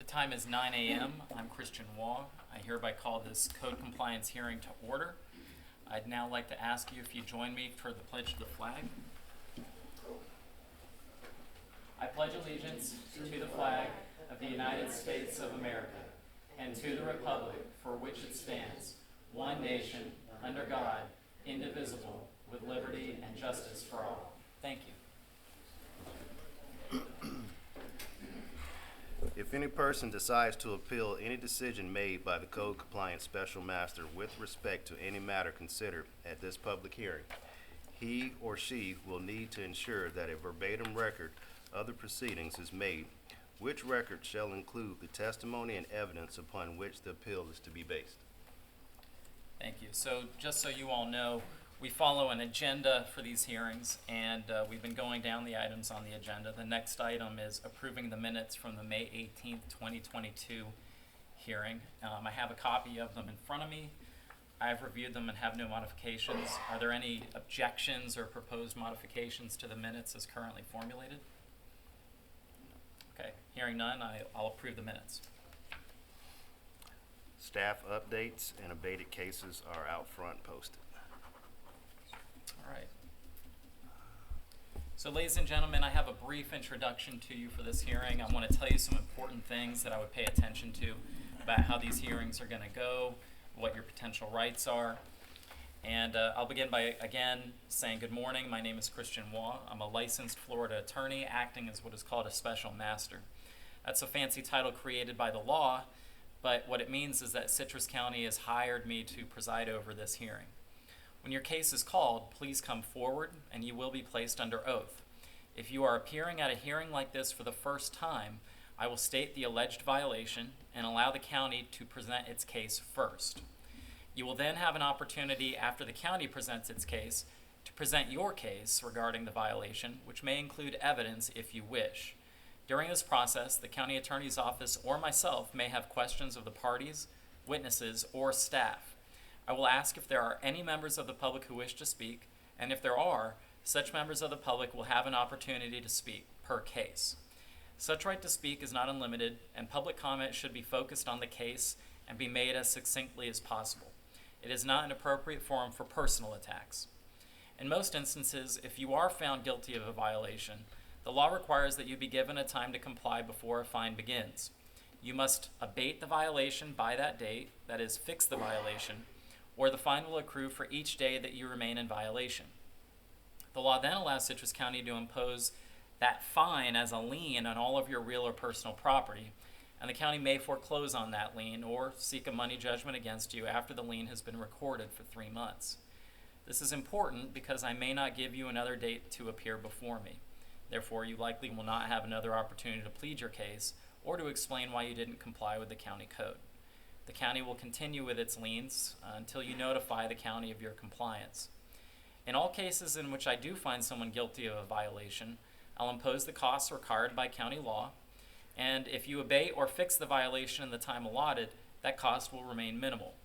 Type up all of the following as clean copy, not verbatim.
time is 9 a.m. I'm Christian Waugh. I hereby call this code compliance hearing to order. I'd now like to ask you if you join me for the pledge to the flag. I pledge allegiance to the flag of the United States of America and to the republic for which it stands, one nation, under God, indivisible, with liberty and justice for all. Thank you. If any person decides to appeal any decision made by the Code Compliance Special Master with respect to any matter considered at this public hearing, he or she will need to ensure that a verbatim record of the proceedings is made, which record shall include the testimony and evidence upon which the appeal is to be based. Thank you. So just so you all know, we follow an agenda for these hearings, and we've been going down the items on the agenda. The next item is approving the minutes from the May 18th, 2022 hearing. I have a copy of them in front of me. I've reviewed them and have no modifications. Are there any objections or proposed modifications to the minutes as currently formulated? Okay, hearing none, I'll approve the minutes. Staff updates and abated cases are out front posted. All right. So ladies and gentlemen, I have a brief introduction to you for this hearing. I want to tell you some important things that I would pay attention to about how these hearings are going to go, what your potential rights are. And I'll begin by, again, saying good morning. My name is Christian Waugh. I'm a licensed Florida attorney acting as what is called a special master. That's a fancy title created by the law, but what it means is that Citrus County has hired me to preside over this hearing. When your case is called, please come forward and you will be placed under oath. If you are appearing at a hearing like this for the first time, I will state the alleged violation and allow the county to present its case first. You will then have an opportunity after the county presents its case to present your case regarding the violation, which may include evidence if you wish. During this process, the county attorney's office or myself may have questions of the parties, witnesses, or staff. I will ask if there are any members of the public who wish to speak, and if there are, such members of the public will have an opportunity to speak per case. Such right to speak is not unlimited, and public comment should be focused on the case and be made as succinctly as possible. It is not an appropriate forum for personal attacks. In most instances, if you are found guilty of a violation, the law requires that you be given a time to comply before a fine begins. You must abate the violation by that date, that is, fix the violation, or the fine will accrue for each day that you remain in violation. The law then allows Citrus County to impose that fine as a lien on all of your real or personal property, and the county may foreclose on that lien or seek a money judgment against you after the lien has been recorded for 3 months. This is important because I may not give you another date to appear before me. Therefore, you likely will not have another opportunity to plead your case or to explain why you didn't comply with the county code. The county will continue with its liens until you notify the county of your compliance. In all cases in which I do find someone guilty of a violation, I'll impose the costs required by county law, and if you abate or fix the violation in the time allotted, that cost will remain minimal.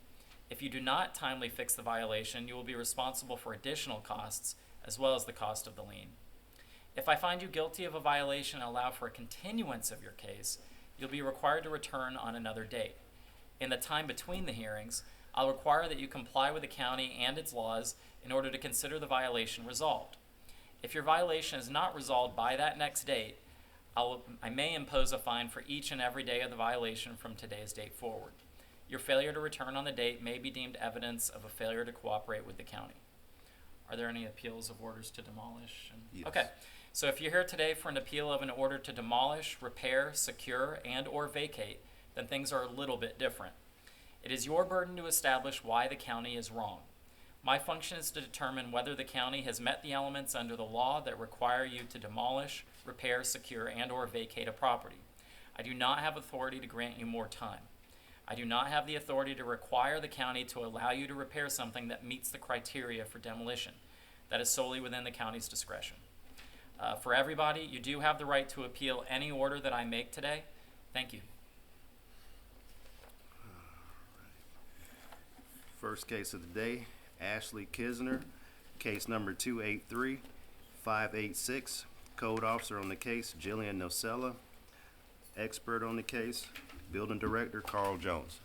If you do not timely fix the violation, you will be responsible for additional costs as well as the cost of the lien. If I find you guilty of a violation and allow for a continuance of your case, you'll be required to return on another date. In the time between the hearings, I'll require that you comply with the county and its laws in order to consider the violation resolved. If your violation is not resolved by that next date, I may impose a fine for each and every day of the violation from today's date forward. Your failure to return on the date may be deemed evidence of a failure to cooperate with the county. Are there any appeals of orders to demolish? Yes. Okay. So if you're here today for an appeal of an order to demolish, repair, secure, and or vacate, then things are a little bit different. It is your burden to establish why the county is wrong. My function is to determine whether the county has met the elements under the law that require you to demolish, repair, secure, and or vacate a property. I do not have authority to grant you more time. I do not have the authority to require the county to allow you to repair something that meets the criteria for demolition. That is solely within the county's discretion. For everybody, you do have the right to appeal any order that I make today. Thank you. First case of the day, Ashley Kistner, case number 283-586. Code officer on the case, Jillian Nocella. Expert on the case, Building Director Carl Jones.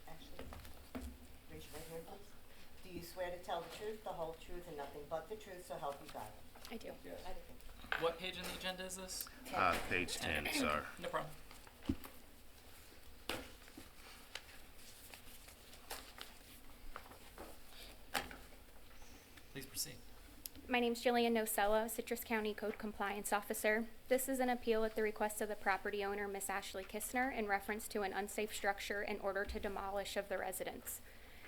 Ashley, raise your right hand, please. Do you swear to tell the truth, the whole truth, and nothing but the truth, so help you God? I do. Yes. What page on the agenda is this? Page 10, sorry. No problem. Please proceed. My name's Jillian Nocella, Citrus County Code Compliance Officer. This is an appeal at the request of the property owner, Miss Ashley Kistner, in reference to an unsafe structure in order to demolish of the residence.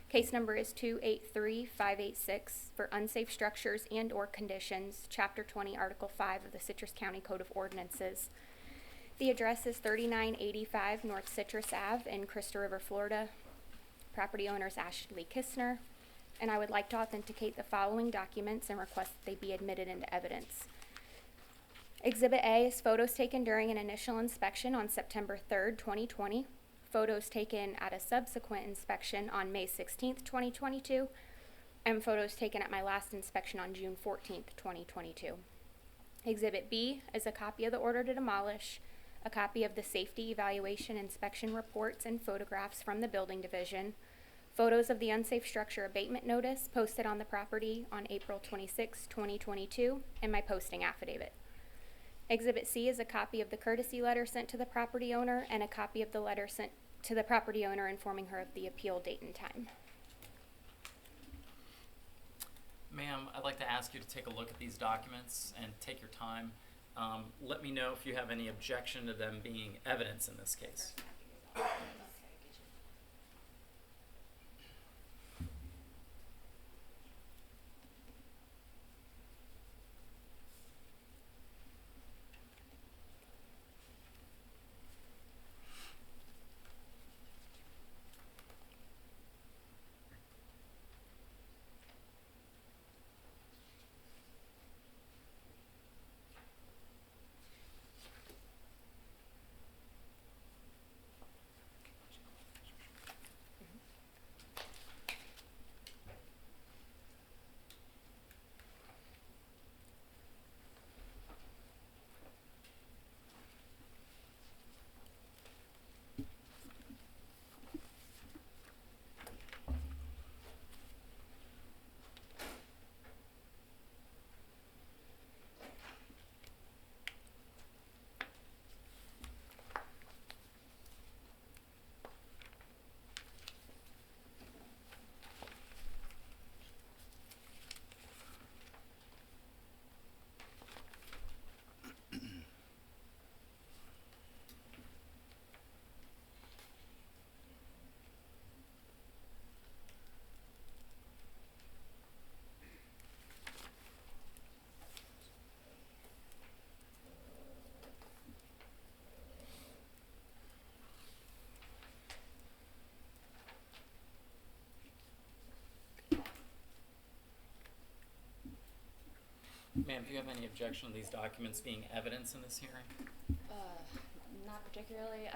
Case number is 283586 for unsafe structures and/or conditions, Chapter 20, Article 5 of the Citrus County Code of Ordinances. The address is 3985 North Citrus Ave in Crystal River, Florida. Property owner is Ashley Kistner, and I would like to authenticate the following documents and request that they be admitted into evidence. Exhibit A is photos taken during an initial inspection on September 3rd, 2020. Photos taken at a subsequent inspection on May 16th, 2022, and photos taken at my last inspection on June 14th, 2022. Exhibit B is a copy of the order to demolish, a copy of the safety evaluation inspection reports and photographs from the building division, photos of the unsafe structure abatement notice posted on the property on April 26, 2022, and my posting affidavit. Exhibit C is a copy of the courtesy letter sent to the property owner and a copy of the letter sent to the property owner informing her of the appeal date and time. Ma'am, I'd like to ask you to take a look at these documents and take your time. Let me know if you have any objection to them being evidence in this case. Ma'am, do you have any objection to these documents being evidence in this hearing? Not particularly.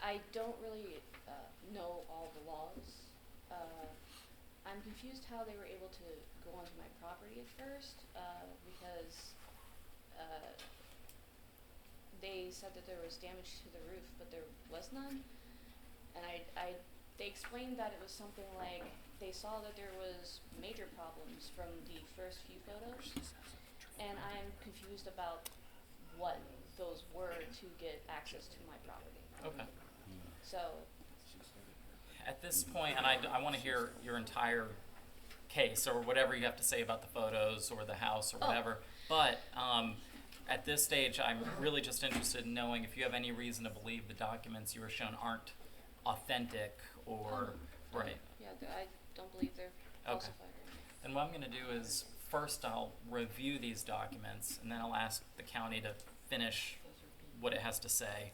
I don't really know all the laws. I'm confused how they were able to go onto my property at first because they said that there was damage to the roof, but there was none. And they explained that it was something like they saw that there was major problems from the first few photos, and I'm confused about what those were to get access to my property. Okay. So, At this point, and I want to hear your entire case or whatever you have to say about the photos or the house or whatever. But at this stage, I'm really just interested in knowing if you have any reason to believe the documents you were shown aren't authentic or right. yeah, I don't believe they're falsified or anything. And what I'm going to do is first I'll review these documents and then I'll ask the county to finish what it has to say,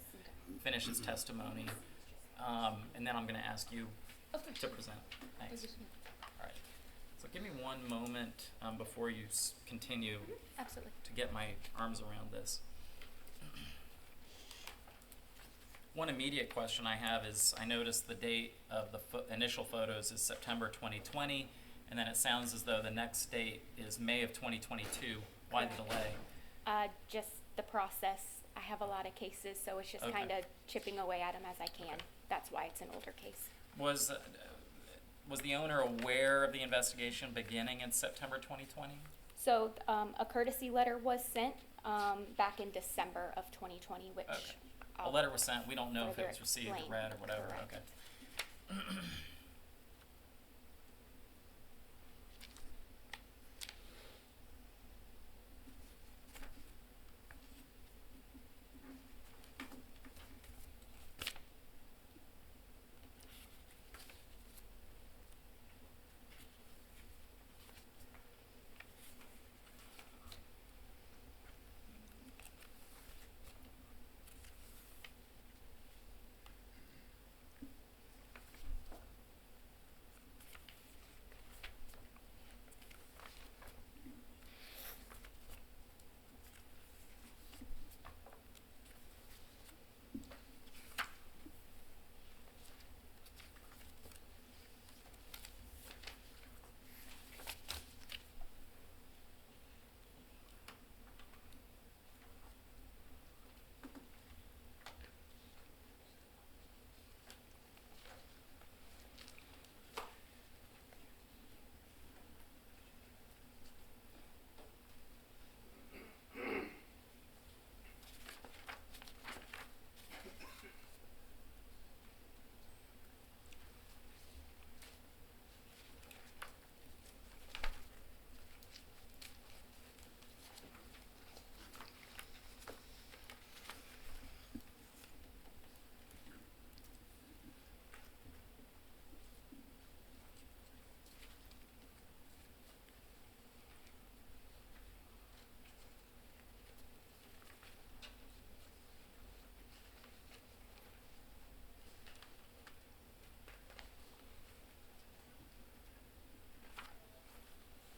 finish its testimony, and then I'm going to ask you Okay. to present. Thanks. Thank you so much. All right. So give me one moment before you continue Absolutely. to get my arms around this. One immediate question I have is I noticed the date of the initial photos is September 2020, and then it sounds as though the next date is May of 2022. Why the delay? Just the process. I have a lot of cases, so it's just Okay. kind of chipping away at them as I can. Okay. That's why it's an older case. Was the owner aware of the investigation beginning in September 2020? So a courtesy letter was sent back in December of 2020, which Okay. A I'll letter was sent. We don't know if it further was received or explain. read or whatever. Correct. Okay.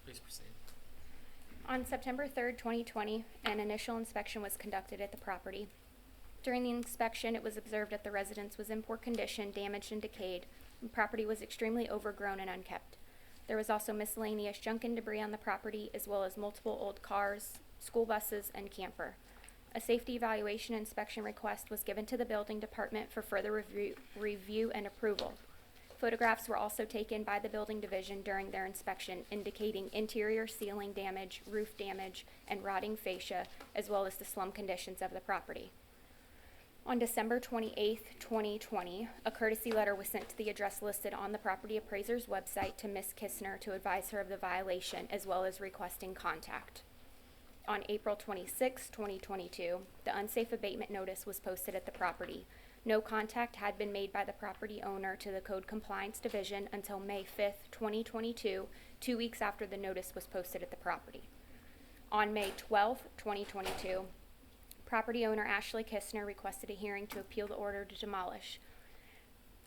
Please proceed. On September 3rd, 2020, an initial inspection was conducted at the property. During the inspection, it was observed that the residence was in poor condition, damaged and decayed. The property was extremely overgrown and unkept. There was also miscellaneous junk and debris on the property, as well as multiple old cars, school buses, and camper. A safety evaluation inspection request was given to the building department for further review and approval. Photographs were also taken by the building division during their inspection, indicating interior ceiling damage, roof damage, and rotting fascia, as well as the slum conditions of the property. On December 28th, 2020, a courtesy letter was sent to the address listed on the property appraiser's website to Ms. Kistner to advise her of the violation, as well as requesting contact. On April 26, 2022, the unsafe abatement notice was posted at the property. No contact had been made by the property owner to the Code Compliance Division until May 5th, 2022, 2 weeks after the notice was posted at the property. On May 12th, 2022, property owner Ashley Kistner requested a hearing to appeal the order to demolish.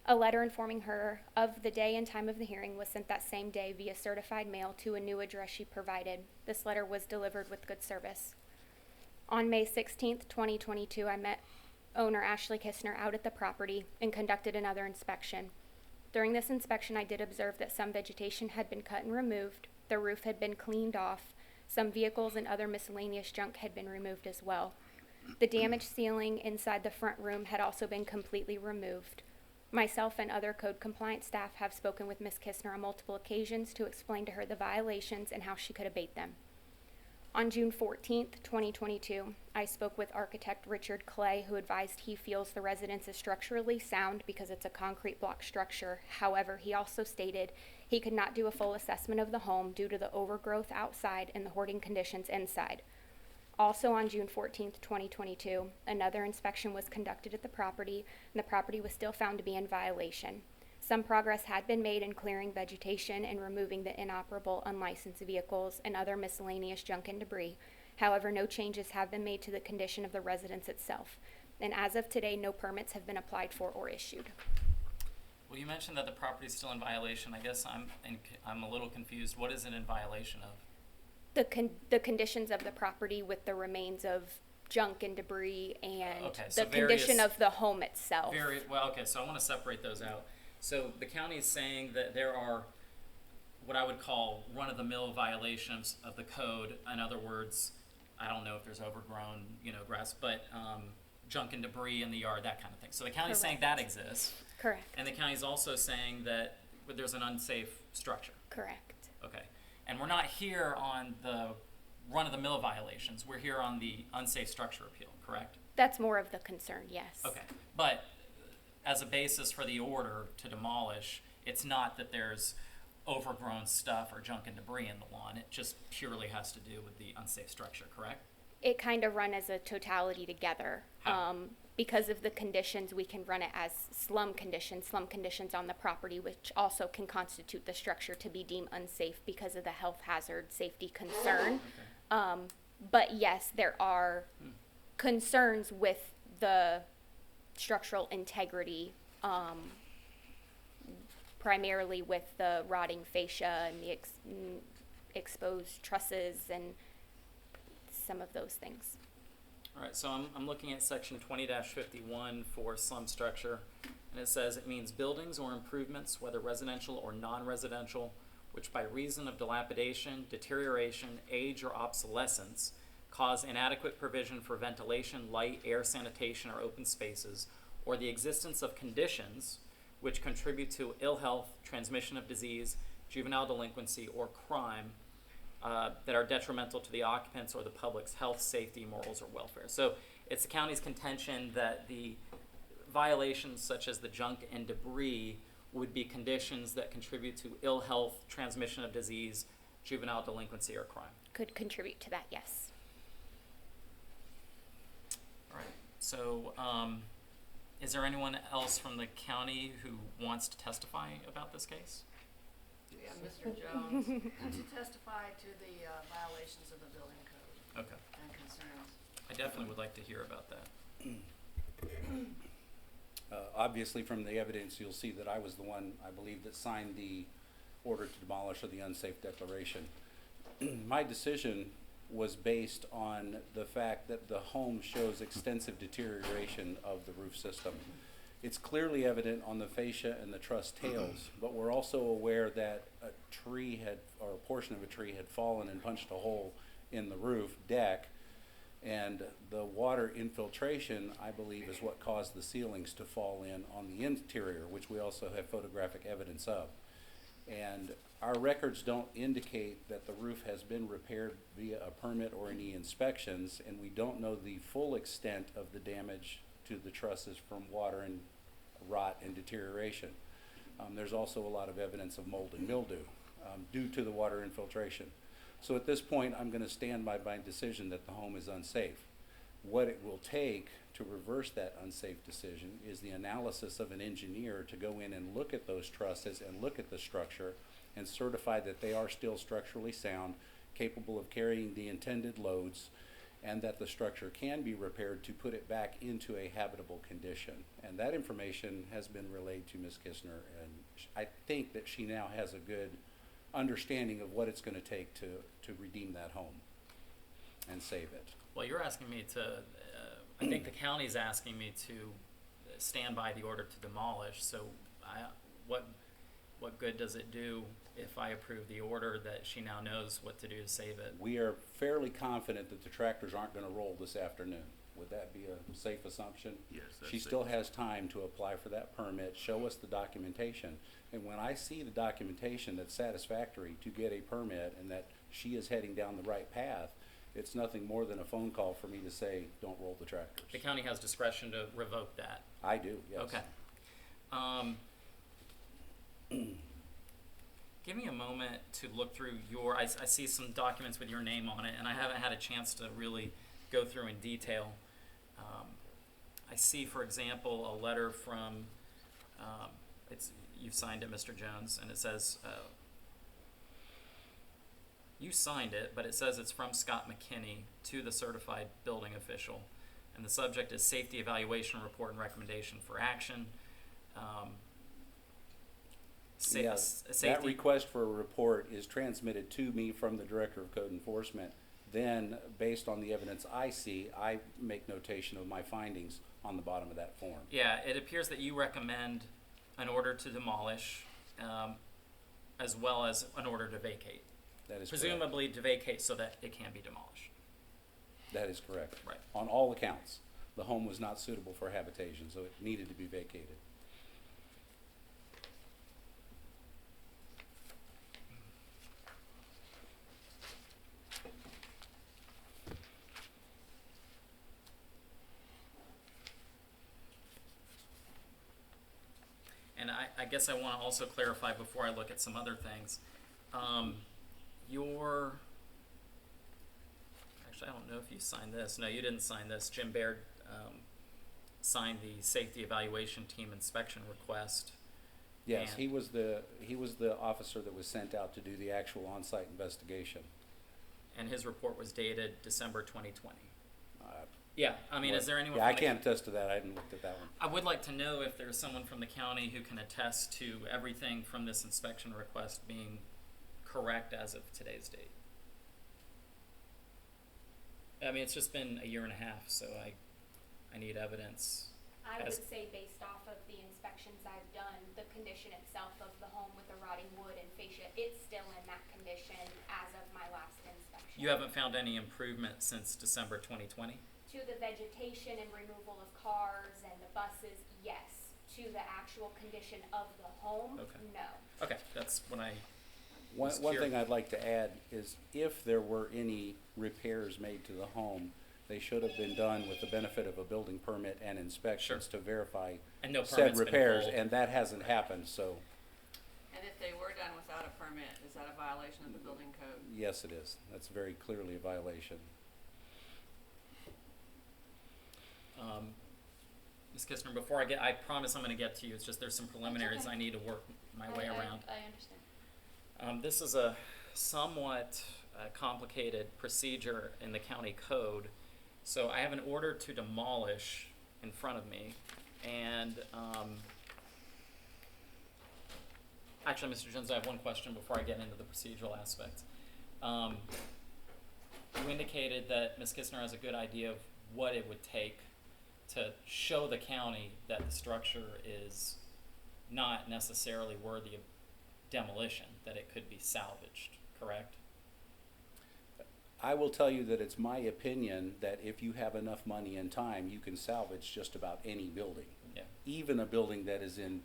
A letter informing her of the day and time of the hearing was sent that same day via certified mail to a new address she provided. This letter was delivered with good service. On May 16th, 2022, I met owner Ashley Kistner out at the property and conducted another inspection. During this inspection, I did observe that some vegetation had been cut and removed, the roof had been cleaned off, some vehicles and other miscellaneous junk had been removed as well. The damaged ceiling inside the front room had also been completely removed. Myself and other code compliance staff have spoken with Ms. Kistner on multiple occasions to explain to her the violations and how she could abate them. On June 14th, 2022, I spoke with architect Richard Clay, who advised he feels the residence is structurally sound because it's a concrete block structure. However, he also stated he could not do a full assessment of the home due to the overgrowth outside and the hoarding conditions inside. Also on June 14th, 2022, another inspection was conducted at the property, and the property was still found to be in violation. Some progress had been made in clearing vegetation and removing the inoperable, unlicensed vehicles and other miscellaneous junk and debris. However, no changes have been made to the condition of the residence itself. And as of today, no permits have been applied for or issued. Well, you mentioned that the property is still in violation. I guess I'm a little confused. What is it in violation of? The conditions of the property with the remains of junk and debris and Okay, so the condition various- of the home itself. So I want to separate those out. So the county is saying that there are what I would call run-of-the-mill violations of the code. In other words, I don't know if there's overgrown, grass, but junk and debris in the yard, that kind of thing. So the county's saying that exists, Correct. and the county's also saying that there's an unsafe structure. Correct. Okay. And we're not here on the run-of-the-mill violations. We're here on the unsafe structure appeal, correct? That's more of the concern, yes. Okay. But as a basis for the order to demolish, it's not that there's overgrown stuff or junk and debris in the lawn. It just purely has to do with the unsafe structure, correct? It kind of run as a totality together. How? Because of the conditions, we can run it as slum conditions on the property, which also can constitute the structure to be deemed unsafe because of the health hazard safety concern. Okay. But yes, there are concerns with the structural integrity, primarily with the rotting fascia and the exposed trusses and some of those things. All right, so I'm looking at section 20-51 for slum structure, and it says it means buildings or improvements, whether residential or non-residential, which by reason of dilapidation, deterioration, age, or obsolescence cause inadequate provision for ventilation, light, air, sanitation, or open spaces, or the existence of conditions which contribute to ill health, transmission of disease, juvenile delinquency, or crime that are detrimental to the occupants or the public's health, safety, morals, or welfare. So it's the county's contention that the violations such as the junk and debris would be conditions that contribute to ill health, transmission of disease, juvenile delinquency, or crime. Could contribute to that, yes. All right. So is there anyone else from the county who wants to testify about this case? Yeah, Mr. Jones, to testify to the violations of the building code Okay. and concerns. I definitely would like to hear about that. Obviously, from the evidence, you'll see that I was the one, I believe, that signed the order to demolish or the unsafe declaration. My decision was based on the fact that the home shows extensive deterioration of the roof system. It's clearly evident on the fascia and the truss tails, but we're also aware that a tree had, or a portion of a tree had fallen and punched a hole in the roof deck, and the water infiltration, I believe, is what caused the ceilings to fall in on the interior, which we also have photographic evidence of. And our records don't indicate that the roof has been repaired via a permit or any inspections, and we don't know the full extent of the damage to the trusses from water and rot and deterioration. There's also a lot of evidence of mold and mildew due to the water infiltration. So at this point, I'm going to stand by my decision that the home is unsafe. What it will take to reverse that unsafe decision is the analysis of an engineer to go in and look at those trusses and look at the structure and certify that they are still structurally sound, capable of carrying the intended loads, and that the structure can be repaired to put it back into a habitable condition. And that information has been relayed to Ms. Kistner, and I think that she now has a good understanding of what it's going to take to redeem that home and save it. Well, you're asking me to, I think the county's asking me to stand by the order to demolish, so what good does it do if I approve the order that she now knows what to do to save it? We are fairly confident that the tractors aren't going to roll this afternoon. Would that be a safe assumption? Yes, that's She safe. still has time to apply for that permit, show us the documentation. And when I see the documentation that's satisfactory to get a permit and that she is heading down the right path, it's nothing more than a phone call for me to say, don't roll the tractors. The county has discretion to revoke that. I do, yes. Okay. Give me a moment to look through I see some documents with your name on it, and I haven't had a chance to really go through in detail. I see, for example, a letter from, you've signed it, Mr. Jones, and it says, you signed it, but it says it's from Scott McKinney to the certified building official, and the subject is safety evaluation report and recommendation for action. Yes, that Safety. request for a report is transmitted to me from the Director of Code Enforcement. Then, based on the evidence I see, I make notation of my findings on the bottom of that form. Yeah, it appears that you recommend an order to demolish, as well as an order to vacate. That is correct. Presumably to vacate so that it can be demolished. That is correct. Right. On all accounts, the home was not suitable for habitation, so it needed to be vacated. And I guess I want to also clarify before I look at some other things. Actually, I don't know if you signed this. No, you didn't sign this. Jim Baird signed the safety evaluation team inspection request. Yes, And- he was the officer that was sent out to do the actual on-site investigation. And his report was dated December 2020. Uh, Yeah, I mean, is there anyone? Yeah, from I the- can't attest to that. I haven't looked at that one. I would like to know if there's someone from the county who can attest to everything from this inspection request being correct as of today's date. I mean, it's just been a year and a half, so I need evidence. I would As- say based off of the inspections I've done, the condition itself of the home with the rotting wood and fascia, it's still in that condition as of my last inspection. You haven't found any improvement since December 2020? To the vegetation and removal of cars and the buses, yes. To the actual condition of the home, Okay. no. Okay, that's when I One was thing curious. I'd like to add is if there were any repairs made to the home, they should have been done with the benefit of a building permit and inspections Sure. to verify And no said permit's been repairs, pulled. and that hasn't happened, so And if they were done without a permit, is that a violation of the building code? yes, it is. That's very clearly a violation. Ms. Kistner, before I promise I'm gonna get to you, it's just there's some preliminaries okay. I need to work my way around. I understand. This is a somewhat complicated procedure in the county code. So I have an order to demolish in front of me, and actually, Mr. Jones, I have one question before I get into the procedural aspects. You indicated that Ms. Kistner has a good idea of what it would take to show the county that the structure is not necessarily worthy of demolition, that it could be salvaged, correct? I will tell you that it's my opinion that if you have enough money and time, you can salvage just about any building. Yeah. Even a building that is in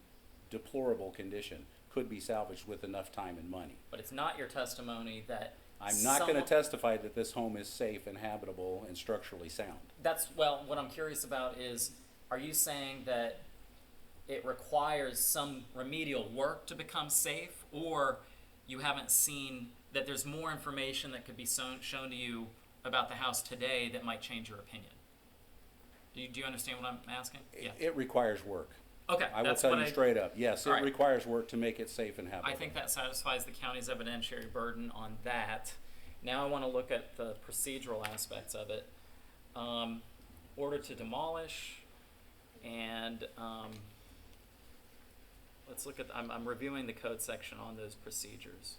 deplorable condition could be salvaged with enough time and money. But it's not your testimony that I'm not going to someone- testify that this home is safe and habitable and structurally sound. That's, well, what I'm curious about is, are you saying that it requires some remedial work to become safe, or you haven't seen that there's more information that could be shown to you about the house today that might change your opinion? Do you understand what I'm asking? Yeah. It requires work. Okay, I will that's tell what you I, straight up. Yes, it All right. requires work to make it safe and habitable. I think that satisfies the county's evidentiary burden on that. Now I want to look at the procedural aspects of it. Order to demolish, and let's look at, I'm reviewing the code section on those procedures.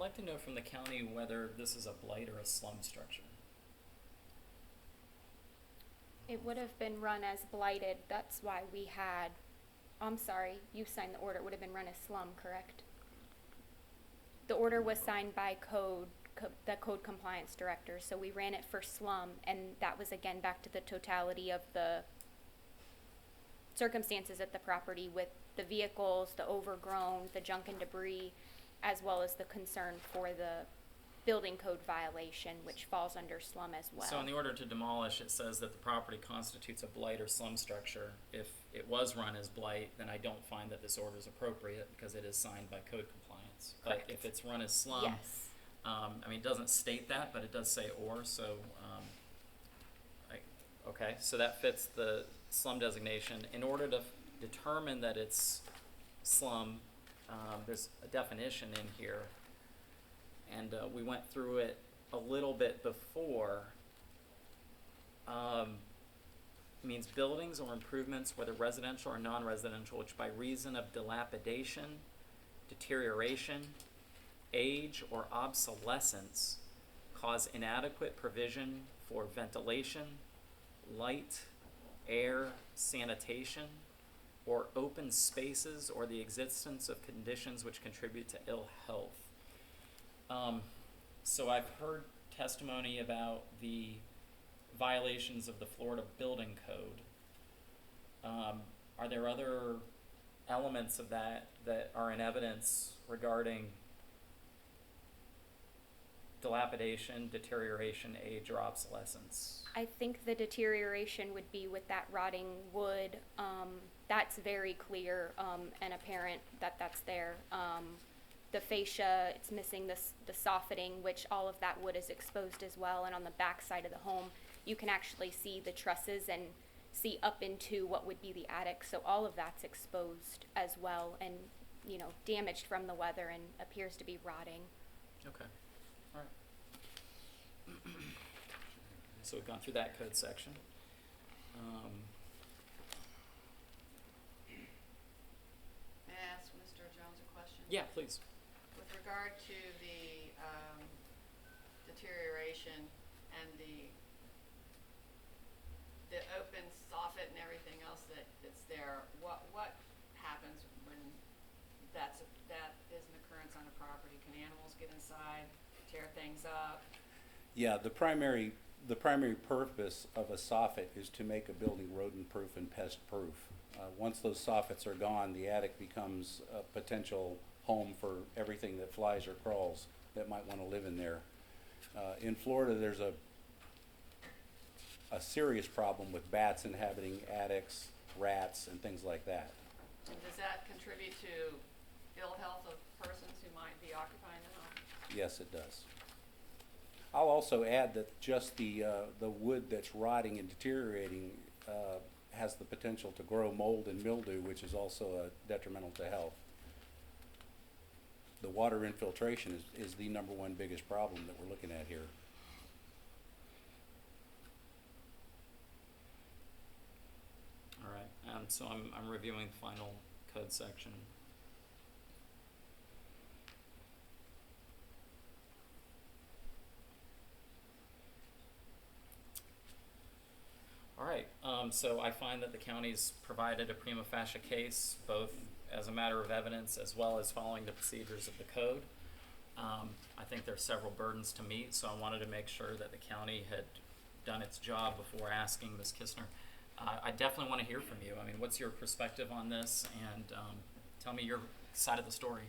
like to know from the county whether this is a blight or a slum structure. It would have been run as blighted, that's why we had, I'm sorry, you signed the order, it would have been run as slum, correct? The order was signed by the code compliance director, so we ran it for slum, and that was again back to the totality of the circumstances at the property with the vehicles, the overgrown, the junk and debris, as well as the concern for the building code violation, which falls under slum as well. So in the order to demolish, it says that the property constitutes a blight or slum structure. If it was run as blight, then I don't find that this order is appropriate because it is signed by code compliance. Correct. But if it's run as slum, Yes. I mean, it doesn't state that, but it does say or, so, okay, so that fits the slum designation. In order to determine that it's slum, there's a definition in here, and we went through it a little bit before. Means buildings or improvements, whether residential or non-residential, which by reason of dilapidation, deterioration, age, or obsolescence cause inadequate provision for ventilation, light, air, sanitation, or open spaces, or the existence of conditions which contribute to ill health. So I've heard testimony about the violations of the Florida Building Code. Are there other elements of that are in evidence regarding dilapidation, deterioration, age, or obsolescence? I think the deterioration would be with that rotting wood. That's very clear and apparent that that's there. The fascia, it's missing the softening, which all of that wood is exposed as well. And on the back side of the home, you can actually see the trusses and see up into what would be the attic. So all of that's exposed as well and, you know, damaged from the weather and appears to be rotting. Okay, all right. So we've gone through that code section. May I ask Mr. Jones a question? Yeah, please. With regard to the deterioration and the open soffit and everything else that's there, what happens when that is an occurrence on a property? Can animals get inside, tear things up? Yeah, the primary purpose of a soffit is to make a building rodent-proof and pest-proof. Once those soffits are gone, the attic becomes a potential home for everything that flies or crawls that might want to live in there. In Florida, there's a serious problem with bats inhabiting attics, rats, and things like that. And does that contribute to ill health of persons who might be occupying the home? Yes, it does. I'll also add that just the wood that's rotting and deteriorating has the potential to grow mold and mildew, which is also detrimental to health. The water infiltration is the number one biggest problem that we're looking at here. All right, so I'm reviewing the final code section. All right, so I find that the county's provided a prima facie case, both as a matter of evidence as well as following the procedures of the code. I think there are several burdens to meet, so I wanted to make sure that the county had done its job before asking Ms. Kistner. I definitely want to hear from you. I mean, what's your perspective on this? And tell me your side of the story.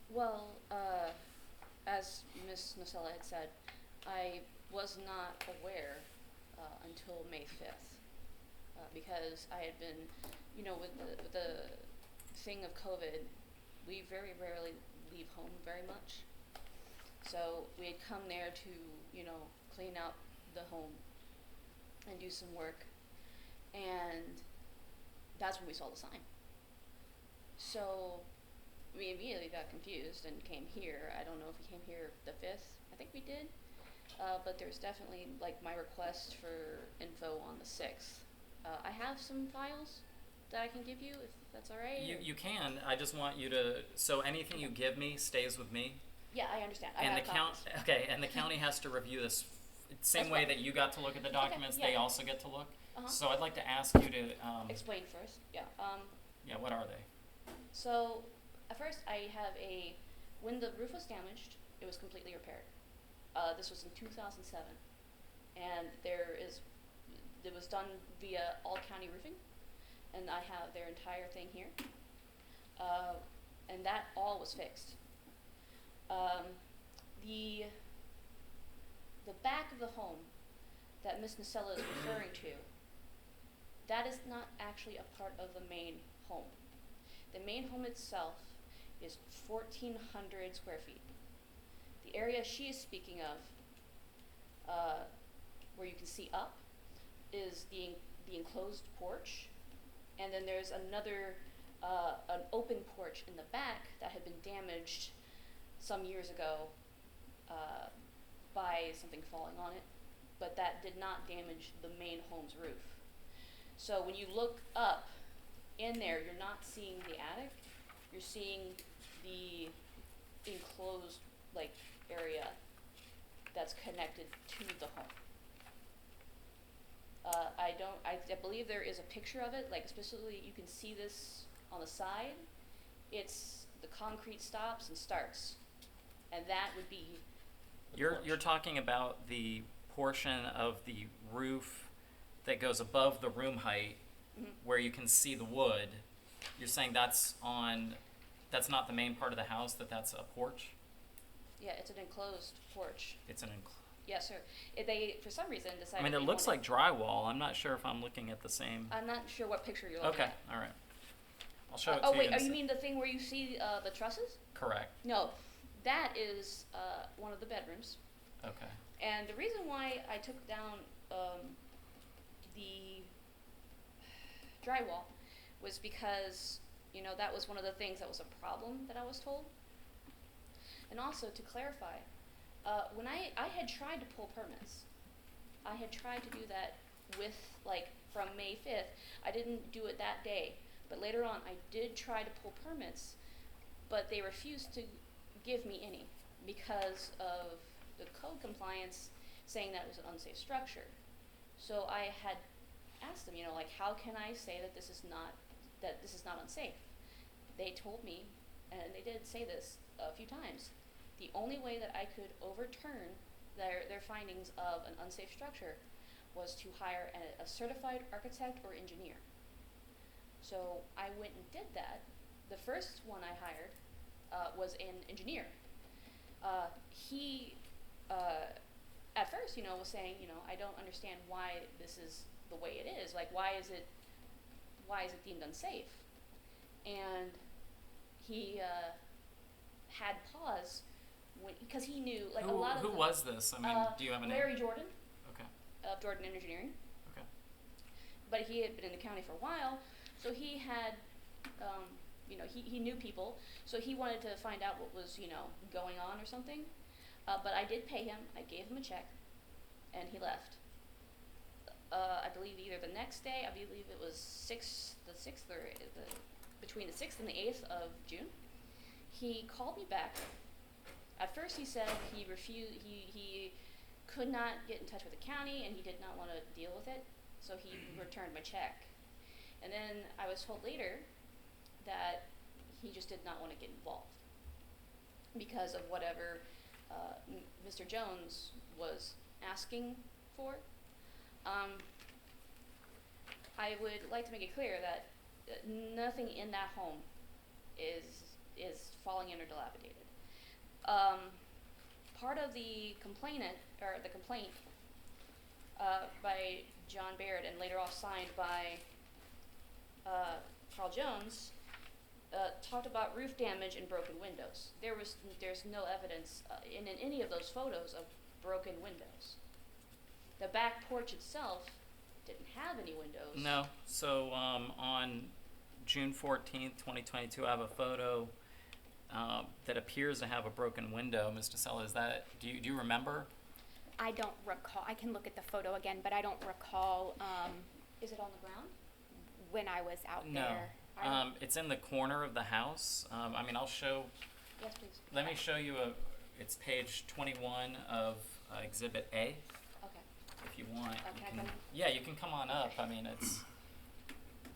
Well, as Ms. Nocella had said, I was not aware until May 5th because I had been, you know, with the thing of COVID, we very rarely leave home very much. So we had come there to, you know, clean up the home and do some work, and that's when we saw the sign. So we immediately got confused and came here. I don't know if we came here the 5th. I think we did. But there's definitely, like, my request for info on the 6th. I have some files that I can give you, if that's all right. You can. I just want you to, so anything you give me stays with me. Yeah, I understand. I And have the count, copies. okay, and the county has to review this, same As way well. that you got to look at the documents, they yeah. also get to look. Uh-huh. So I'd like to ask you to, Explain first. Yeah. yeah, what are they? So, at first, I have when the roof was damaged, it was completely repaired. This was in 2007, and it was done via All County Roofing, and I have their entire thing here, and that all was fixed. The back of the home that Ms. Nacella is referring to, that is not actually a part of the main home. The main home itself is 1,400 square feet. The area she is speaking of, where you can see up, is the enclosed porch, and then there's another, an open porch in the back that had been damaged some years ago by something falling on it, but that did not damage the main home's roof. So when you look up in there, you're not seeing the attic, you're seeing the enclosed area that's connected to the home. I believe there is a picture of it, specifically you can see this on the side. It's the concrete stops and starts, and that would be the porch. You're talking about the portion of the roof that goes above the room height, where you can see the wood. You're saying that's not the main part of the house, that's a porch? Yeah, it's an enclosed porch. It's an Yes, sir. They, for some reason, decided. I mean, it looks like drywall. I'm not sure if I'm looking at the same. I'm not sure what picture you're looking Okay, at. all right. I'll show it to Oh you. wait, in a you sec. mean the thing where you see the trusses? Correct. No, that is one of the bedrooms. Okay. And the reason why I took down the drywall was because, that was one of the things that was a problem that I was told. And also, to clarify, when I had tried to pull permits, I had tried to do that with, from May 5th. I didn't do it that day, but later on I did try to pull permits, but they refused to give me any because of the code compliance saying that it was an unsafe structure. So I had asked them, how can I say that this is not unsafe? They told me, and they did say this a few times, the only way that I could overturn their findings of an unsafe structure was to hire a certified architect or engineer. So I went and did that. The first one I hired was an engineer. He, at first, was saying, I don't understand why this is the way it is. Why is it deemed unsafe? And he had pause because he knew a lot of who was this? I mean, do you have a name? Larry Jordan Okay. of Jordan Engineering. Okay. But he had been in the county for a while, so he had, he knew people, so he wanted to find out what was, going on or something. But I did pay him. I gave him a check, and he left. I believe either the next day, I believe it was between the 6th and the 8th of June, he called me back. At first he said he refused, he could not get in touch with the county and he did not want to deal with it, so he returned my check. And then I was told later that he just did not want to get involved because of whatever Mr. Jones was asking for. I would like to make it clear that nothing in that home is falling in or dilapidated. Part of the complaint by John Baird and later off signed by Carl Jones talked about roof damage and broken windows. There's no evidence in any of those photos of broken windows. The back porch itself didn't have any windows. No. So on June 14th, 2022, I have a photo that appears to have a broken window. Ms. Nacella, is that, do you remember? I don't recall. I can look at the photo again, but I don't recall Is it on the ground? when I was out No. there. I don't- It's in the corner of the house. I mean, I'll show, Yes, please. let me show you It's page 21 of Exhibit A. Okay. If you want, Oh, you can I can. come in? Yeah, you can come on up. I mean,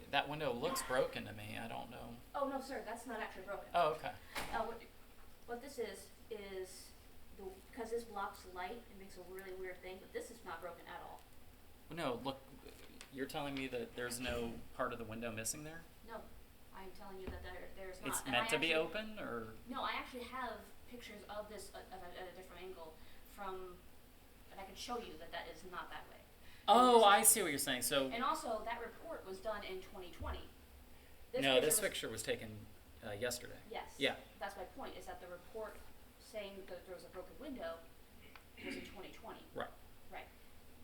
that window looks broken to me. I don't know. Oh, no, sir, that's not actually broken. Oh, okay. What this is because this blocks light, it makes a really weird thing, but this is not broken at all. No, look, you're telling me that there's no part of the window missing there? No, I'm telling you that there's not. It's And meant I to be actually- open, or? No, I actually have pictures of this at a different angle and I can show you that is not that way. Oh, I see what you're saying. So, And also, that report was done in 2020. no, this picture was taken yesterday. Yes. Yeah. That's my point, is that the report saying that there was a broken window was in 2020. Right. Right.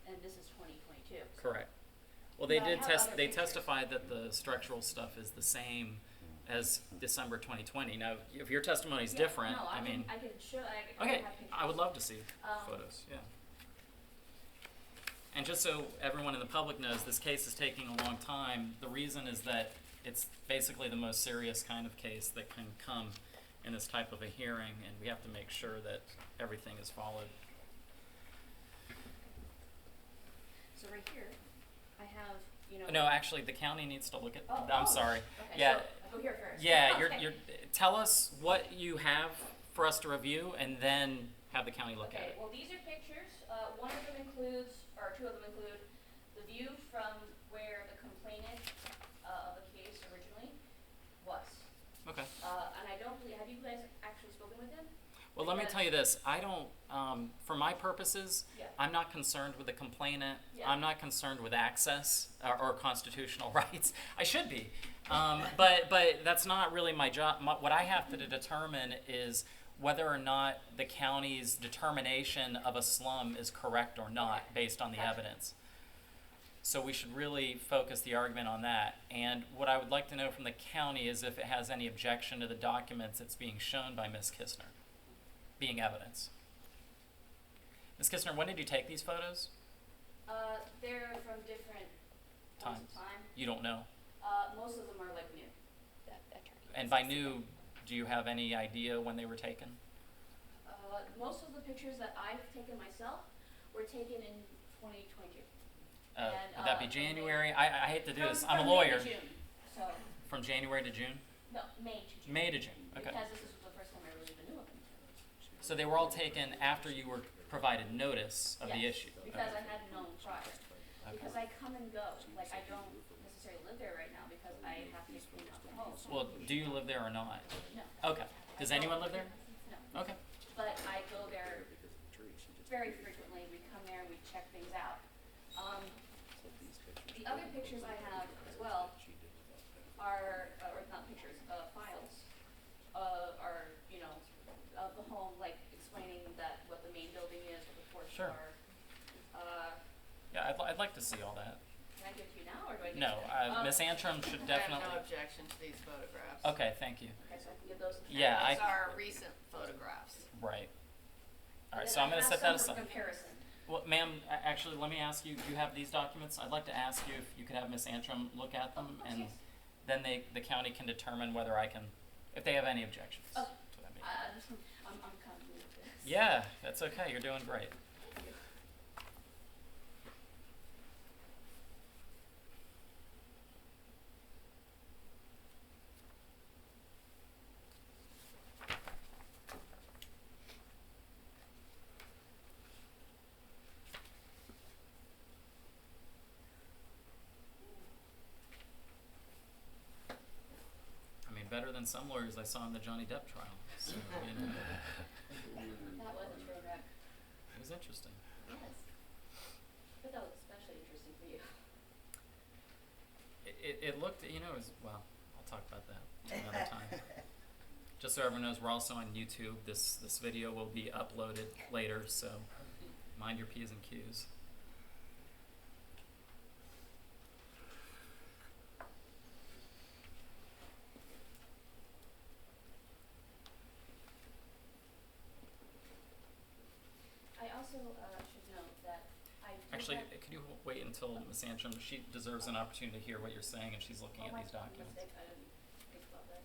And this is 2022. so- Correct. Well, they But I did have test. other They pictures. testified that the structural stuff is the same as December 2020. Now, if your testimony is Yeah, different, no, I mean, I can show, I okay, have pictures. I would love to see Um, photos. Yeah. And just so everyone in the public knows, this case is taking a long time. The reason is that it's basically the most serious kind of case that can come in this type of a hearing, and we have to make sure that everything is followed. So right here, I have, No, actually, the county needs to look at. Oh, I'm oh, sorry. Okay, Yeah. so I'll go here first. Yeah, Okay. you're. Tell us what you have for us to review, and then have the county look at Okay, it. well, these are pictures. One of them includes, or two of them include, the view from where the complainant of the case originally was. Okay. And I don't believe, have you guys actually spoken with him? Well, let me Because- tell you this. I don't. For my purposes, Yeah. I'm not concerned with the complainant. Yeah. I'm not concerned with access or constitutional rights. I should be, but that's not really my job. What I have to determine is whether or not the county's determination of a slum is correct or not, Okay. based on the Gotcha. evidence. So we should really focus the argument on that. And what I would like to know from the county is if it has any objection to the documents that's being shown by Ms. Kistner being evidence. Ms. Kistner, when did you take these photos? They're from different points of time. You don't know. Most of them are like new. And by new, do you have any idea when they were taken? Most of the pictures that I've taken myself were taken in 2022. Would that be January? I hate to do this. I'm a From lawyer. May to June. So, From January to June? no, May to June. May to June. Okay. Because this is the first time I really even knew of them. So they were all taken after you were provided notice of the Yes, issue? because Okay. I hadn't known prior. Because I come and go, like I don't necessarily live there right now because I have to clean out the home. Well, do you live there or not? No, Okay. Does anyone live there? no, Okay. but I go there very frequently. We come there, we check things out. The other pictures I have as well are, or not pictures, files, are, of the home, like explaining that what the main building is, what the porches Sure. are. Yeah, I'd like to see all that. Can I give it to you now, or do I give No, it to you? Ms. Antrim should I have definitely. no objection to these photographs. Okay, thank you. Okay, so I can give those to Yeah, Karen. These are recent photographs. Right. All right, And so then I'm going I to have set that some for aside. comparison. Well, ma'am, actually, let me ask you, do you have these documents? I'd like to ask you if you could have Ms. Antrim look at them, Of course, and yes. then the county can determine whether I can, if they have any objections to Oh, that meeting. I'm comfortable with this. Yeah, that's okay. You're doing great. Thank you. I mean, better than some lawyers I saw in the Johnny Depp trial. So, That was a train wreck. it was interesting. Yes. But that was especially interesting for you. It looked, it was, well, I'll talk about that another time. Just so everyone knows, we're also on YouTube. This video will be uploaded later, so mind your P's and Q's. I also should note that I do Actually, have- could you wait until Ms. Antrim, she deserves an opportunity to hear what you're saying, and she's looking Oh, at my these documents. mistake, I didn't think about that.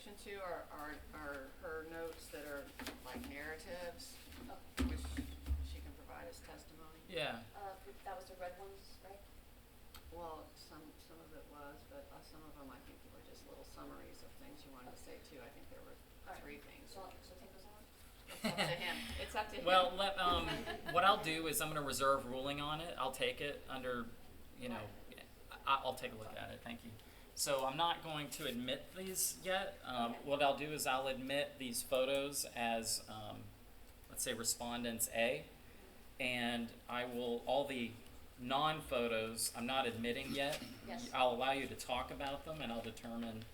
objection to are her notes that are like narratives, which she can provide as testimony. Yeah. That was the red ones, right? Well, some of it was, but some of them I think were just little summaries of things you wanted to say too. I think there were three things. So take those out? It's up to him. It's up to him. Well, what I'll do is I'm going to reserve ruling on it. I'll take it under, I'll take a look at it. Thank you. So I'm not going to admit these yet. What I'll do is I'll admit these photos as, let's say, respondents A, and I will, all the non-photos I'm not admitting yet. Yes. I'll allow you to talk about them, and I'll determine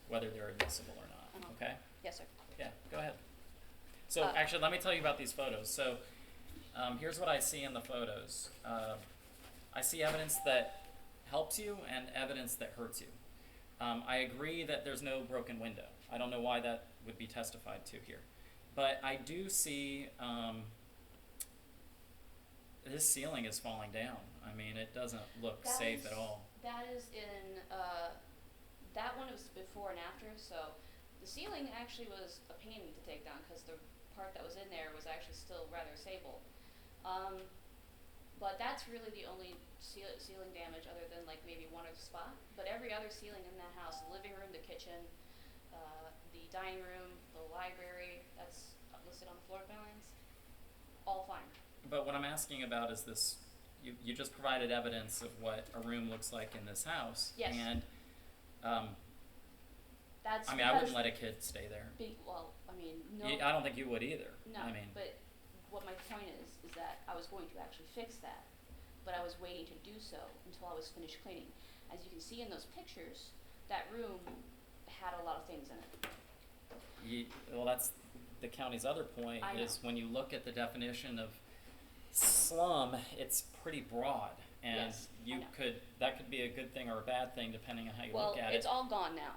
whether they're admissible or not. Okay? Yes, sir. Yeah, go ahead. So actually, let me tell you about these photos. So here's what I see in the photos. I see evidence that helps you and evidence that hurts you. I agree that there's no broken window. I don't know why that would be testified to here. But I do see this ceiling is falling down. I mean, it doesn't look safe at all. That is in, that one was before and after, so the ceiling actually was a pain to take down because the part that was in there was actually still rather stable. But that's really the only ceiling damage other than like maybe one other spot. But every other ceiling in that house, the living room, the kitchen, the dining room, the library, that's listed on the floor plans, all fine. But what I'm asking about is this, you just provided evidence of what a room looks like in this house. Yes. And, That's I mean, I wouldn't let a kid stay there. Well, I mean, no. I don't think you would either. No, I mean, but what my point is that I was going to actually fix that, but I was waiting to do so until I was finished cleaning. As you can see in those pictures, that room had a lot of things in it. well, that's the county's other point I is know. when you look at the definition of slum, it's pretty broad. And Yes, I know. that could be a good thing or a bad thing depending on how you Well, look at it's it. all gone now,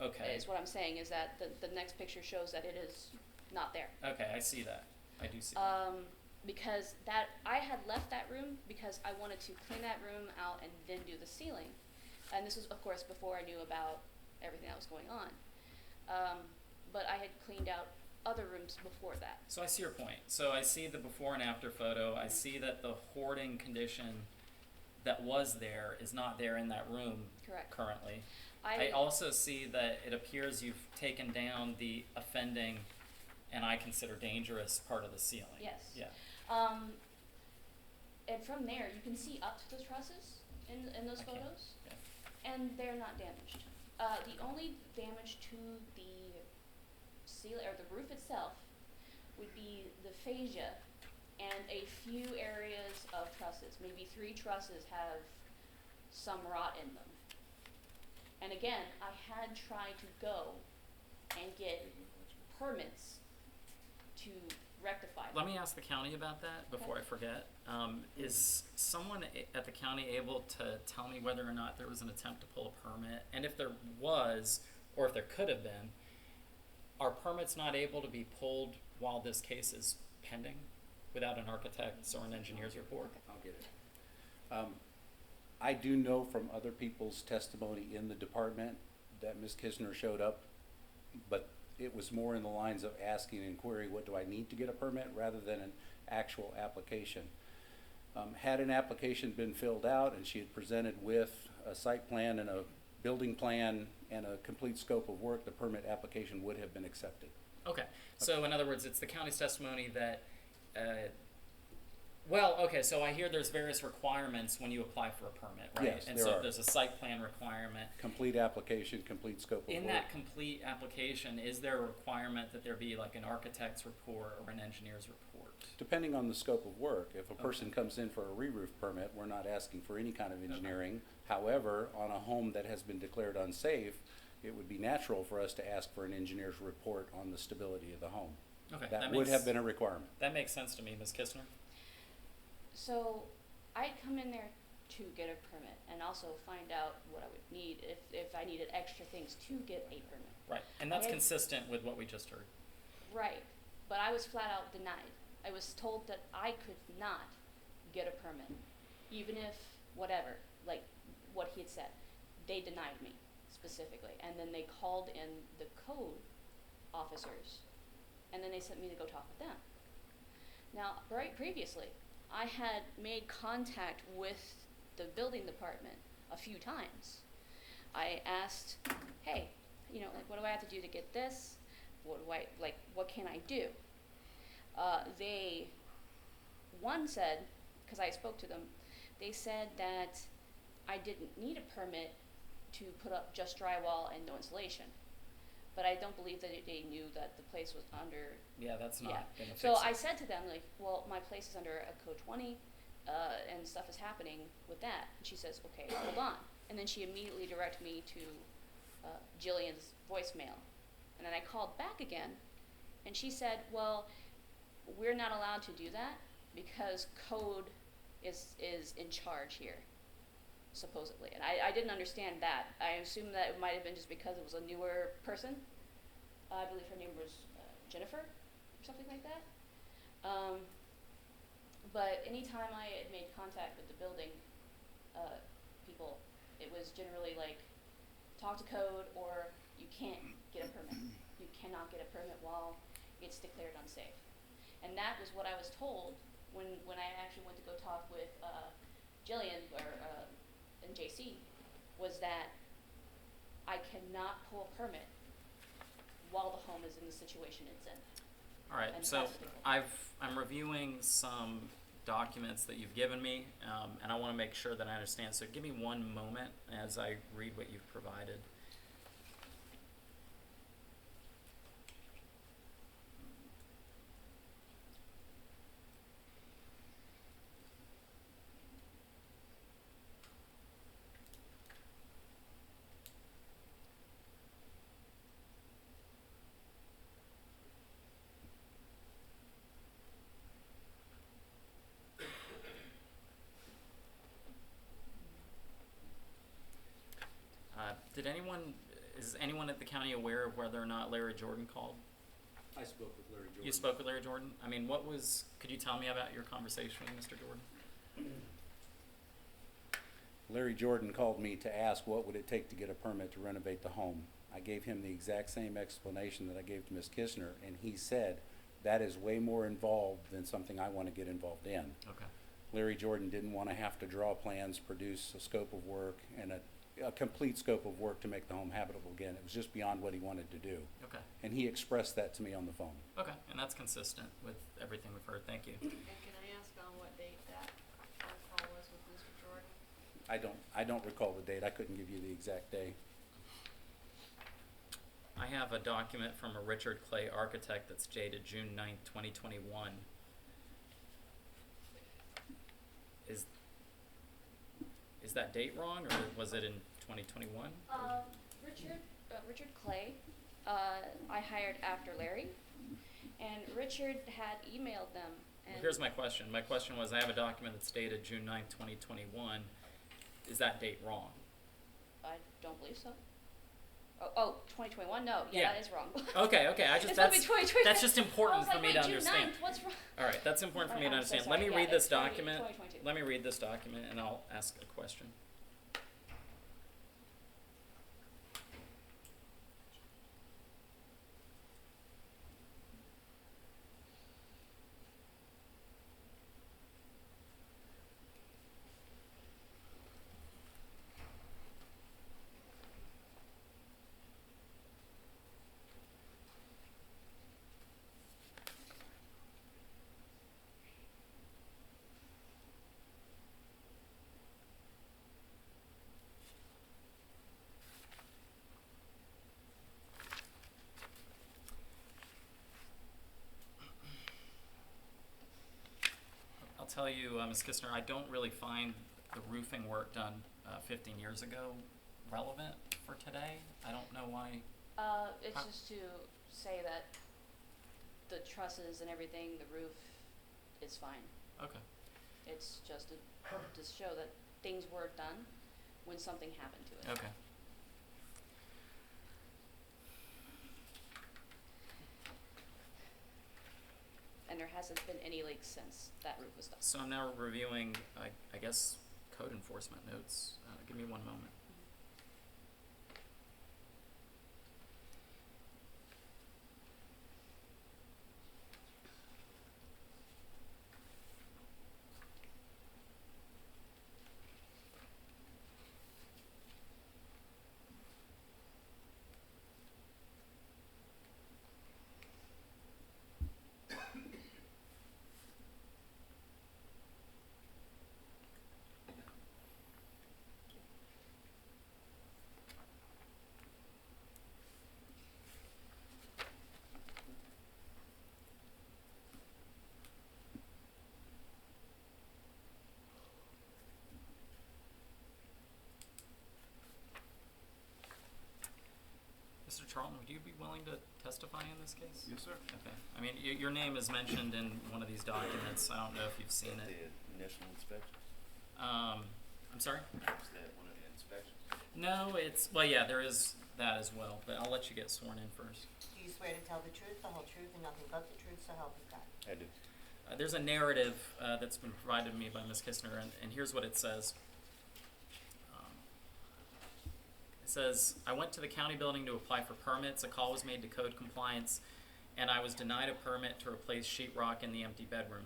Okay. is what I'm saying, is that the next picture shows that it is not there. Okay, I see that. I do see that. Because I had left that room because I wanted to clean that room out and then do the ceiling. And this was, of course, before I knew about everything that was going on. But I had cleaned out other rooms before that. So I see your point. So I see the before and after photo. I see that the hoarding condition that was there is not there in that room Correct. currently. I also see that it appears you've taken down the offending and I consider dangerous part of the ceiling. Yes. Yeah. And from there, you can see up to the trusses in those I can. photos, Yeah. and they're not damaged. The only damage to the ceiling or the roof itself would be the fascia and a few areas of trusses. Maybe 3 trusses have some rot in them. And again, I had tried to go and get permits to rectify them. Let me ask the county about that before I forget. Is someone at the county able to tell me whether or not there was an attempt to pull a permit? And if there was, or if there could have been, are permits not able to be pulled while this case is pending without an architect's or an engineer's report? I'll get it. I do know from other people's testimony in the department that Ms. Kistner showed up, but it was more in the lines of asking and query, what do I need to get a permit, rather than an actual application. Had an application been filled out and she had presented with a site plan and a building plan and a complete scope of work, the permit application would have been accepted. Okay. So in other words, it's the county's testimony that, well, okay, so I hear there's various requirements when you apply for a permit, right? Yes, And there so are. there's a site plan requirement. Complete application, complete scope of work. In that complete application, is there a requirement that there be like an architect's report or an engineer's report? Depending on the scope of work, if a person Okay. comes in for a re-roof permit, we're not asking for any kind of engineering. However, on a home that has been declared unsafe, it would be natural for us to ask for an engineer's report on the stability of the home. Okay, That would have been a requirement. That makes sense to me, Ms. Kistner. So I'd come in there to get a permit and also find out what I would need if I needed extra things to get a permit. Right, and that's Okay. consistent with what we just heard. Right, but I was flat out denied. I was told that I could not get a permit, even if whatever, like what he had said. They denied me. specifically. And then they called in the code officers, and then they sent me to go talk with them. Now, right previously, I had made contact with the building department a few times. I asked, hey, you know, like, what do I have to do to get this? What can I do? One said, because I spoke to them, they said that I didn't need a permit to put up just drywall and no insulation. But I don't believe that they knew that the place was under. Yeah, that's not gonna fix So it. I said to them, like, well, my place is under a code 20, and stuff is happening with that. And she says, okay, hold on. And then she immediately directed me to Jillian's voicemail. And then I called back again, and she said, well, we're not allowed to do that because code is in charge here, supposedly. And I didn't understand that. I assumed that it might have been just because it was a newer person. I believe her name was Jennifer, or something like that. But anytime I had made contact with the building people, it was generally like, talk to code or you can't get a permit. You cannot get a permit while it's declared unsafe. And that was what I was told when I actually went to go talk with Jillian and JC, was that I cannot pull a permit while the home is in the situation it's in. All right, And so that's the difference. I'm reviewing some documents that you've given me, and I want to make sure that I understand. So give me one moment as I read what you've provided. Is anyone at the county aware of whether or not Larry Jordan called? I spoke with Larry Jordan. You spoke with Larry Jordan? I mean, could you tell me about your conversation with Mr. Jordan? Larry Jordan called me to ask what would it take to get a permit to renovate the home. I gave him the exact same explanation that I gave to Ms. Kistner, and he said that is way more involved than something I want to get involved in. Okay. Larry Jordan didn't want to have to draw plans, produce a scope of work, and a complete scope of work to make the home habitable again. It was just beyond what he wanted to do. Okay. And he expressed that to me on the phone. Okay, and that's consistent with everything we've heard. Thank you. And can I ask on what date that phone call was with Mr. Jordan? I don't recall the date. I couldn't give you the exact day. I have a document from a Richard Clay architect that's dated June 9th, 2021. Is that date wrong, or was it in 2021? Richard Clay, I hired after Larry, and Richard had emailed them. And Well, here's my question. My question was, I have a document that's dated June 9th, 2021. Is that date wrong? I don't believe so. Oh, 2021? No, Yeah. that is wrong. Okay. It's supposed to be 2020. That's just I important was for like, me wait, to June understand. 9th, what's wrong? All right, that's important for me to I'm so understand. Let sorry. me Yeah, read this it's 20 document. 2022. Let me read this document, and I'll ask a question. I'll tell you, Ms. Kistner, I don't really find the roofing work done 15 years ago relevant for today. I don't know why. It's Huh? just to say that the trusses and everything, the roof is fine. Okay. It's just to show that things were done when something happened to it. Okay. And there hasn't been any leaks since that roof was done. So I'm now reviewing, I guess, code enforcement notes. Give me one moment. Mr. Charlton, would you be willing to testify in this case? Yes, sir. Okay. I mean, your name is mentioned in one of these documents. I don't know if you've seen it. The initial inspection, I'm sorry? is that one of the inspections? No, well, yeah, there is that as well, but I'll let you get sworn in first. Do you swear to tell the truth, the whole truth, and nothing but the truth, so help you God? I do. There's a narrative that's been provided to me by Ms. Kistner, and here's what it says. It says, I went to the county building to apply for permits. A call was made to code compliance, and I was denied a permit to replace sheetrock in the empty bedroom.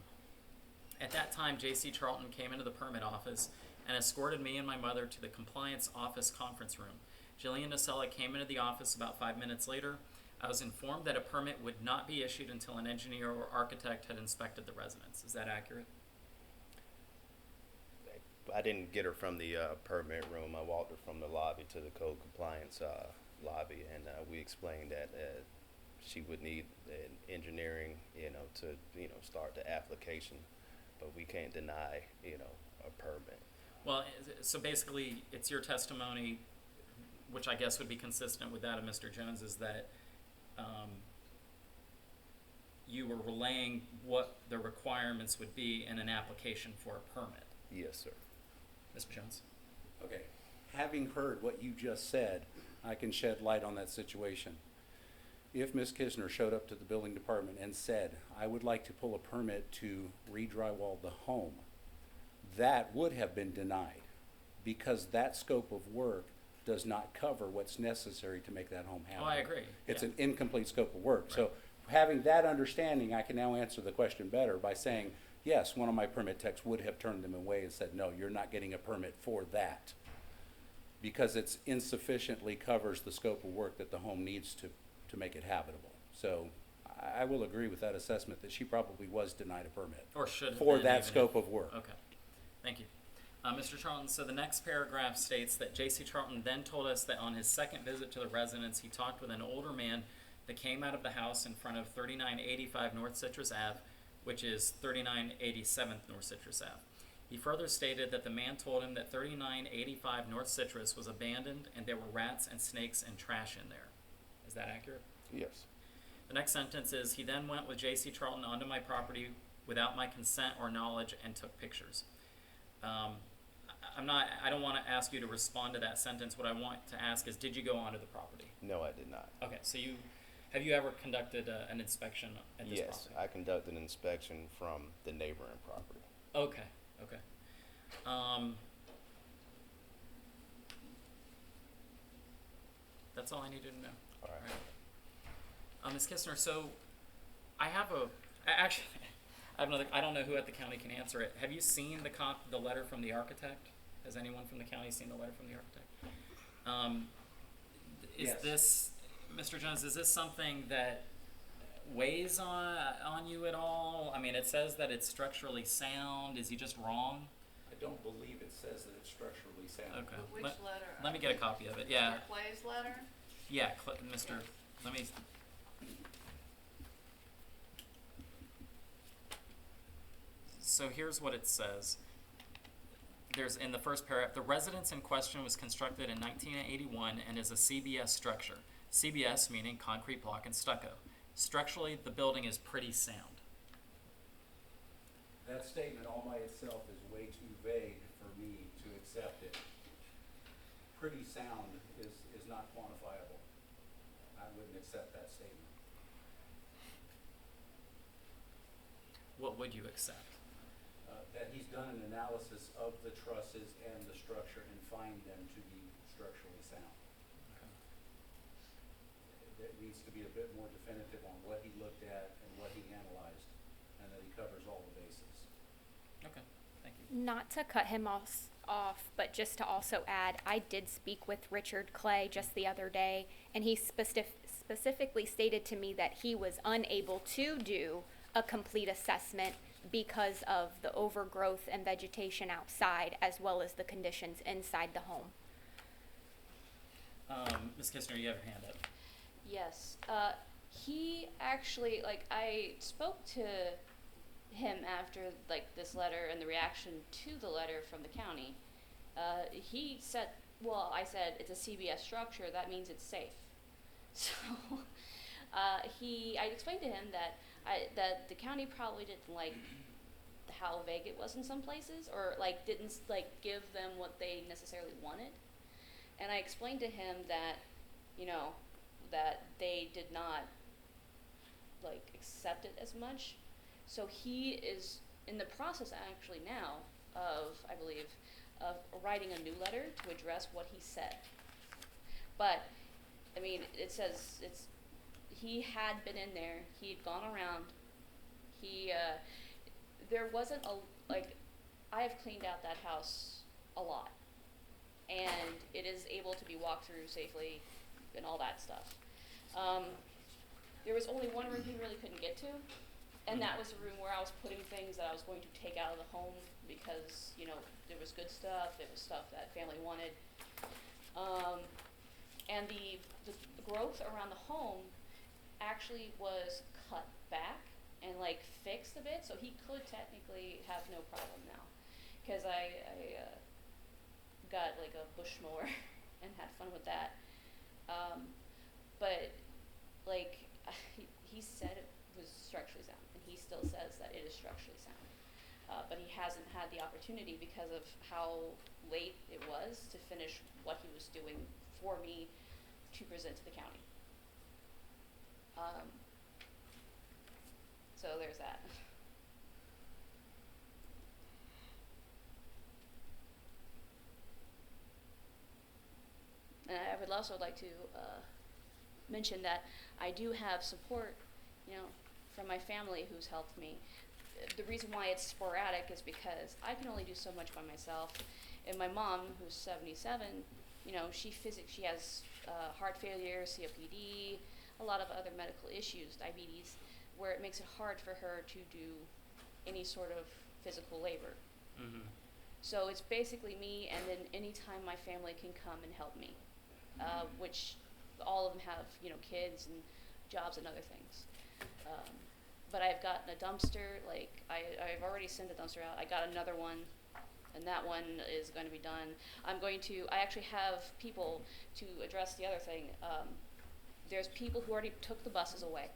At that time, J.C. Charlton came into the permit office and escorted me and my mother to the compliance office conference room. Jillian Nocella came into the office about 5 minutes later. I was informed that a permit would not be issued until an engineer or architect had inspected the residence. Is that accurate? I didn't get her from the permit room. I walked her from the lobby to the code compliance lobby, and we explained that she would need engineering, to, start the application, but we can't deny, a permit. Well, so basically, it's your testimony, which I guess would be consistent with that of Mr. Jones, is that you were relaying what the requirements would be in an application for a permit. Yes, sir. Mr. Jones? Okay. Having heard what you just said, I can shed light on that situation. If Ms. Kistner showed up to the building department and said, I would like to pull a permit to re-drywall the home, that would have been denied because that scope of work does not cover what's necessary to make that home habitable. Oh, I agree. It's Yeah. an incomplete scope of work. Right. So having that understanding, I can now answer the question better by saying, yes, one of my permit techs would have turned them away and said, no, you're not getting a permit for that because it's insufficiently covers the scope of work that the home needs to make it habitable. So I will agree with that assessment that she probably was denied a permit Or should have for been, that even scope if- of work. Okay. Thank you. Mr. Charlton, so the next paragraph states that J.C. Charlton then told us that on his second visit to the residence, he talked with an older man that came out of the house in front of 3985 North Citrus Ave, which is 3987th North Citrus Ave. He further stated that the man told him that 3985 North Citrus was abandoned and there were rats and snakes and trash in there. Is that accurate? Yes. The next sentence is, he then went with J.C. Charlton onto my property without my consent or knowledge and took pictures. I don't want to ask you to respond to that sentence. What I want to ask is, did you go onto the property? No, I did not. Okay, so have you ever conducted an inspection at this Yes, property? I conducted an inspection from the neighboring property. Okay, okay. That's all I needed to know. All right. Ms. Kistner, so I have actually, I don't know who at the county can answer it. Have you seen the letter from the architect? Has anyone from the county seen the letter from the architect? Is Yes. this, Mr. Jones, is this something that weighs on you at all? I mean, it says that it's structurally sound. Is he just wrong? I don't believe it says that it's structurally sound. Okay. Which Let- letter? Let me get a copy of it. Yeah, Mr. Clay's letter? yeah, Mr. Let me. So here's what it says. There's in the first paragraph, the residence in question was constructed in 1981 and is a CBS structure. CBS meaning concrete block and stucco. Structurally, the building is pretty sound. That statement all by itself is way too vague for me to accept it. Pretty sound is not quantifiable. I wouldn't accept that statement. What would you accept? That he's done an analysis of the trusses and the structure and find them to be structurally sound. There needs to be a bit more definitive on what he looked at and what he analyzed, and that he covers all the bases. Okay, thank you. Not to cut him off, but just to also add, I did speak with Richard Clay just the other day, and he specifically stated to me that he was unable to do a complete assessment because of the overgrowth and vegetation outside, as well as the conditions inside the home. Ms. Kistner, you have your hand up. Yes. He actually, I spoke to him after, this letter and the reaction to the letter from the county. He said, I said, it's a CBS structure, that means it's safe. So, I explained to him that that the county probably didn't like how vague it was in some places, or like didn't like give them what they necessarily wanted. And I explained to him that, you know, that they did not like accept it as much. So he is in the process actually now of, I believe, of writing a new letter to address what he said. But I mean, it says he had been in there. He had gone around. There wasn't I have cleaned out that house a lot, and it is able to be walked through safely, and all that stuff. There was only one room he really couldn't get to, and that was the room where I was putting things that I was going to take out of the home because, you know, there was good stuff, it was stuff that family wanted. And the growth around the home actually was cut back and like fixed a bit, so he could technically have no problem now. Because I got like a bush mower and had fun with that. But like he said it was structurally sound, and he still says that it is structurally sound. But he hasn't had the opportunity because of how late it was to finish what he was doing for me to present to the county. So there's that. And I would also like to mention that I do have support, you know, from my family who's helped me. The reason why it's sporadic is because I can only do so much by myself. And my mom, who's 77, you know, she has heart failure, COPD, a lot of other medical issues, diabetes, where it makes it hard for her to do any sort of physical labor. Mm-hmm. So it's basically me, and then anytime my family can come and help me, which all of them have, you know, kids and jobs and other things. But I've gotten a dumpster, like I've already sent a dumpster out. I got another one, and that one is going to be done. I actually have people to address the other thing. There's people who already took the buses away.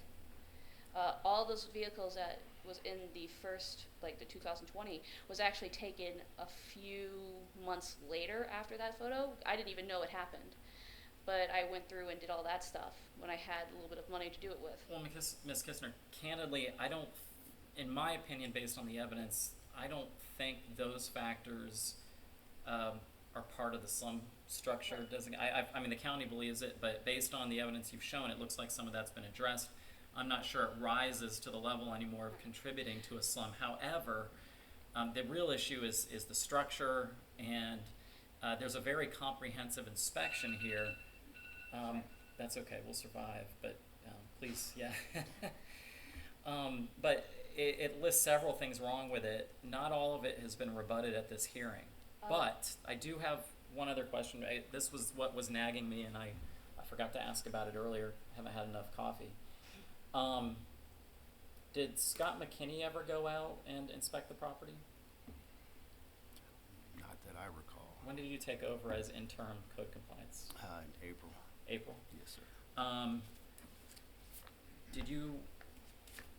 All those vehicles that was in the first, like the 2020, was actually taken a few months later after that photo. I didn't even know it happened. But I went through and did all that stuff when I had a little bit of money to do it with. Well, Ms. Kistner, candidly, I don't, in my opinion, based on the evidence, I don't think those factors are part of the slum structure. I mean, the county believes it, but based on the evidence you've shown, it looks like some of that's been addressed. I'm not sure it rises to the level anymore of contributing to a slum. However, the real issue is the structure, and there's a very comprehensive inspection here. That's okay, we'll survive, but please, yeah. But it lists several things wrong with it. Not all of it has been rebutted at this hearing. But I do have one other question. This was what was nagging me, and I forgot to ask about it earlier. Haven't had enough coffee. Did Scott McKinney ever go out and inspect the property? Not that I recall. When did you take over as interim code compliance? In April. April? Yes, sir. Did you,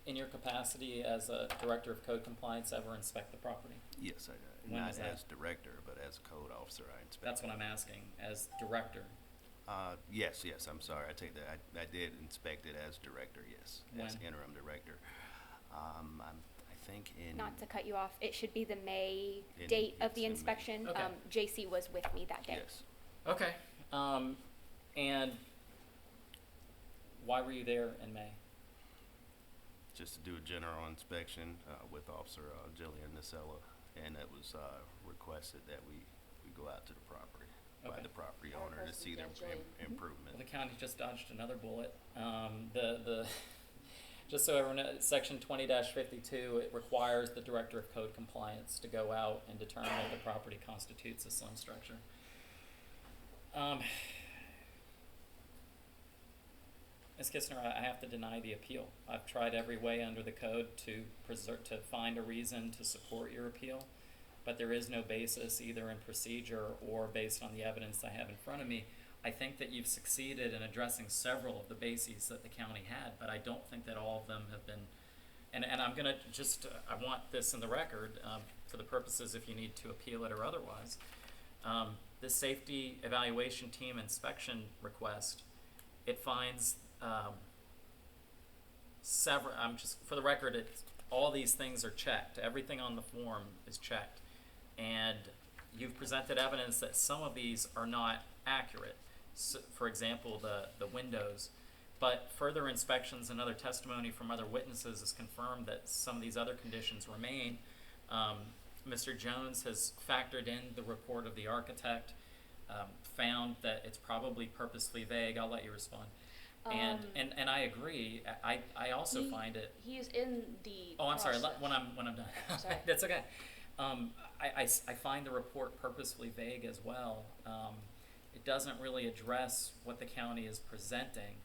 in your capacity as a director of code compliance, ever inspect the property? Yes, I did. When Not was that? as director, but as code officer, I inspected. That's what I'm asking, as director. Yes, I'm sorry, I take that. I did inspect it as director, yes, as When? interim director. I think in. Not to cut you off, it should be the May In- date of the yes, in May. inspection. Okay. JC was with me that day. Yes. Okay. And why were you there in May? Just to do a general inspection with Officer Jillian Nacella, and it was requested that we go out to the property by Okay. the property Our owner to person, see their yeah, Jillian. improvement. Well, the county just dodged another bullet. Just so everyone knows, section 20-52, it requires the director of code compliance to go out and determine if the property constitutes a slum structure. Ms. Kistner, I have to deny the appeal. I've tried every way under the code to find a reason to support your appeal, but there is no basis either in procedure or based on the evidence I have in front of me I think that you've succeeded in addressing several of the bases that the county had, but I don't think that all of them have been, and I'm gonna just, I want this in the record, for the purposes if you need to appeal it or otherwise. This safety evaluation team inspection request, it finds, several, for the record, all these things are checked. Everything on the form is checked. And you've presented evidence that some of these are not accurate. So, for example, the windows. But further inspections and other testimony from other witnesses has confirmed that some of these other conditions remain. Mr. Jones has factored in the report of the architect, found that it's probably purposely vague. I'll let you respond. And I agree. I also find it. He is in the. Oh, I'm sorry. process. When I'm done. Sorry. That's okay. I find the report purposefully vague as well. It doesn't really address what the county is presenting.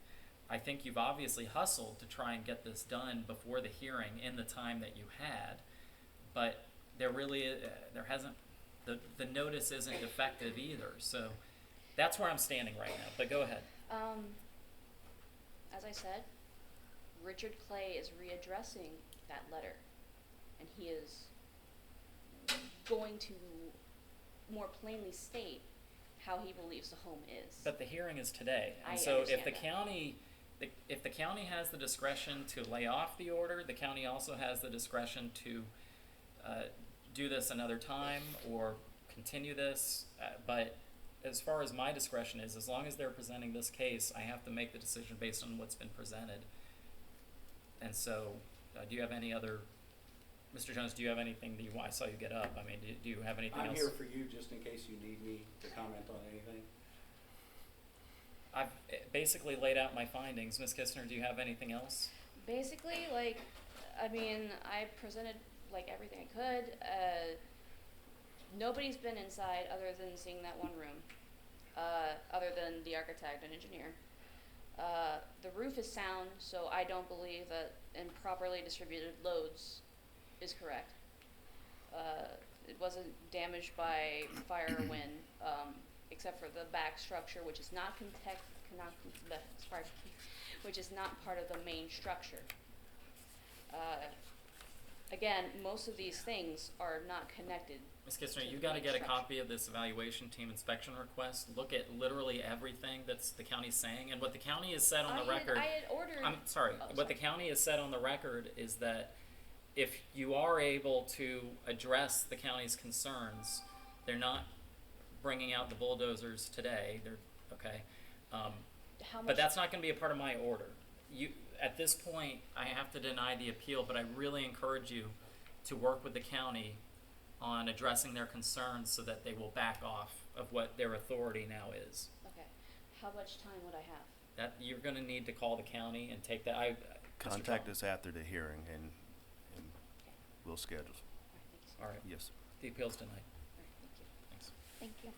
I think you've obviously hustled to try and get this done before the hearing in the time that you had, but there really there hasn't. The notice isn't effective either. So that's where I'm standing right now. But go ahead. As I said, Richard Clay is readdressing that letter, and he is going to more plainly state how he believes the home is. But the hearing is today, and I so if understand the that. county, if the county has the discretion to lay off the order, the county also has the discretion to do this another time or continue this. But as far as my discretion is, as long as they're presenting this case, I have to make the decision based on what's been presented. And so, do you have any other? Mr. Jones, do you have anything that I saw you get up? I mean, do you have anything else? I'm here for you just in case you need me to comment on anything. I've basically laid out my findings. Ms. Kistner, do you have anything else? Basically, like, I mean, I presented like everything I could. Nobody's been inside other than seeing that one room, other than the architect and engineer. The roof is sound, so I don't believe that improperly distributed loads is correct. It wasn't damaged by fire or wind, except for the back structure, which is not which is not part of the main structure. Again, most of these things are not connected. Ms. Kistner, to you the gotta main get a structure. copy of this evaluation team inspection request. Look at literally everything that's the county's saying, and what the county has said on the record. I had ordered. I'm sorry, Oh, what the county has said on the record is that if you are able to address the county's concerns, they're not bringing out the bulldozers today, they're, okay? How much? But that's not gonna be a part of my order. At this point, I have to deny the appeal, but I really encourage you to work with the county on addressing their concerns so that they will back off of what their authority now is. Okay. How much time would I have? That, you're gonna need to call the county and take that, Contact us after the hearing and we'll schedule. All right, thank you. All right, Yes. the appeal's denied. All right, thank you. Thanks. Thank you.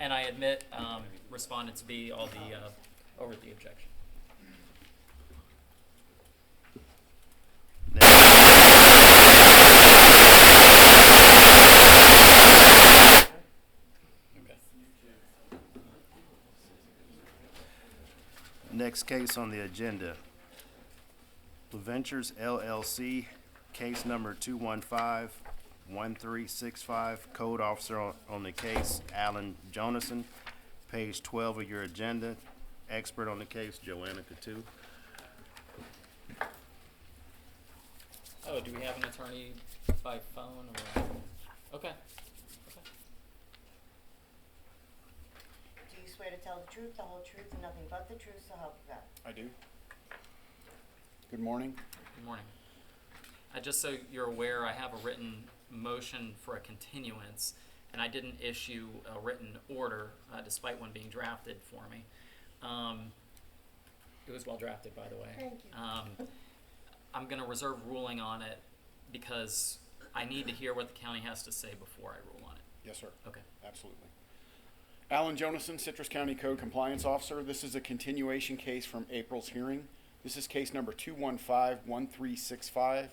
And I admit, respondents B, all the, over the objection. Okay. Next case on the agenda, Ventures LLC, case number 215-1365, code officer on the case, Alan Jonason. Page 12 of your agenda, expert on the case, Joanna Coutu. Oh, do we have an attorney by phone or? Okay. Do you swear to tell the truth, the whole truth, and nothing but the truth, so help you God? I do. Good morning. Good morning. Just so you're aware, I have a written motion for a continuance, and I didn't issue a written order, despite one being drafted for me. It was well drafted, by the way. Thank you. I'm gonna reserve ruling on it because I need to hear what the county has to say before I rule on it. Yes, sir. Okay. Absolutely. Alan Jonason, Citrus County Code Compliance Officer. This is a continuation case from April's hearing. This is case number 215-1365.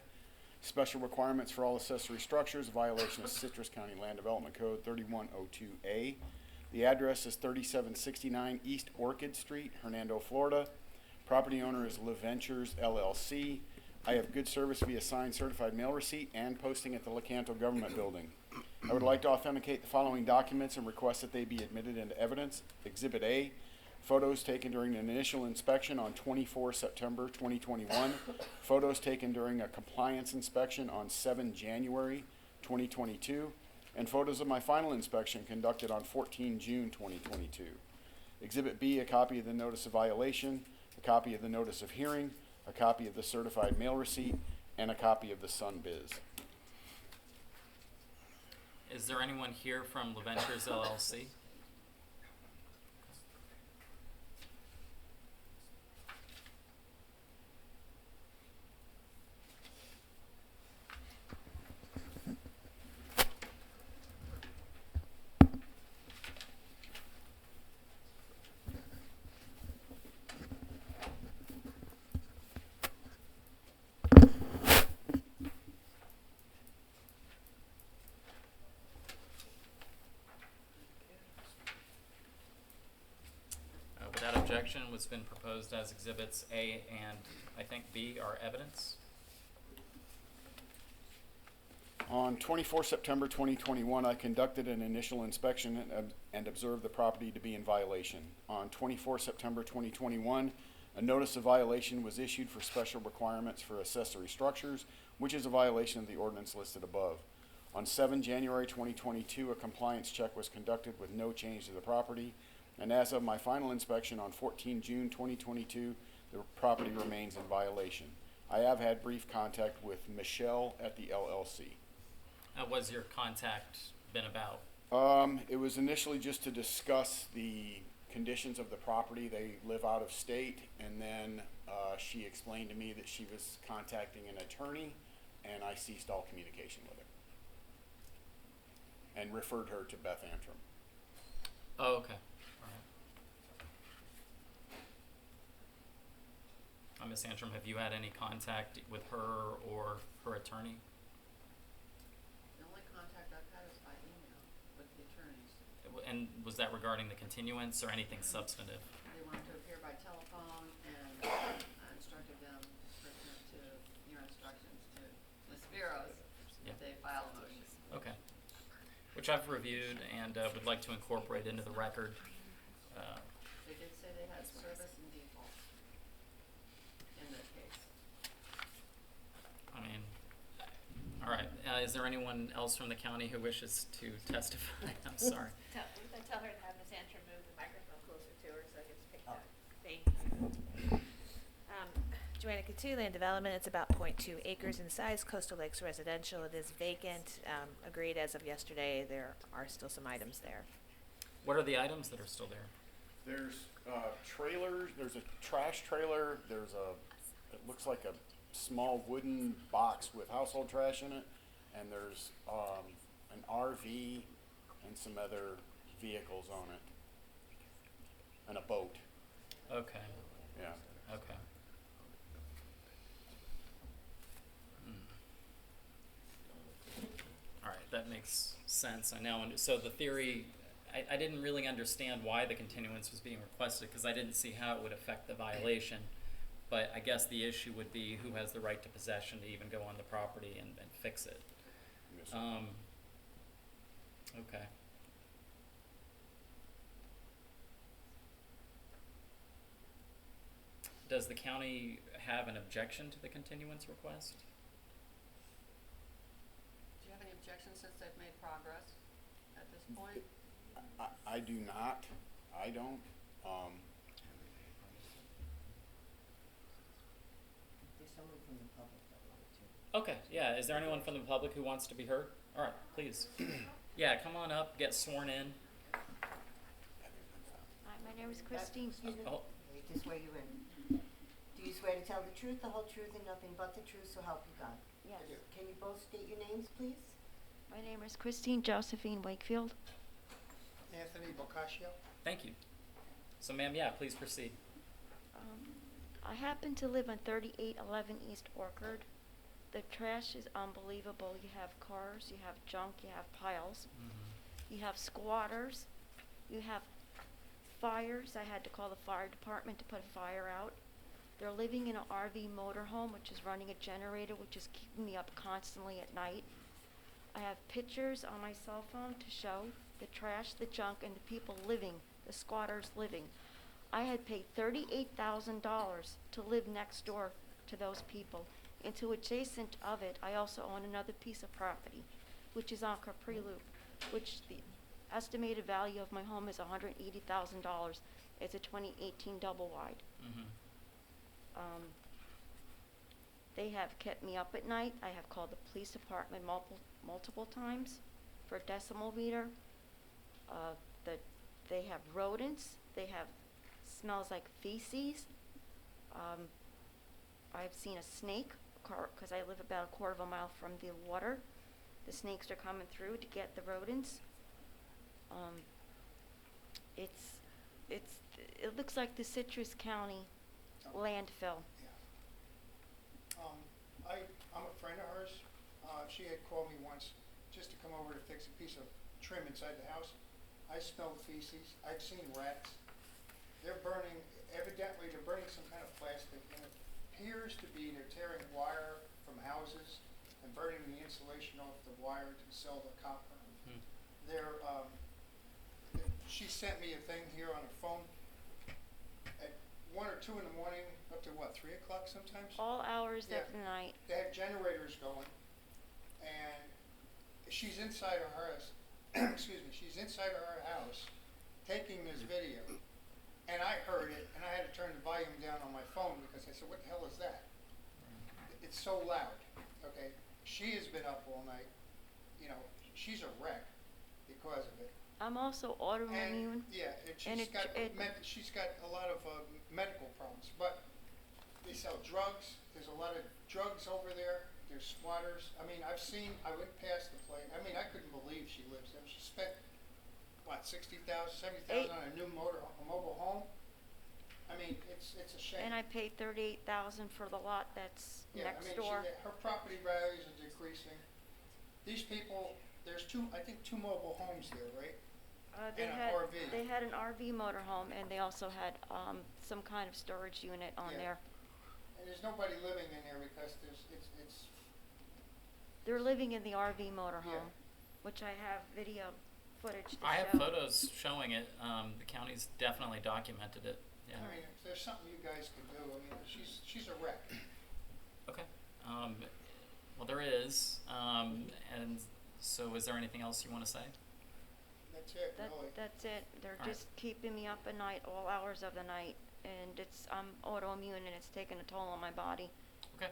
Special requirements for all accessory structures, violation of Citrus County Land Development Code 3102A. The address is 3769 East Orchid Street, Hernando, Florida. Property owner is LaVentures LLC. I have good service via signed certified mail receipt and posting at the Lecanto Government Building. I would like to authenticate the following documents and request that they be admitted into evidence. Exhibit A, photos taken during an initial inspection on 24 September 2021. Photos taken during a compliance inspection on 7 January 2022. And photos of my final inspection conducted on 14 June 2022. Exhibit B, a copy of the notice of violation, a copy of the notice of hearing, a copy of the certified mail receipt, and a copy of the SunBiz. Is there anyone here from LaVentures LLC? Without objection, what's been proposed as exhibits A and I think B are evidence. On 24 September 2021, I conducted an initial inspection and observed the property to be in violation. On 24 September 2021, a notice of violation was issued for special requirements for accessory structures, which is a violation of the ordinance listed above. On 7 January 2022, a compliance check was conducted with no change to the property. And as of my final inspection on 14 June 2022, the property remains in violation. I have had brief contact with Michelle at the LLC. What's your contact been about? It was initially just to discuss the conditions of the property. They live out of state, and then she explained to me that she was contacting an attorney, and I ceased all communication with her and referred her to Beth Antrim. Oh, okay. Ms. Antrim, have you had any contact with her or her attorney? The only contact I've had is by email with the attorneys. And was that regarding the continuance or anything substantive? They wanted to appear by telephone, and I instructed them pursuant to your instructions to Ms. Spiros Yeah. that they file a motion. Okay. Which I've reviewed and would like to incorporate into the record. They did say they had service in default in this case. I mean, all right. Is there anyone else from the county who wishes to testify? I'm sorry. Tell her to have Ms. Antrim move the microphone closer to her so it gets picked up. Thank you. Joanna Coutu, Land Development. It's about 0.2 acres in size, Coastal Lakes residential. It is vacant. Agreed as of yesterday. There are still some items there. What are the items that are still there? There's trailers, there's a trash trailer, there's it looks like a small wooden box with household trash in it, and there's an RV and some other vehicles on it, and a boat. Okay. Yeah. Okay. All right, that makes sense. I now so the theory, I didn't really understand why the continuance was being requested because I didn't see how it would affect the violation. But I guess the issue would be who has the right to possession to even go on the property and fix it. Yes, sir. Okay. Does the county have an objection to the continuance request? Do you have any objections since they've made progress at this point? I do not. I don't. There's someone from the public that wanted to. Okay, yeah. Is there anyone from the public who wants to be heard? All right, please. Yeah, come on up, get sworn in. Hi, my name is Christine. Excuse me, Oh. wait to swear you in. Do you swear to tell the truth, the whole truth, and nothing but the truth, so help you God? Yes. Can you both state your names, please? My name is Christine Josephine Wakefield. Anthony Boccaccio. Thank you. So, ma'am, yeah, please proceed. I happen to live on 3811 East Orchard. The trash is unbelievable. You have cars, you have junk, you have piles. You have squatters You have fires. I had to call the fire department to put a fire out. They're living in an RV motorhome, which is running a generator, which is keeping me up constantly at night. I have pictures on my cell phone to show the trash, the junk, and the people living, the squatters living. I had paid $38,000 to live next door to those people. And to adjacent of it, I also own another piece of property, which is on Capri Loop, which the estimated value of my home is $180,000. It's a 2018 double wide. Mm-hmm. They have kept me up at night. I have called the police department multiple times for a decimal reader. They have rodents. They have smells like feces. I've seen a snake because I live about a quarter of a mile from the water. The snakes are coming through to get the rodents. It looks like the Citrus County landfill. I'm a friend of hers. She had called me once just to come over to fix a piece of trim inside the house. I smelled feces. I've seen rats. Evidently they're burning some kind of plastic, and it appears to be they're tearing wire from houses and burning the insulation off the wire to sell the copper. She sent me a thing here on her phone at 1 or 2 in the morning, up to what, 3 o'clock sometimes? All hours Yeah. of the night. They have generators going, and she's inside her house, excuse me, she's inside her house taking this video, and I heard it, and I had to turn the volume down on my phone because I said, what the hell is that? It's so loud, okay? She has been up all night, you know, she's a wreck because of it. I'm also autoimmune. And, yeah, and she's got a lot of medical problems, but they sell drugs. There's a lot of drugs over there. There's squatters. I mean, I went past the place. I mean, I couldn't believe she lives there. She spent, what, $60,000, $70,000 on a new mobile home? I mean, it's a shame. And I paid $38,000 for the lot that's next door. Her property values are decreasing. These people, there's I think two mobile homes there, right? They and had an RV. They had an RV motorhome, and they also had some kind of storage unit on there. And there's nobody living in there because it's They're living in the RV motorhome, which I have video footage to show. I have photos showing it. The county's definitely documented it. Yeah. I mean, if there's something you guys can do, I mean, she's a wreck. Okay. Well, there is. And so is there anything else you want to say? That's it, really. That's it. They're All just keeping me up at night, all hours of the night, and I'm autoimmune, and it's taking a toll on my body. Okay.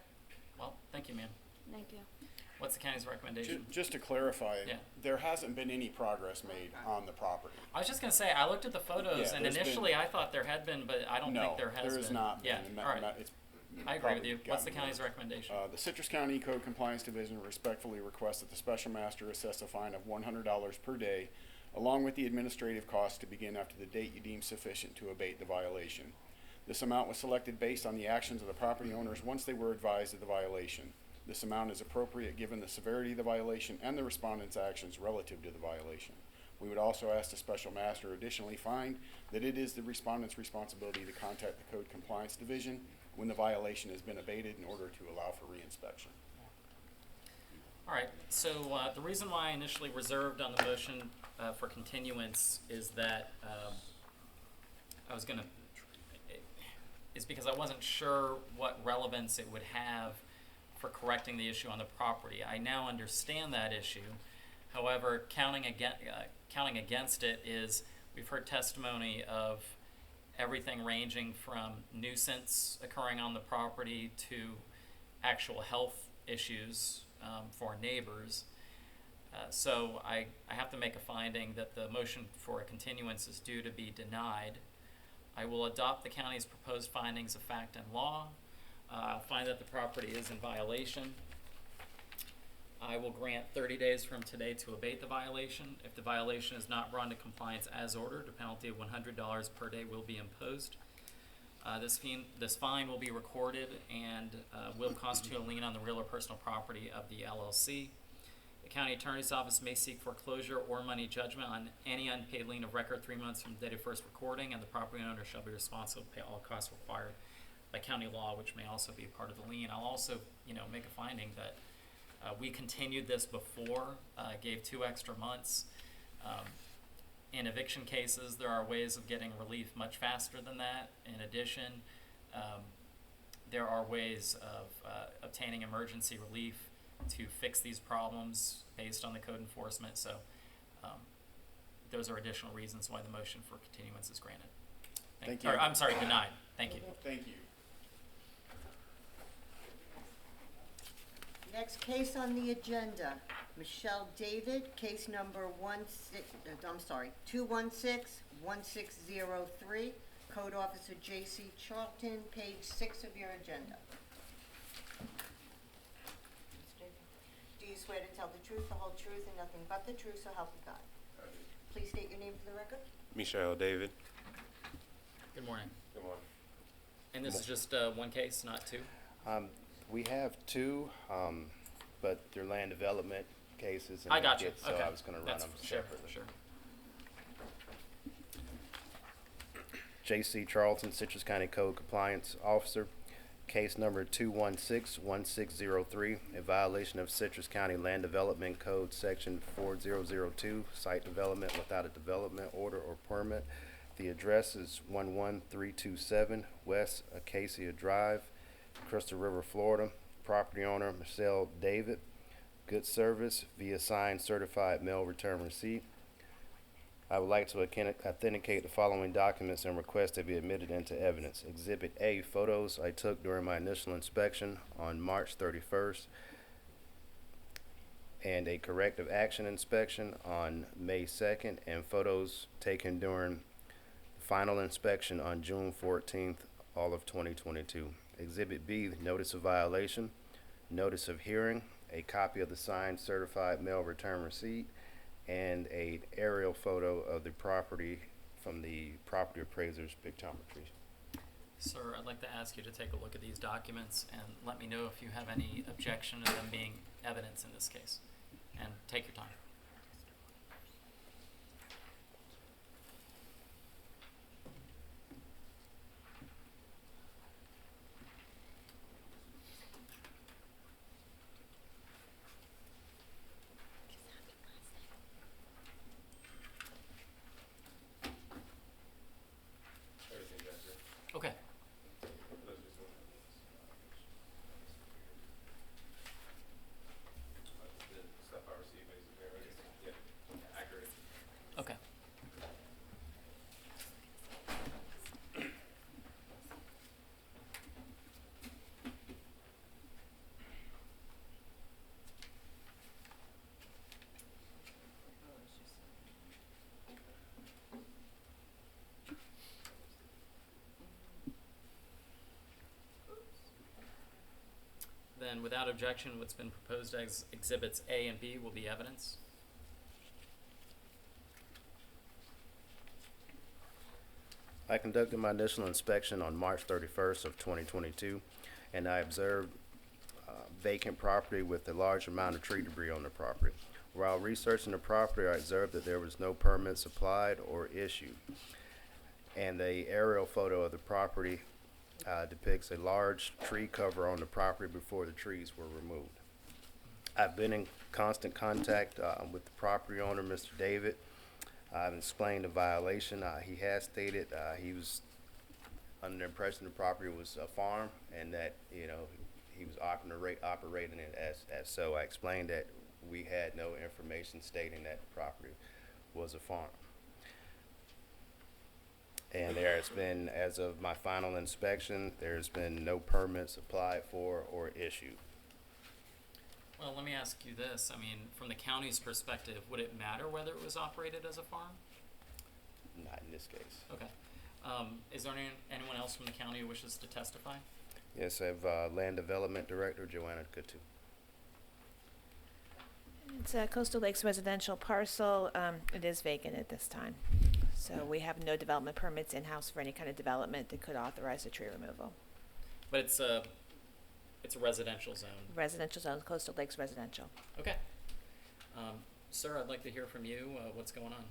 Well, thank you, ma'am. Thank you. What's the county's recommendation? Just to clarify, Yeah. there hasn't been any progress made on the property. I was just going to say, I looked at the photos, Yeah, and there's initially been- I thought there had been, but I don't think there has been. No, there has not Yeah, been. all right. It's I agree with probably you. What's the gotten county's worse. recommendation? The Citrus County Code Compliance Division respectfully requests that the special master assess a fine of $100 per day, along with the administrative costs to begin after the date you deem sufficient to abate the violation. This amount was selected based on the actions of the property owners once they were advised of the violation. This amount is appropriate given the severity of the violation and the respondent's actions relative to the violation. We would also ask the special master additionally find that it is the respondent's responsibility to contact the Code Compliance Division when the violation has been abated in order to allow for reinspection. All right, so the reason why I initially reserved on the motion for continuance is that is because I wasn't sure what relevance it would have for correcting the issue on the property. I now understand that issue. However, counting against it is we've heard testimony of everything ranging from nuisance occurring on the property to actual health issues for neighbors. So I have to make a finding that the motion for a continuance is due to be denied. I will adopt the county's proposed findings of fact and law. I'll find that the property is in violation. I will grant 30 days from today to abate the violation. If the violation is not brought into compliance as ordered, a penalty of $100 per day will be imposed. This fine will be recorded and will constitute a lien on the real or personal property of the LLC. The county attorney's office may seek foreclosure or money judgment on any unpaid lien of record 3 months from the date of first recording, and the property owner shall be responsible to pay all costs required by county law, which may also be a part of the lien. I'll also, make a finding that we continued this before, gave 2 extra months. In eviction cases, there are ways of getting relief much faster than that. In addition, there are ways of obtaining emergency relief to fix these problems based on the code enforcement. So those are additional reasons why the motion for continuance is granted. Thank you. Or, I'm sorry, denied. Thank you. Thank you. Next case on the agenda, Michelle David, case number 216-1603, Code Officer J.C. Charlton, page 6 of your agenda. Do you swear to tell the truth, the whole truth, and nothing but the truth, so help you God? Please state your name for the record. Michelle David. Good morning. Good morning. And this is just one case, not 2? We have 2, but they're land development cases. And I got you. So Okay. I was gonna run That's- them sure, separately. Sure. J.C. Charlton, Citrus County Code Compliance Officer. Case number 216-1603, a violation of Citrus County Land Development Code Section 4002, site development without a development order or permit. The address is 11327 West Acacia Drive, Crystal River, Florida. Property owner, Michelle David. Good service via signed certified mail return receipt. I would like to authenticate the following documents and request to be admitted into evidence. Exhibit A, photos I took during my initial inspection on March 31st, and a corrective action inspection on May 2nd, and photos taken during final inspection on June 14th, all of 2022. Exhibit B, notice of violation, notice of hearing, a copy of the signed certified mail return receipt, and a aerial photo of the property from the property appraiser's pictometry. Sir, I'd like to ask you to take a look at these documents and let me know if you have any objection to them being evidence in this case. And take your time. Everything got there. Okay. Let's just one. The stuff I received basically, right? Yeah, accurate. Okay. Then, without objection, what's been proposed as exhibits A and B will be evidence. I conducted my initial inspection on March 31st of 2022, and I observed vacant property with a large amount of tree debris on the property. While researching the property, I observed that there was no permits applied or issued, and the aerial photo of the property depicts a large tree cover on the property before the trees were removed. I've been in constant contact with the property owner, Mr. David. I've explained the violation. He has stated he was under the impression the property was a farm and that, he was operating it as so. I explained that we had no information stating that the property was a farm. And there has been, as of my final inspection, there's been no permits applied for or issued. Well, let me ask you this. I mean, from the county's perspective, would it matter whether it was operated as a farm? Not in this case. Okay. Is there anyone else from the county who wishes to testify? Yes, I have Land Development Director Joanna Kutu. It's a Coastal Lakes residential parcel. It is vacant at this time. So we have no development permits in-house for any kind of development that could authorize the tree removal. But it's a residential zone. Residential zone, Coastal Lakes residential. Okay. Sir, I'd like to hear from you. What's going on?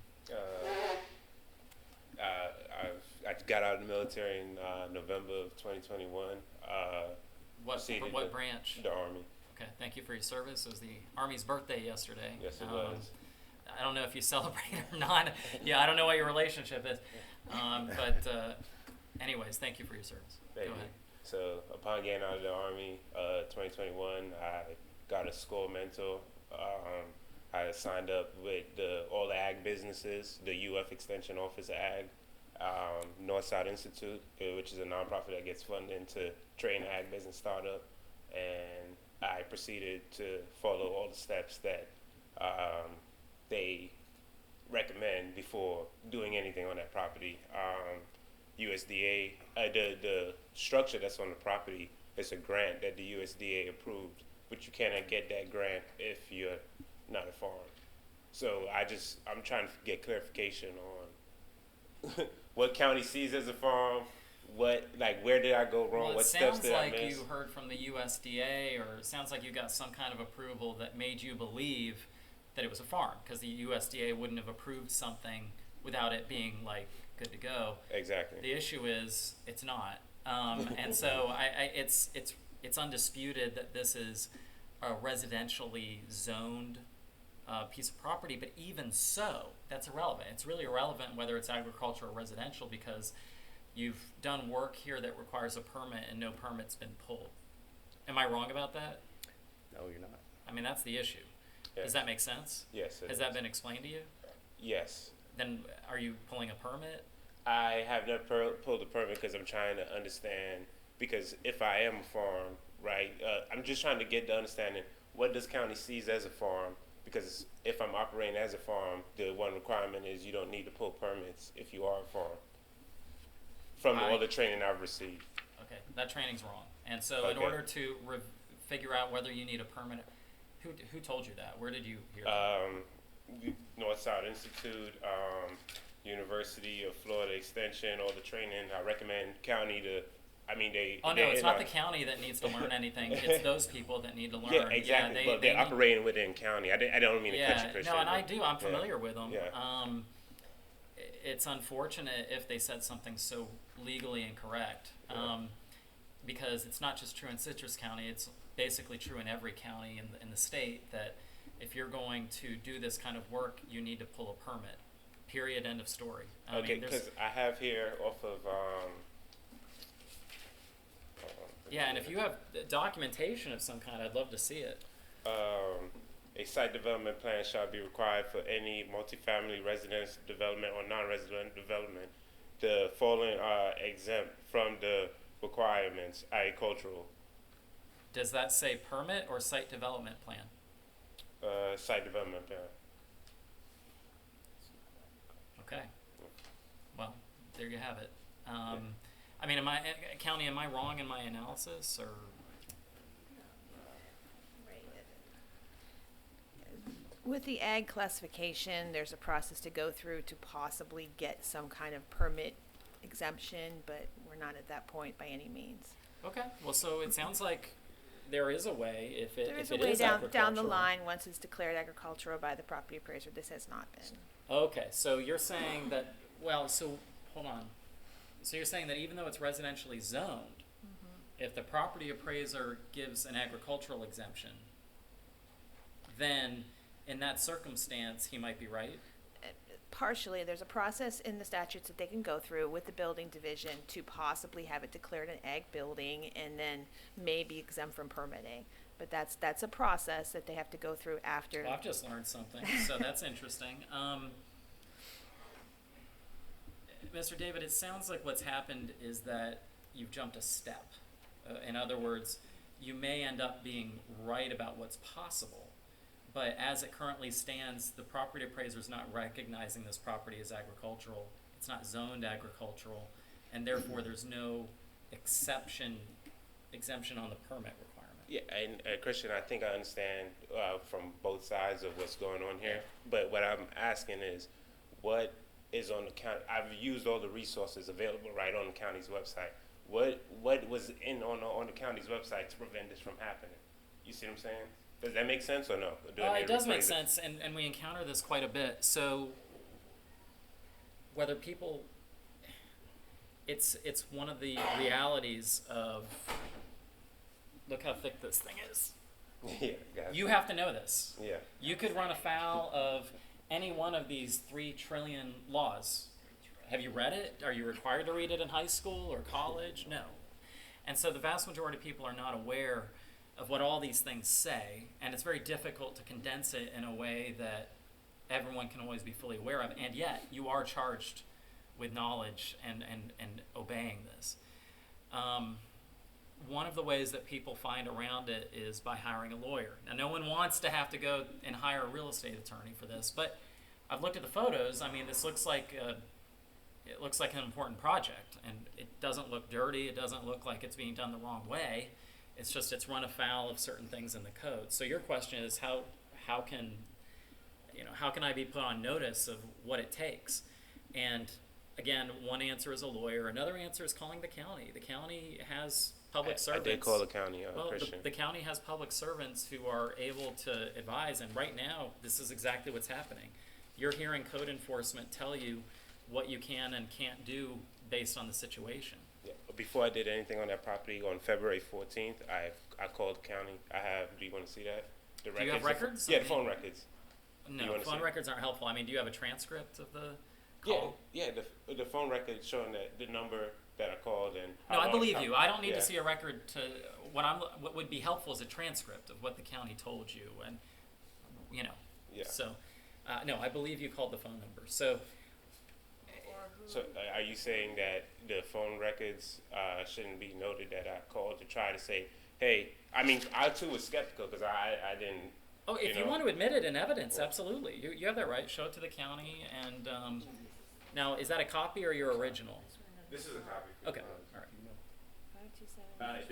I got out of the military in November of 2021. What branch? The Army. Okay, thank you for your service. It was the Army's birthday yesterday. Yes, it was. I don't know if you celebrate or not. Yeah, I don't know what your relationship is. Anyways, thank you for your service. Thank Go you. ahead. So upon getting out of the Army, 2021, I got a school mentor. I signed up with all the ag businesses, the UF Extension Office of Ag, Northside Institute, which is a nonprofit that gets funding to train ag business startup, and I proceeded to follow all the steps that they recommend before doing anything on that property. USDA, the structure that's on the property is a grant that the USDA approved, but you cannot get that grant if you're not a farm. So I'm trying to get clarification on what county sees as a farm, where did I go wrong, Well, what steps did I miss? It sounds like you heard from the USDA, or it sounds like you got some kind of approval that made you believe that it was a farm, because the USDA wouldn't have approved something without it being good to go. Exactly. The issue is it's not, and so it's undisputed that this is a residentially zoned piece of property. But even so, that's irrelevant. It's really irrelevant whether it's agriculture or residential, because you've done work here that requires a permit and no permit's been pulled. Am I wrong about that? No, you're not. I mean, that's the issue. Yes. Does that make sense? Yes. Has that been explained to you? Yes. Then are you pulling a permit? I have not pulled the permit because I'm trying to understand, because if I am a farm, right, I'm just trying to get the understanding, what does county sees as a farm? Because if I'm operating as a farm, the one requirement is you don't need to pull permits if you are a farm, from all the training I've received. Okay, that training's wrong. And so in Okay. order to figure out whether you need a permit, who told you that? Where did you hear that? Northside Institute, University of Florida Extension, all the training. I recommend county to, Oh no, it's not the county that needs to learn anything. It's those people that need to learn. Yeah, exactly. But they're operating within county. I don't mean to cut you, Christian. No, and I do. I'm familiar with them. Yeah. It's unfortunate if they said something so legally incorrect, because it's not just true in Citrus County. It's basically true in every county in the state that if you're going to do this kind of work, you need to pull a permit. Period. End of story. Okay, because I have here off of. Yeah, and if you have documentation of some kind, I'd love to see it. A site development plan shall be required for any multifamily residence development or non-resident development. The following are exempt from the requirements: agricultural. Does that say permit or site development plan? Site development plan. Okay. Well, there you have it. I mean, County, am I wrong in my analysis, or? With the ag classification, there's a process to go through to possibly get some kind of permit exemption, but we're not at that point by any means. Okay. Well, so it sounds like there is a way if it There is if a it way is down the agricultural. line once it's declared agricultural by the property appraiser. This has not been. Okay, so you're saying that, so hold on. So you're saying that even though it's residentially zoned, if the property appraiser gives an agricultural exemption, then in that circumstance, he might be right? Partially, there's a process in the statutes that they can go through with the building division to possibly have it declared an ag building and then maybe exempt from permitting. But that's a process that they have to go through after. Well, I've just learned something, so that's interesting. Mr. David, it sounds like what's happened is that you've jumped a step. In other words, you may end up being right about what's possible, but as it currently stands, the property appraiser is not recognizing this property as agricultural. It's not zoned agricultural, and therefore there's no exemption on the permit requirement. Yeah, and Christian, I think I understand from both sides of what's going on here. But what I'm asking is, what is on the county? I've used all the resources available right on the county's website. What was on the county's website to prevent this from happening? You see what I'm saying? Does that make sense or no? Do I need It to does make rephrase it? sense, and we encounter this quite a bit. So whether people, it's one of the realities of, look how thick this thing is. Yeah, gotcha. You have to know this. Yeah. You could run afoul of any one of these 3 trillion laws. Have you read it? Are you required to read it in high school or college? No. And so the vast majority of people are not aware of what all these things say, and it's very difficult to condense it in a way that everyone can always be fully aware of, and yet you are charged with knowledge and obeying this. One of the ways that people find around it is by hiring a lawyer. Now, no one wants to have to go and hire a real estate attorney for this, but I've looked at the photos. I mean, this looks like it looks like an important project, and it doesn't look dirty. It doesn't look like it's being done the wrong way. It's just it's run afoul of certain things in the code. So your question is how can I be put on notice of what it takes? And again, one answer is a lawyer. Another answer is calling the county. The county has public servants. I did call the county, Christian. The county has public servants who are able to advise, and right now, this is exactly what's happening. You're hearing code enforcement tell you what you can and can't do based on the situation. Yeah. Before I did anything on that property, on February 14th, I called the county. Do you want to see that? The Do you have records? Yeah, the phone records. No, phone records aren't helpful. I mean, do you have a transcript of the call? Yeah, the phone record showing the number that I called and. No, I believe you. I don't need to see a record to, what would be helpful is a transcript of what the county told you, and, Yeah. So, no, I believe you called the phone number. So, So are you saying that the phone records shouldn't be noted that I called to try to say, hey, I mean, I too was skeptical because I didn't. oh, if you want to admit it in evidence, absolutely. You have that right. Show it to the county. And now, is that a copy or your original? This is a copy. Okay, all right. 527.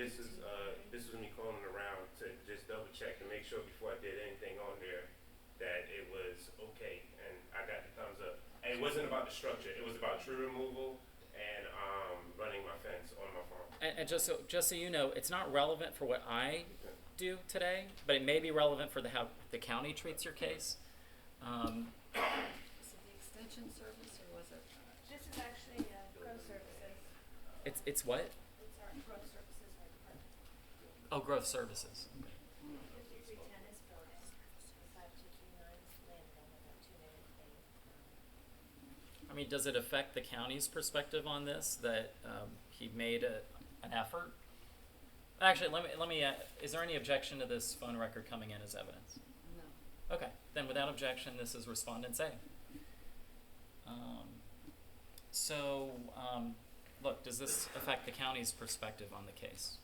This is me calling around to just double check to make sure before I did anything on there that it was okay, and I got the thumbs up. And it wasn't about the structure; it was about tree removal and running my fence on my farm. And just so you know, it's not relevant for what I do today, but it may be relevant for how the county treats your case. Was it the extension service or was it? This is actually growth services. It's what? It's our growth services department. Oh, growth services. 5310 is building. 5239 is landfill. I got 2 names. I mean, does it affect the county's perspective on this that he made an effort? Actually, let me. Is there any objection to this phone record coming in as evidence? No. Okay, then without objection, this is respondent A. Look, does this affect the county's perspective on the case?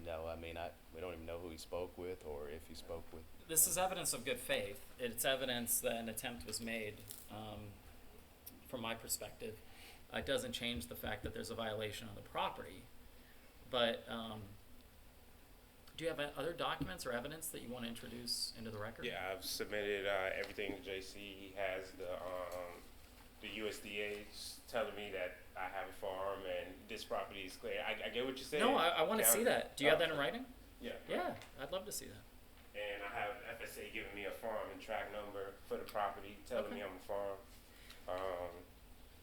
No, I mean, we don't even know who he spoke with or if he spoke with. This is evidence of good faith. It's evidence that an attempt was made. From my perspective, it doesn't change the fact that there's a violation on the property. But do you have other documents or evidence that you want to introduce into the record? Yeah, I've submitted everything to JC. He has the USDA's telling me that I have a farm and this property is clear. I get what you're saying. No, I want to see that. Do you have that in writing? Yeah. Yeah, I'd love to see that. And I have FSA giving me a farm and track number for the property, telling me I'm a farm.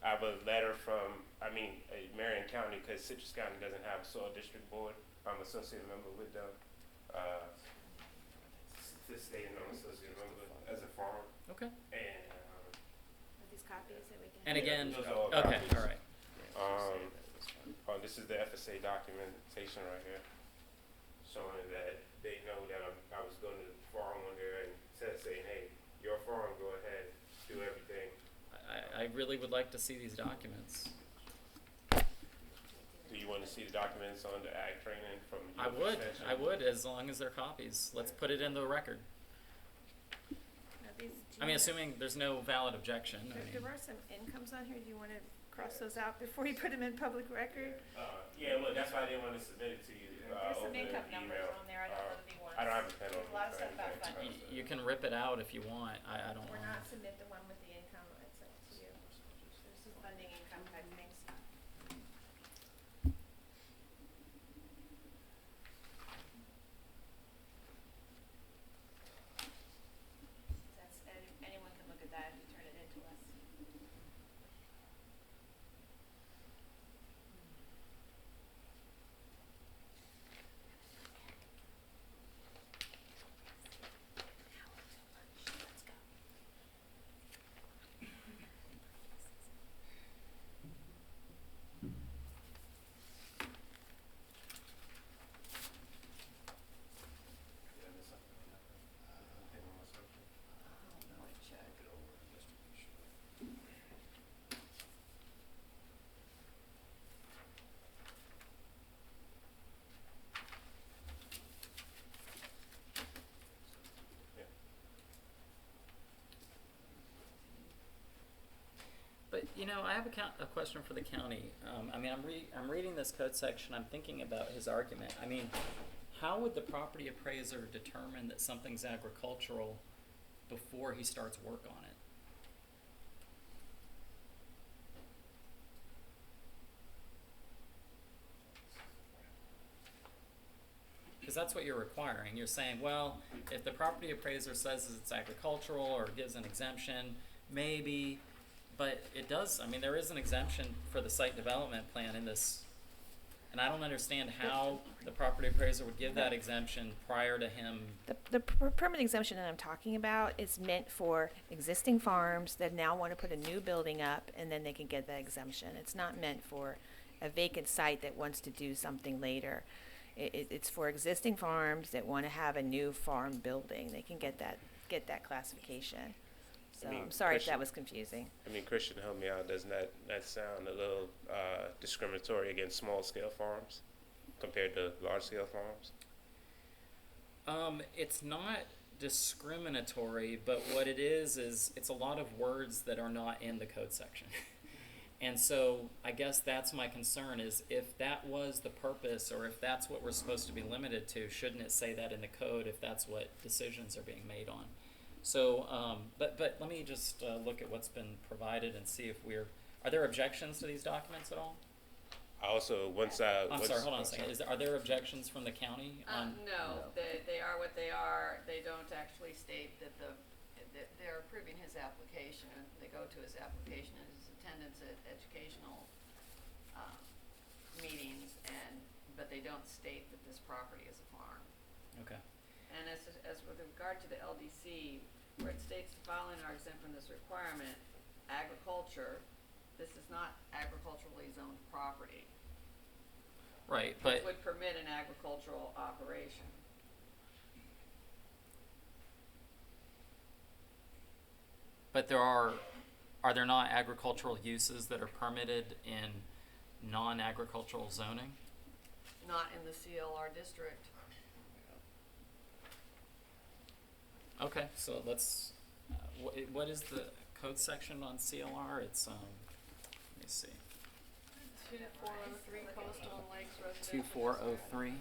I have a letter from, Marion County, because Citrus County doesn't have a soil district board. I'm an associate member with them. Stating I'm an associate member as a farm. Okay. And Are these copies that we can? And again, those are all okay, copies. all right. This is the FSA documentation right here, showing that they know that I was going to farm on there and saying, hey, your farm, go ahead, do everything. I really would like to see these documents. Do you want to see the documents on the ag training from? I would, as long as they're copies. Let's put it in the record. Now these, Assuming there's no valid objection. There were some incomes on here. Do you want to cross those out before you put them in public record? Yeah, look, that's why I didn't want to submit it to you. There's some over income email. numbers on there. I don't know the ones. I don't have a pen on There's a lot of me, stuff so about anything. funding. You can rip it out if you want. I don't Or want not submit the one with the income. It's up to you. There's some funding income type things. You know, I have a question for the county. I mean, I'm reading this code section. I'm thinking about his argument. I mean, how would the property appraiser determine that something's agricultural before he starts work on it? Because that's what you're requiring. You're saying, well, if the property appraiser says it's agricultural or gives an exemption, maybe, but it does, I mean, there is an exemption for the site development plan in this, and I don't understand how the property appraiser would give that exemption prior to him. The permit exemption that I'm talking about is meant for existing farms that now want to put a new building up, and then they can get that exemption. It's not meant for a vacant site that wants to do something later. It's for existing farms that want to have a new farm building. They can get that classification. So I mean, I'm sorry if Christian- that was confusing. I mean, Christian, help me out. Doesn't that sound a little discriminatory against small scale farms compared to large scale farms? It's not discriminatory, but what it is it's a lot of words that are not in the code section. And so I guess that's my concern, is if that was the purpose, or if that's what we're supposed to be limited to, shouldn't it say that in the code if that's what decisions are being made on? So, but let me just look at what's been provided and see if are there objections to these documents at all? Also, I'm sorry, hold on a second. Are there objections from the county? No, they are what they are. They don't actually state that they're approving his application. They go to his application and his attendance at educational meetings, but they don't state that this property is a farm. Okay. And as with regard to the LDC, where it states the following are exempt from this requirement, agriculture, this is not agriculturally zoned property. Right, Which but would permit an agricultural operation. are there not agricultural uses that are permitted in non-agricultural zoning? Not in the CLR district. Okay, so let's, what is the code section on CLR? It's, let me see, 2403 coastal and lakes residential. 2403.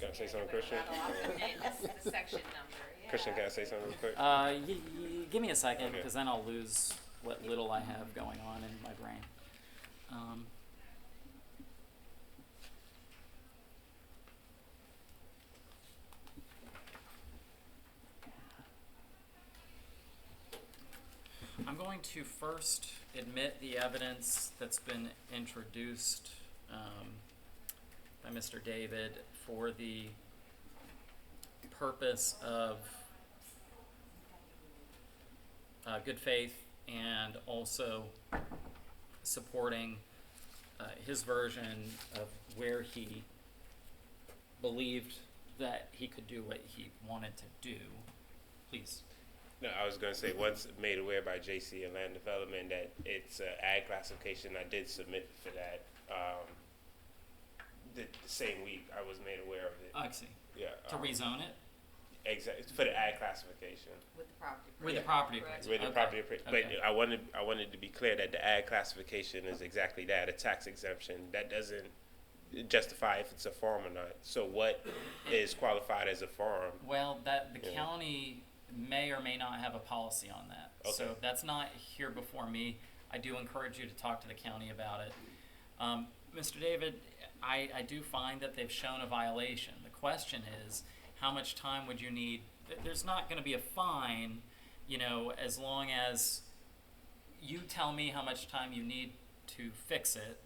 Can I say something, Christian? That's the section number, yeah. Christian, can I say something real quick? Give me a second, Okay. because then I'll lose what little I have going on in my brain. I'm going to first admit the evidence that's been introduced by Mr. David for the purpose of good faith and also supporting his version of where he believed that he could do what he wanted to do. Please. No, I was going to say, once made aware by JC and Land Development that it's ag classification, I did submit for that. The same week I was made aware of it. I see. Yeah. To rezone it? Exactly, for the ag classification. With the property. With the appraiser. property Correct. appraiser. With the Okay. property appraisal. Okay. But I wanted to be clear that the ag classification is exactly that, a tax exemption. That doesn't justify if it's a farm or not. So what is qualified as a farm? Well, that the Yeah. county may or may not have a policy on that. So Okay. that's not here before me. I do encourage you to talk to the county about it. Mr. David, I do find that they've shown a violation. The question is, how much time would you need? There's not going to be a fine, you know, as long as you tell me how much time you need to fix it,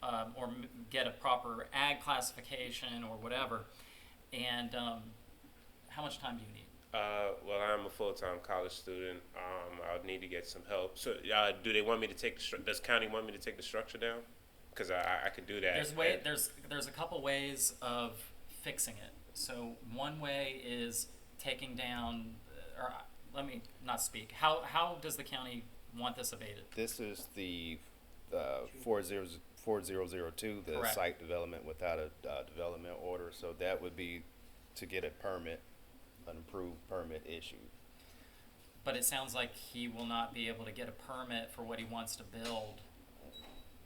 or get a proper ag classification or whatever. And how much time do you need? Well, I'm a full-time college student. I would need to get some help. So, do they want me to take does county want me to take the structure down? Because I could do that. There's a couple ways of fixing it. So one way is taking down, or let me not speak. How does the county want this abated? This is the 4002, the Correct. site development without a development order. So that would be to get a permit, an approved permit issued. But it sounds like he will not be able to get a permit for what he wants to build.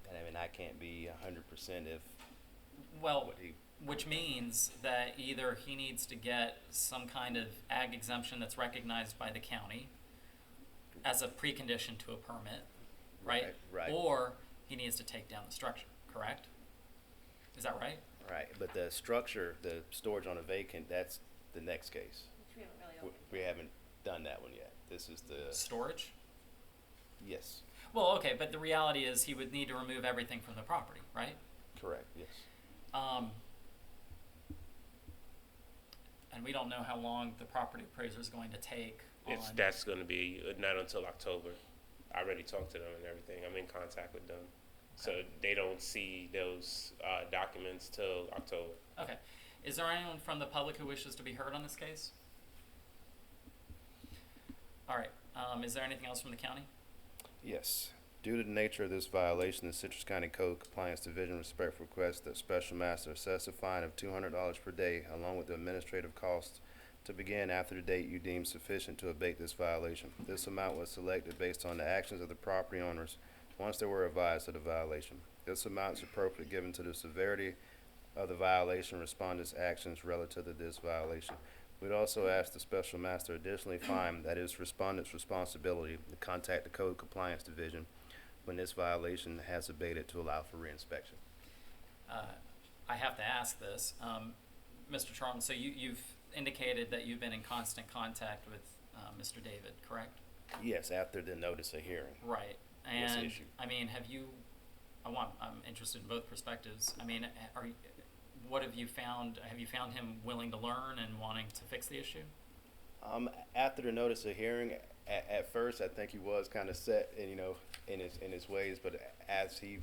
And I mean, I can't be 100% if Well, what he, which means that either he needs to get some kind of ag exemption that's recognized by the county as a precondition to a permit, right? Right. Or he needs to take down the structure, correct? Is that right? right, but the structure, the storage on a vacant, that's the next case. Which we haven't really We, opened. we haven't done that one yet. This is the, Storage? yes, Well, okay, but the reality is he would need to remove everything from the property, right? correct, yes. And we don't know how long the property appraiser is going to take on. That's going to be not until October. I already talked to them and everything. I'm in contact with them. So they don't see those documents till October. Okay. Is there anyone from the public who wishes to be heard on this case? All right. Is there anything else from the county? Yes. Due to the nature of this violation, the Citrus County Code Compliance Division respectfully requests that Special Master assess a fine of $200 per day along with the administrative costs to begin after the date you deem sufficient to abate this violation. This amount was selected based on the actions of the property owners once they were advised of the violation. This amount is appropriately given to the severity of the violation, respondents' actions relative to this violation. We'd also ask the Special Master additionally find that it is respondent's responsibility to contact the Code Compliance Division when this violation has abated to allow for reinspection. I have to ask this. Mr. Charlton, so you've indicated that you've been in constant contact with Mr. David, correct? Yes, after the notice of hearing. Right. Was And issued. I mean, I'm interested in both perspectives. I mean, what have you found? Have you found him willing to learn and wanting to fix the issue? After the notice of hearing, at first I think he was kind of set in, in his ways, but as he,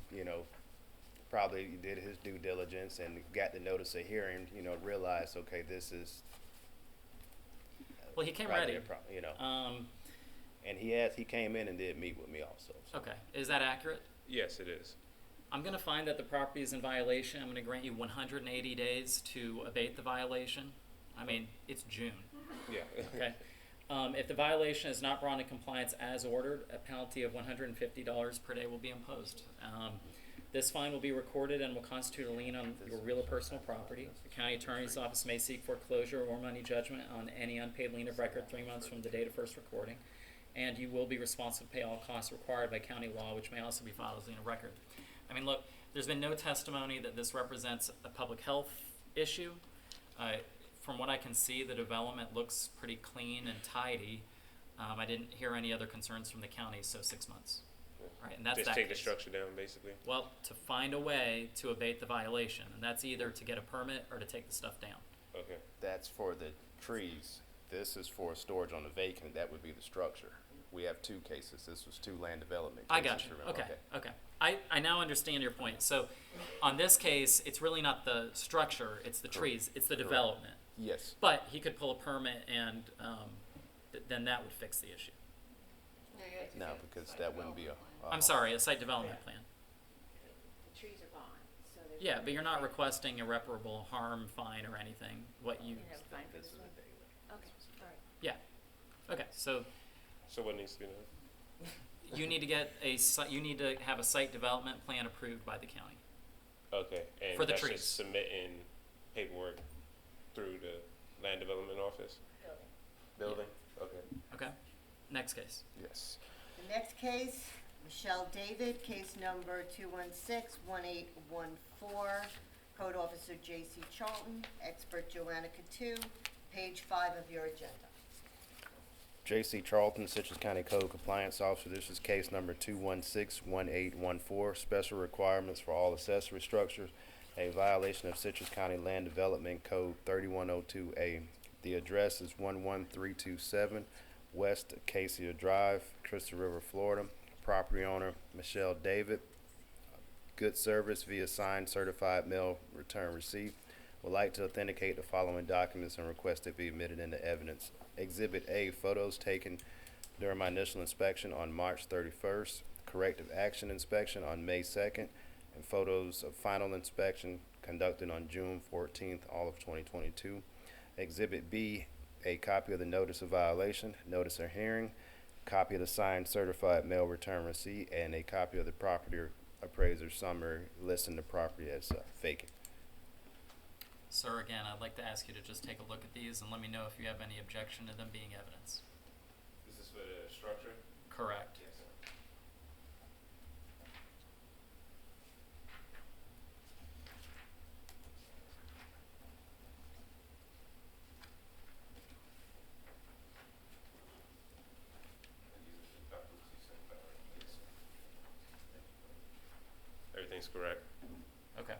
probably did his due diligence and got the notice of hearing, realized, okay, this is Well, he came probably ready. a problem, and he came in and did meet with me also. So. Okay. Is that accurate? Yes, it is. I'm going to find that the property is in violation. I'm going to grant you 180 days to abate the violation. I mean, it's June. Yeah. Okay. If the violation is not brought into compliance as ordered, a penalty of $150 per day will be imposed. This fine will be recorded and will constitute a lien on your real or personal property. The county attorney's office may seek foreclosure or money judgment on any unpaid lien of record 3 months from the date of first recording. And you will be responsible to pay all costs required by county law, which may also be filed as lien of record. I mean, look, there's been no testimony that this represents a public health issue. From what I can see, the development looks pretty clean and tidy. I didn't hear any other concerns from the county, so 6 months. Right, and that's Just that take the case. structure down, basically. Well, to find a way to abate the violation, and that's either to get a permit or to take the stuff down. Okay. That's for the trees. This is for storage on the vacant. That would be the structure. We have 2 cases. This was 2 land development cases. I got you. remember? Okay. I now understand your point. So on this case, it's really not the structure, it's the trees, it's the development. Yes. But he could pull a permit and then that would fix the issue. No, because that wouldn't be a. I'm sorry, a site development plan. The trees are gone, so there's. Yeah, but you're not requesting irreparable harm fine or anything. What you, You have a fine for this one? Okay, all right. yeah. Okay, so So what needs to be done? you need to get you need to have a site development plan approved by the county. Okay. And For the that's trees. just submitting paperwork through the land development office? Building? Okay. Okay? Next case. Yes. The next case, Michelle David, case number 216-1814, Code Officer J.C. Charlton, expert Joanna Katu, page 5 of your agenda. J.C. Charlton, Citrus County Code Compliance Officer. This is case number 216-1814, special requirements for all accessory structures, a violation of Citrus County Land Development Code 3102A. The address is 11327 West Acacia Drive, Crystal River, Florida. Property owner, Michelle David. Good service via signed certified mail return receipt. Would like to authenticate the following documents and request it be admitted into evidence. Exhibit A, photos taken during my initial inspection on March 31st, corrective action inspection on May 2nd, and photos of final inspection conducted on June 14th, all of 2022. Exhibit B a copy of the notice of violation, notice of hearing, copy of the signed certified mail return receipt, and a copy of the property appraiser summary listing the property as vacant. Sir, again, I'd like to ask you to just take a look at these and let me know if you have any objection to them being evidence. Is this for the structure? Correct. Yes, sir. Everything's correct. Okay.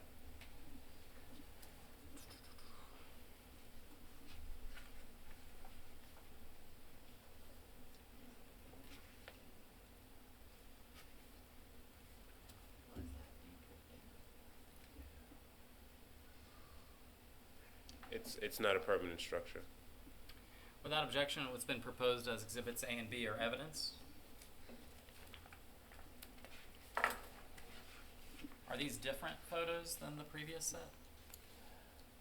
It's not a permanent structure. Without objection, what's been proposed as Exhibits A and B are evidence. Are these different photos than the previous set?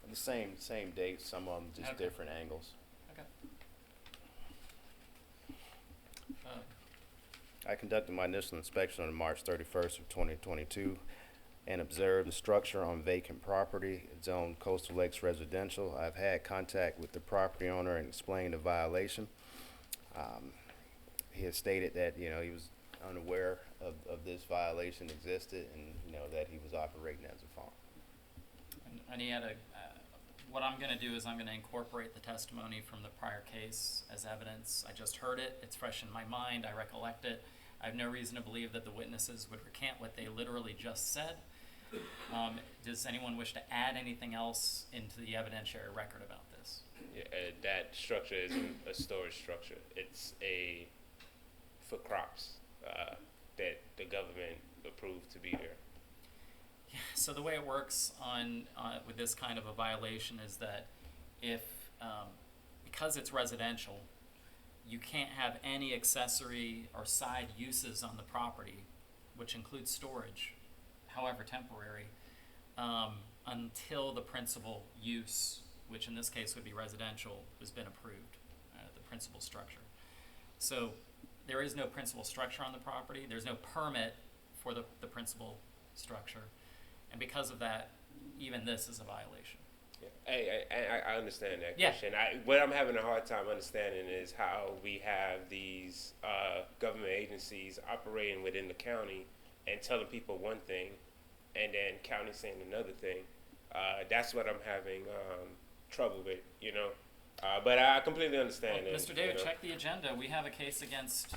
The same dates, some of them just Okay. different angles. Okay. I conducted my initial inspection on March 31st of 2022 and observed the structure on vacant property, zoned Coastal Lakes residential. I've had contact with the property owner and explained the violation. He has stated that, he was unaware of this violation existed and, that he was operating as a farm. And he had what I'm going to do is I'm going to incorporate the testimony from the prior case as evidence. I just heard it. It's fresh in my mind. I recollect it. I have no reason to believe that the witnesses would recant what they literally just said. Does anyone wish to add anything else into the evidentiary record about this? Yeah, that structure isn't a storage structure. It's for crops that the government approved to be there. So the way it works with this kind of a violation is that if, because it's residential, you can't have any accessory or side uses on the property, which includes storage, however temporary, until the principal use, which in this case would be residential, has been approved, the principal structure. So there is no principal structure on the property. There's no permit for the principal structure. And because of that, even this is a violation. Yeah. I understand that Yeah. question. What I'm having a hard time understanding is how we have these government agencies operating within the county and telling people one thing and then county saying another thing. That's what I'm having trouble with, But I completely understand Well, it. Mr. David, check the agenda. We have a case against,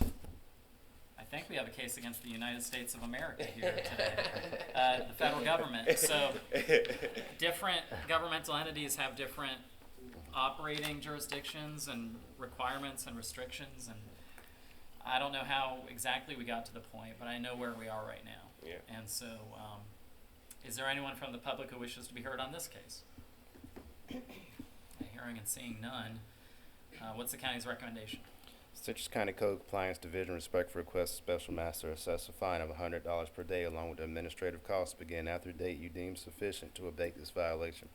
I think we have a case against the United States of America here today, the federal government. So different governmental entities have different operating jurisdictions and requirements and restrictions, and I don't know how exactly we got to the point, but I know where we are right now. Yeah. And so, is there anyone from the public who wishes to be heard on this case? Hearing and seeing none, what's the county's recommendation? Citrus County Code Compliance Division respectfully requests Special Master assess a fine of $100 per day along with administrative costs begin after the date you deem sufficient to abate this violation.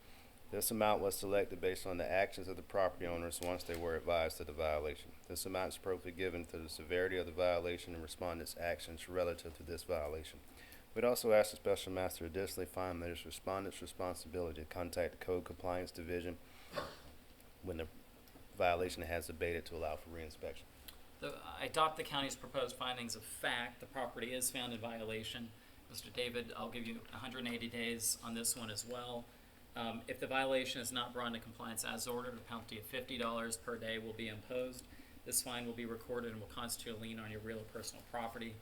This amount was selected based on the actions of the property owners once they were advised of the violation. This amount is appropriately given to the severity of the violation and respondents' actions relative to this violation. We'd also ask the Special Master additionally find that it's respondent's responsibility to contact the Code Compliance Division when the violation has abated to allow for reinspection. I adopt the county's proposed findings of fact. The property is found in violation. Mr. David, I'll give you 180 days on this one as well. If the violation is not brought into compliance as ordered, a penalty of $50 per day will be imposed. This fine will be recorded and will constitute a lien on your real or personal property.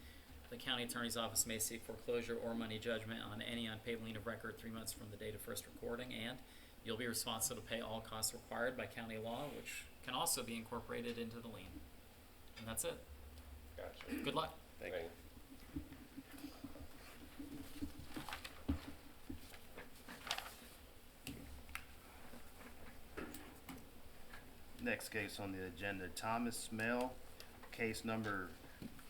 The county attorney's office may seek foreclosure or money judgment on any unpaid lien of record 3 months from the date of first recording, and you'll be responsible to pay all costs required by county law, which can also be incorporated into the lien. And that's it. Gotcha. Good luck. Thank you. Next case on the agenda, Thomas Smale, case number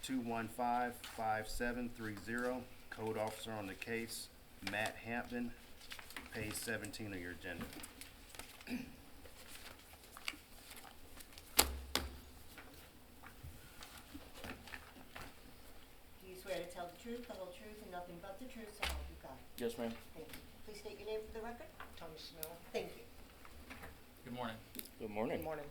2155730. Code officer on the case, Matt Hampton, page 17 of your agenda. truth, the whole truth, and nothing but the truth, so help you God? Yes, ma'am. Thank you. Please state your name for the record. Thomas Smale. Thank you. Good morning. Good morning. Good morning.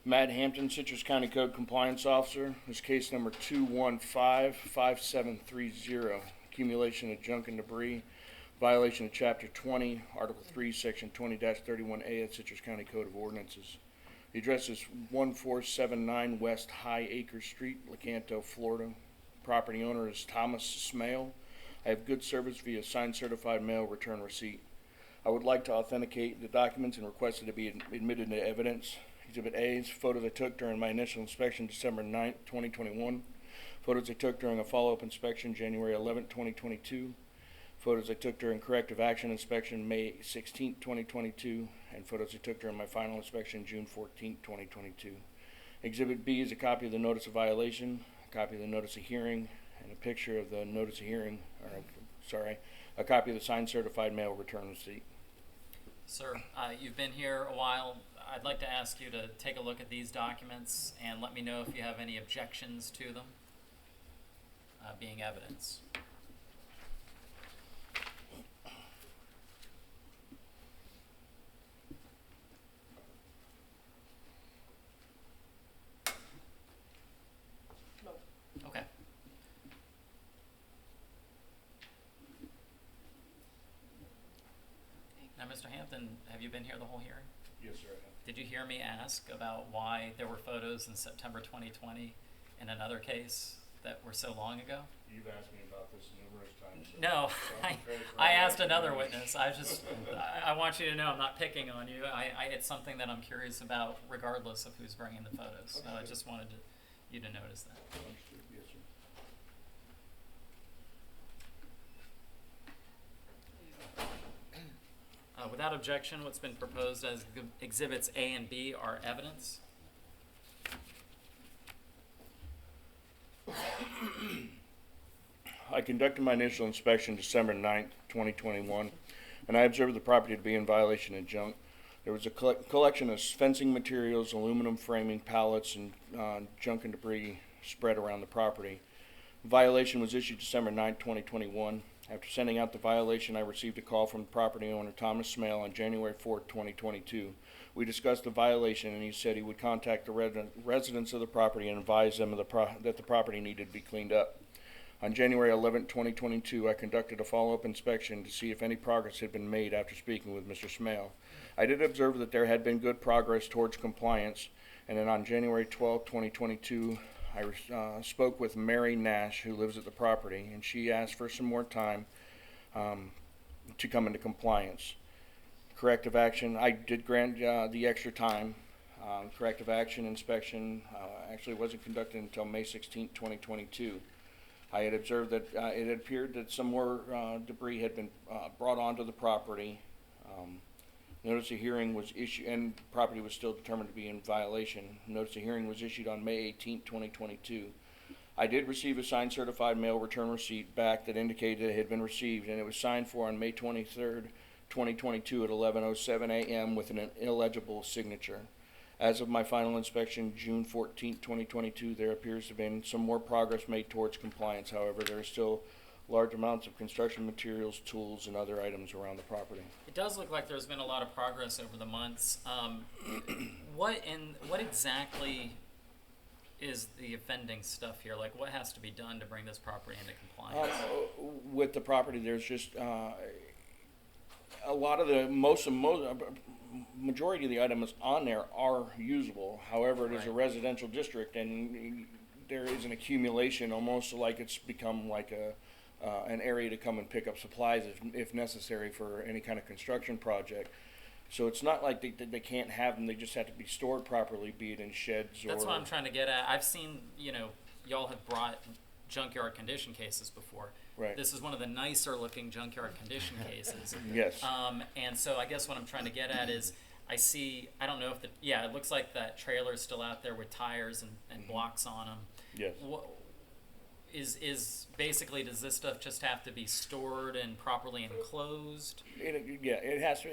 Matt Hampton, Citrus County Code Compliance Officer. This is case number 2155730, accumulation of junk and debris, violation of Chapter 20, Article 3, Section 20-31A of Citrus County Code of Ordinances. The address is 1479 West High Acre Street, Lecanto, Florida. Property owner is Thomas Smale. I have good service via signed certified mail return receipt. I would like to authenticate the documents and request it to be admitted into evidence. Exhibit A is photos I took during my initial inspection December 9th, 2021. Photos I took during a follow-up inspection January 11th, 2022. Photos I took during corrective action inspection May 16th, 2022. And photos I took during my final inspection June 14th, 2022. Exhibit B is a copy of the notice of violation, a copy of the notice of hearing, and a picture of the notice of hearing, a copy of the signed certified mail return receipt. Sir, you've been here a while. I'd like to ask you to take a look at these documents and let me know if you have any objections to them being evidence. No. Okay. Now, Mr. Hampton, have you been here the whole hearing? Yes, sir. Did you hear me ask about why there were photos in September 2020 in another case that were so long ago? You've asked me about this numerous times. So No, so I'm prepared for I all asked that. another witness. I want you to know I'm not picking on you. It's something that I'm curious about regardless of who's bringing the photos. So I just wanted you to notice that. Understood. Yes, sir. Without objection, what's been proposed as exhibits A and B are evidence. I conducted my initial inspection December 9th, 2021, and I observed the property to be in violation of junk. There was a collection of fencing materials, aluminum framing, pallets, and junk and debris spread around the property. The violation was issued December 9th, 2021. After sending out the violation, I received a call from the property owner, Thomas Smale, on January 4th, 2022. We discussed the violation, and he said he would contact the residents of the property and advise them of that the property needed to be cleaned up. On January 11th, 2022, I conducted a follow-up inspection to see if any progress had been made after speaking with Mr. Smale. I did observe that there had been good progress towards compliance, and then on January 12th, 2022, I spoke with Mary Nash, who lives at the property, and she asked for some more time to come into compliance. Corrective action, I did grant the extra time. Corrective action inspection actually wasn't conducted until May 16, 2022. I had observed that it had appeared that some more debris had been brought onto the property. Notice of hearing was issued, and the property was still determined to be in violation. Notice of hearing was issued on May 18, 2022. I did receive a signed certified mail return receipt back that indicated it had been received, and it was signed for on May 23rd, 2022 at 11:07 a.m. with an illegible signature. As of my final inspection, June 14, 2022, there appears to have been some more progress made towards compliance. However, there are still large amounts of construction materials, tools, and other items around the property. It does look like there's been a lot of progress over the months. What exactly is the offending stuff here? Like, what has to be done to bring this property into compliance? With the property, there's just a lot of the majority of the items on there are usable. However, it is a Right. residential district, and there is an accumulation, almost like it's become like an area to come and pick up supplies if necessary for any kind of construction project. So it's not like they can't have them; they just have to be stored properly, be it in sheds or. That's what I'm trying to get at. I've seen, y'all have brought junkyard condition cases before. Right. This is one of the nicer looking junkyard condition cases. Yes. And so I guess what I'm trying to get at is I don't know if it looks like that trailer's still out there with tires and blocks on them. Yes. Is basically, does this stuff just have to be stored and properly enclosed? It has to.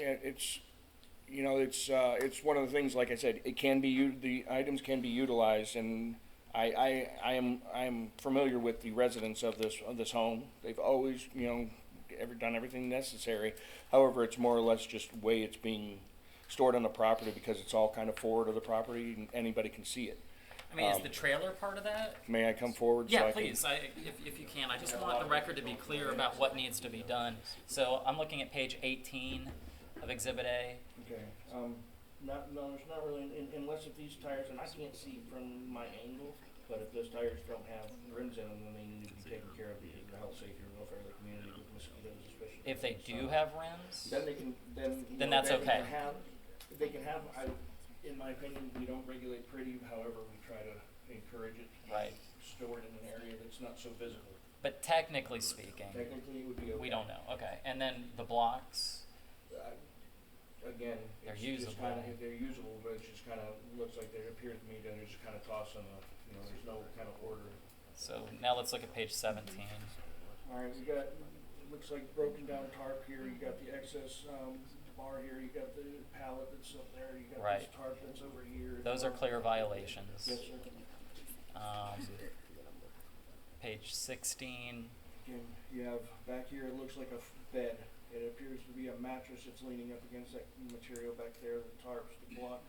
you know, it's one of the things, like I said, it can be, the items can be utilized, and I am familiar with the residents of this home. They've always, you know, done everything necessary. However, it's more or less just the way it's being stored on the property, because it's all kind of forward of the property and anybody can see it. I mean, is the trailer part of that? May I come forward? Yeah, so I please, if you can. I just want the record to be clear about what needs to be done. So I'm looking at page 18 of Exhibit A. Okay, no, there's not really, unless if these tires, and I can't see from my angle, but if those tires don't have rims in them, then they need to be taken care of, the health, safety, and welfare of the community with mosquitoes especially. If they do have rims, Then they can, then. you Then know, that's they okay. They can have, in my opinion, we don't regulate pretty, however, we try to encourage it. Right. Stored in an area that's not so visible. but technically speaking, Technically, it would be okay. we don't know. Okay, and then the blocks. Again, They're it's just usable. kinda, they're usable, but it just kinda looks like they appear to me that they're just kinda tossed on you know, there's no kind of order. So now let's look at page 17. Alright, we got, it looks like broken down tarp here, you got the excess, bar here, you got the pallet that's up there, you got Right. this tarp that's over here. Those are clear violations. Yes, sir. Page 16. Again, you have, back here, it looks like a bed. It appears to be a mattress that's leaning up against that material back there, the tarps, the block.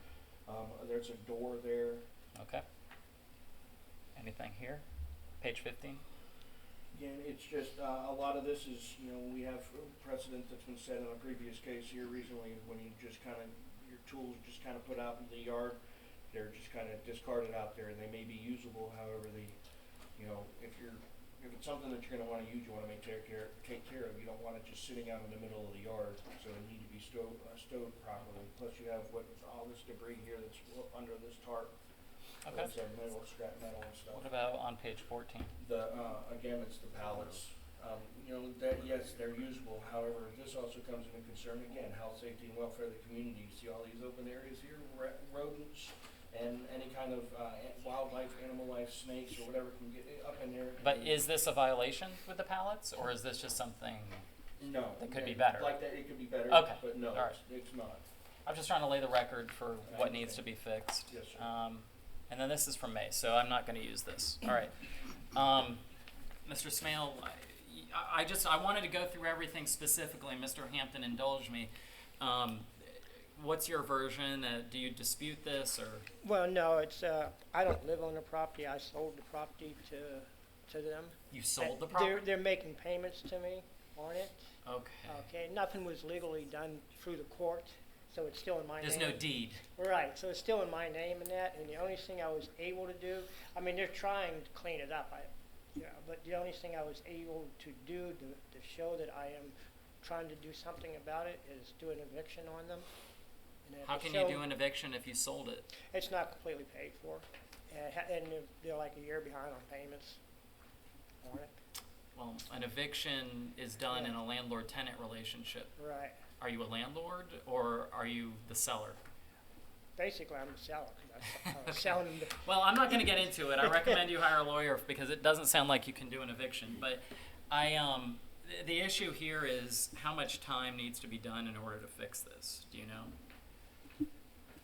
There's a door there. Okay. Anything here? Page 15. Again, it's just, a lot of this is, you know, we have precedent that's been set in a previous case here recently when you just kinda, your tools just kinda put out in the yard. They're just kinda discarded out there. They may be usable, however, you know, if it's something that you're gonna wanna use, you wanna take care of, you don't want it just sitting out in the middle of the yard, so it need to be stowed properly. Plus you have all this debris here that's under this tarp. Okay. It's metal, scrap metal and stuff. What about on page 14? Again, it's the pallets. You know, yes, they're usable, however, this also comes into concern, again, health, safety, and welfare of the community. You see all these open areas here, rodents, and any kind of wildlife, animal life, snakes, or whatever can get up in there. But is this a violation with the pallets, or is this just something No. that could be better? Like that, it could be better, Okay. but no, All right. it's not. I'm just trying to lay the record for what needs to be fixed. Yes, sir. And then this is from May, so I'm not going to use this. All right. Mr. Smale, I wanted to go through everything specifically. Mr. Hampton indulged me. What's your version? Do you dispute this, or? Well, no, it's, I don't live on the property. I sold the property to them. You sold the property? They're making payments to me on it. Okay. Okay, nothing was legally done through the court, so it's still in my name. There's no deed. Right, so it's still in my name and that, and the only thing I was able to do, I mean, they're trying to clean it up, but the only thing I was able to do to show that I am trying to do something about it is do an eviction on them. And How can you do an eviction if you sold it? It's not completely paid for, and they're like a year behind on payments on it. Well, an eviction is done in a landlord-tenant relationship. Right. Are you a landlord, or are you the seller? Basically, I'm the seller, 'cause I was selling them. Well, I'm not going to get into it. I recommend you hire a lawyer because it doesn't sound like you can do an eviction. But the issue here is how much time needs to be done in order to fix this. Do you know?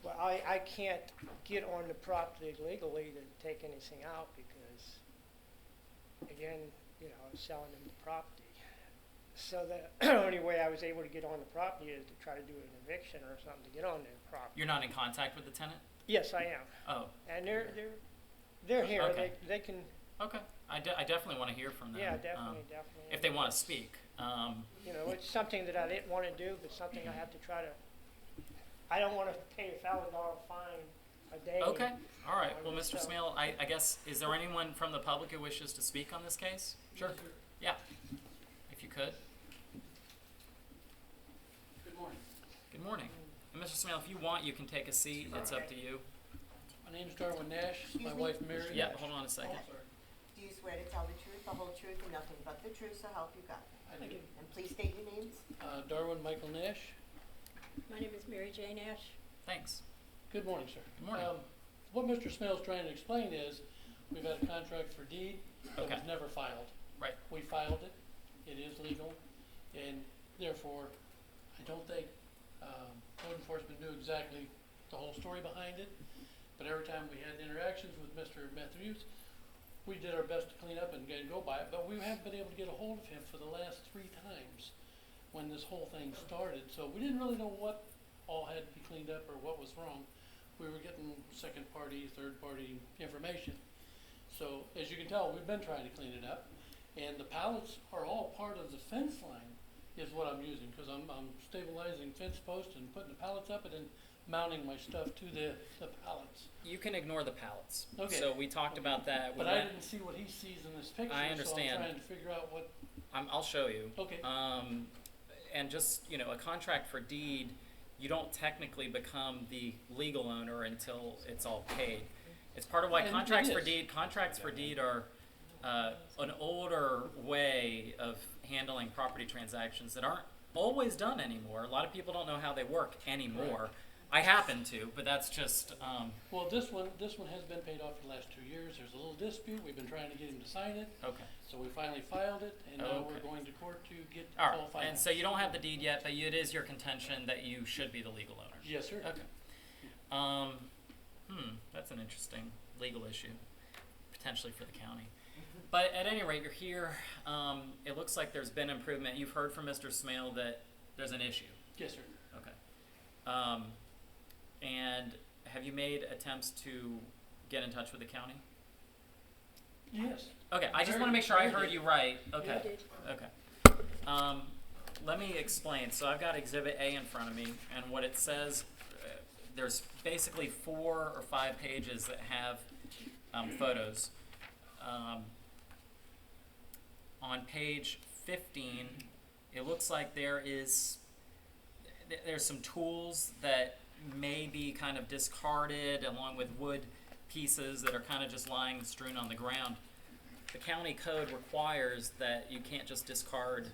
Well, I can't get on the property legally to take anything out because, again, you know, I'm selling them the property. So the only way I was able to get on the property is to try to do an eviction or something to get on the property. You're not in contact with the tenant? Yes, I am. Oh. And they're here. Okay. They can. Okay. I definitely want to hear from them. Yeah, definitely. If they want to speak. You know, it's something that I didn't want to do, but something I have to try to. I don't want to pay a $1,000 fine a day. Okay. All right. Well, Mr. So- Smale, I guess, is there anyone from the public who wishes to speak on this case? Sure. Yeah. If you could. Good morning. Good morning. And Mr. Smale, if you want, you can take a seat. It's up to you. My name's Darwin Nash. My wife Mary. Yeah, hold on a second. Do you swear to tell the truth, the whole truth, and nothing but the truth, so help you God? I do. And please state your names. Darwin Michael Nash. My name is Mary Jane Nash. Thanks. Good morning, sir. Good morning. What Mr. Smale's trying to explain is we've had a contract for deed that Okay. was never filed. Right. We filed it. It is legal, and therefore, I don't think code enforcement knew exactly the whole story behind it. But every time we had interactions with Mr. Matthews, we did our best to clean up and go by it, but we haven't been able to get a hold of him for the last 3 times when this whole thing started. So we didn't really know what all had to be cleaned up or what was wrong. We were getting second party, third party information. So as you can tell, we've been trying to clean it up, and the pallets are all part of the fence line is what I'm using, because I'm stabilizing fence posts and putting the pallets up and then mounting my stuff to the pallets. You can ignore the pallets. Okay. So we talked about that. But I didn't see what he sees in this picture, I understand. so I'm trying to figure out what. I'll show you. Okay. And just, you know, a contract for deed, you don't technically become the legal owner until it's all paid. It's part of why And contracts it for is. deed, contracts for deed are an older way of handling property transactions that aren't always done anymore. A lot of people don't know how they work anymore. I happen to, but that's just. Well, this one has been paid off for the last 2 years. There's a little dispute. We've been trying to get him to sign it. Okay. So we finally filed it, and now we're Okay. going to court to get All all right. filed. And so you don't have the deed yet, but it is your contention that you should be the legal owner. Yes, sir. Okay. That's an interesting legal issue, potentially for the county. But at any rate, you're here. It looks like there's been improvement. You've heard from Mr. Smale that there's an issue. Yes, sir. Okay. And have you made attempts to get in touch with the county? Yes. Okay, I just Very- want to make sure I very heard good. you right. Okay. Yeah, I did. Okay. Let me explain. So I've got Exhibit A in front of me, and what it says, there's basically 4 or 5 pages that have photos. On page 15, it looks like there's some tools that may be kind of discarded along with wood pieces that are kind of just lying strewn on the ground. The county code requires that you can't just discard.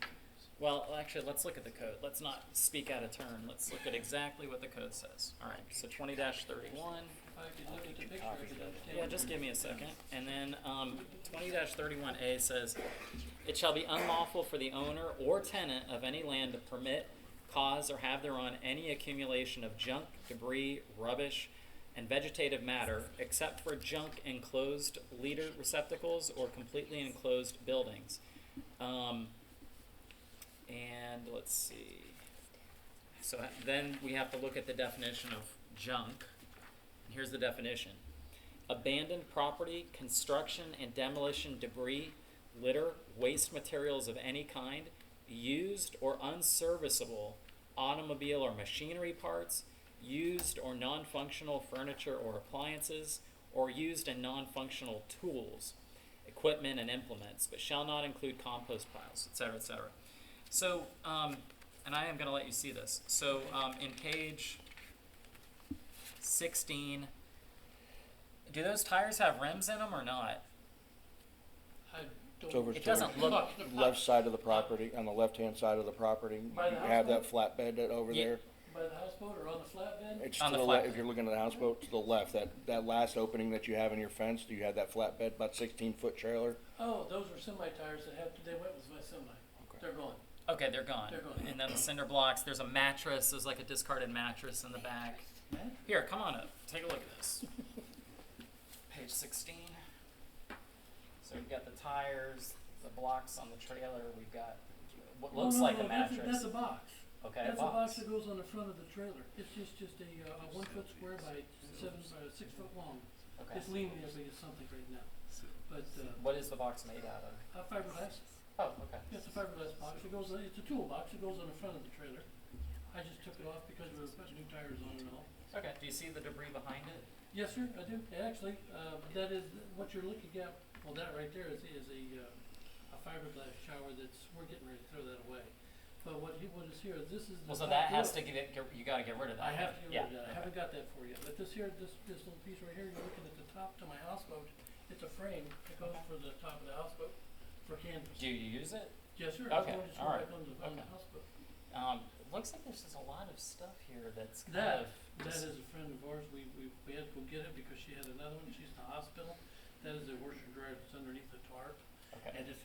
Well, actually, let's look at the code. Let's not speak out of turn. Let's look at exactly what the code says. All right, so 20-31. If I could look at the picture, I could understand. Yeah, just give me a second. And then 20-31A says, it shall be unlawful for the owner or tenant of any land to permit, cause, or have thereon any accumulation of junk, debris, rubbish, and vegetative matter, except for junk enclosed litter receptacles or completely enclosed buildings. And let's see. So then we have to look at the definition of junk. Here's the definition. Abandoned property, construction and demolition debris, litter, waste materials of any kind, used or unserviceable automobile or machinery parts, used or non-functional furniture or appliances, or used and non-functional tools, equipment and implements, but shall not include compost piles, etc., etc. So, and I am going to let you see this. So, in page 16, do those tires have rims in them or not? I don't. It's over It to doesn't the look. left side of the property, on the left-hand side of the property. By the You have that houseboat? flatbed that over Yeah. there. By the houseboat or on the flatbed? It's On to the the left, flatbed. if you're looking at the houseboat, to the left, that last opening that you have in your fence, do you have that flatbed, about 16-foot trailer? Oh, those were semi tires they went with my semi. Okay. They're gone. Okay, they're gone. They're gone. And then the cinder blocks, there's a mattress, there's like a discarded mattress in the back. Here, come on up, take a look at this. Page 16. So we've got the tires, the blocks on the trailer, we've got what looks like a mattress. That's a box. Okay, That's a box box. that goes on the front of the trailer. It's just a 1 foot square by 6 foot long. Okay. It's leaning as big as something right now. But What is the box made out of? fiberglass. Oh, okay. It's a fiberglass box. It's a toolbox. It goes on the front of the trailer. I just took it off because we were putting new tires on and all. Okay, do you see the debris behind it? Yes, sir, I do. Actually, that is what you're looking at. Well, that right there is a fiberglass shower we're getting ready to throw that away. But what is here, this is the Well, so top that has row. to you gotta get rid of that. I have to get rid of that. I okay. haven't got that for you. But this little piece right here, you're looking at the top to my houseboat. It's a frame that goes for the top of the houseboat for canvas. Do you use it? Yes, sir. Okay, It's all right. right on the Okay. houseboat. Looks like there's just a lot of stuff here that's kind That of is a friend of ours. We had to go get it because she had another one. She's in the hospital. That is a washer and dryer that's underneath the tarp. Okay. And it's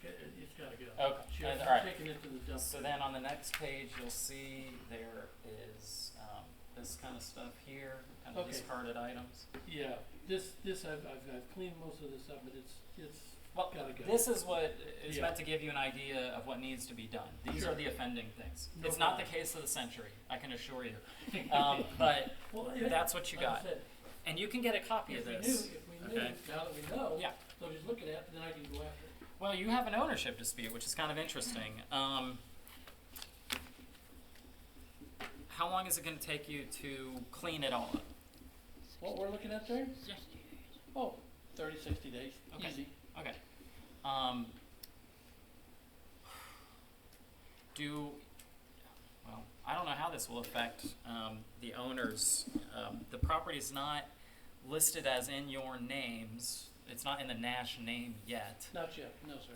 got to go. Okay. She And, has all right. taken it to the dump. So then on the next page, you'll see there is this kind of stuff here, kind of Okay. discarded items. Yeah, this I've cleaned most of this up, but it's Well, gotta go. this is what is Yeah. meant to give you an idea of what needs to be done. These Sure. are the offending things. No It's not the problem. case of the century, I can assure you. But Well, yeah, that's what you like I got. said, And you can get a copy of this. If we knew, Okay. now that we know, Yeah. so just look at it, then I can go after it. Well, you have an ownership dispute, which is kind of interesting. How long is it going to take you to clean it all up? What we're looking at there? Yeah. Oh, 30, 60 days, Okay. easy. Okay. Well, I don't know how this will affect the owners. The property is not listed as in your names. It's not in the Nash name yet. Not yet, no, sir.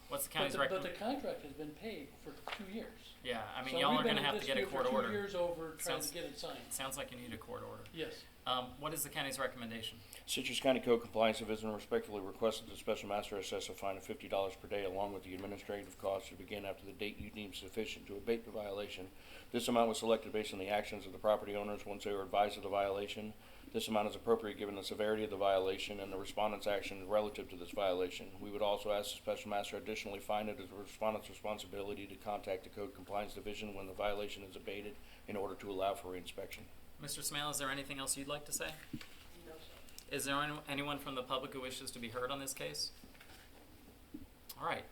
What's the But county's the recommendation? contract has been paid for 2 years. Yeah, I mean, So y'all we've are been going to in have to get a dispute court for order. 2 years over trying Sounds- to get it signed. Sounds like you need a court order. Yes. What is the county's recommendation? Citrus County Code Compliance Division respectfully requests that the special master assess a fine of $50 per day along with the administrative costs to begin after the date you deem sufficient to abate the violation. This amount was selected based on the actions of the property owners once they were advised of the violation. This amount is appropriate given the severity of the violation and the respondent's actions relative to this violation. We would also ask the special master additionally find it as the respondent's responsibility to contact the Code Compliance Division when the violation is abated in order to allow for reinspection. Mr. Smale, is there anything else you'd like to say? No, sir. Is there anyone from the public who wishes to be heard on this case? All right.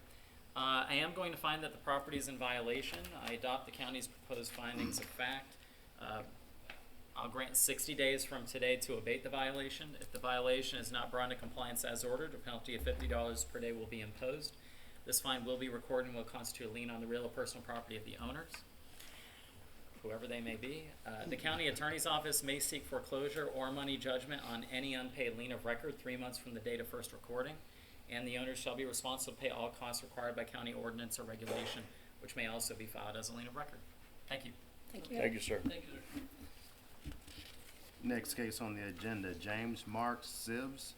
I am going to find that the property is in violation. I adopt the county's proposed findings of fact. I'll grant 60 days from today to abate the violation. If the violation is not brought into compliance as ordered, a penalty of $50 per day will be imposed. This fine will be recorded and will constitute a lien on the real or personal property of the owners, whoever they may be. The county attorney's office may seek foreclosure or money judgment on any unpaid lien of record 3 months from the date of first recording, and the owners shall be responsible to pay all costs required by county ordinance or regulation, which may also be filed as a lien of record. Thank you. Thank you. Thank you, sir. Thank you, sir. Next case on the agenda, James Mark Civils,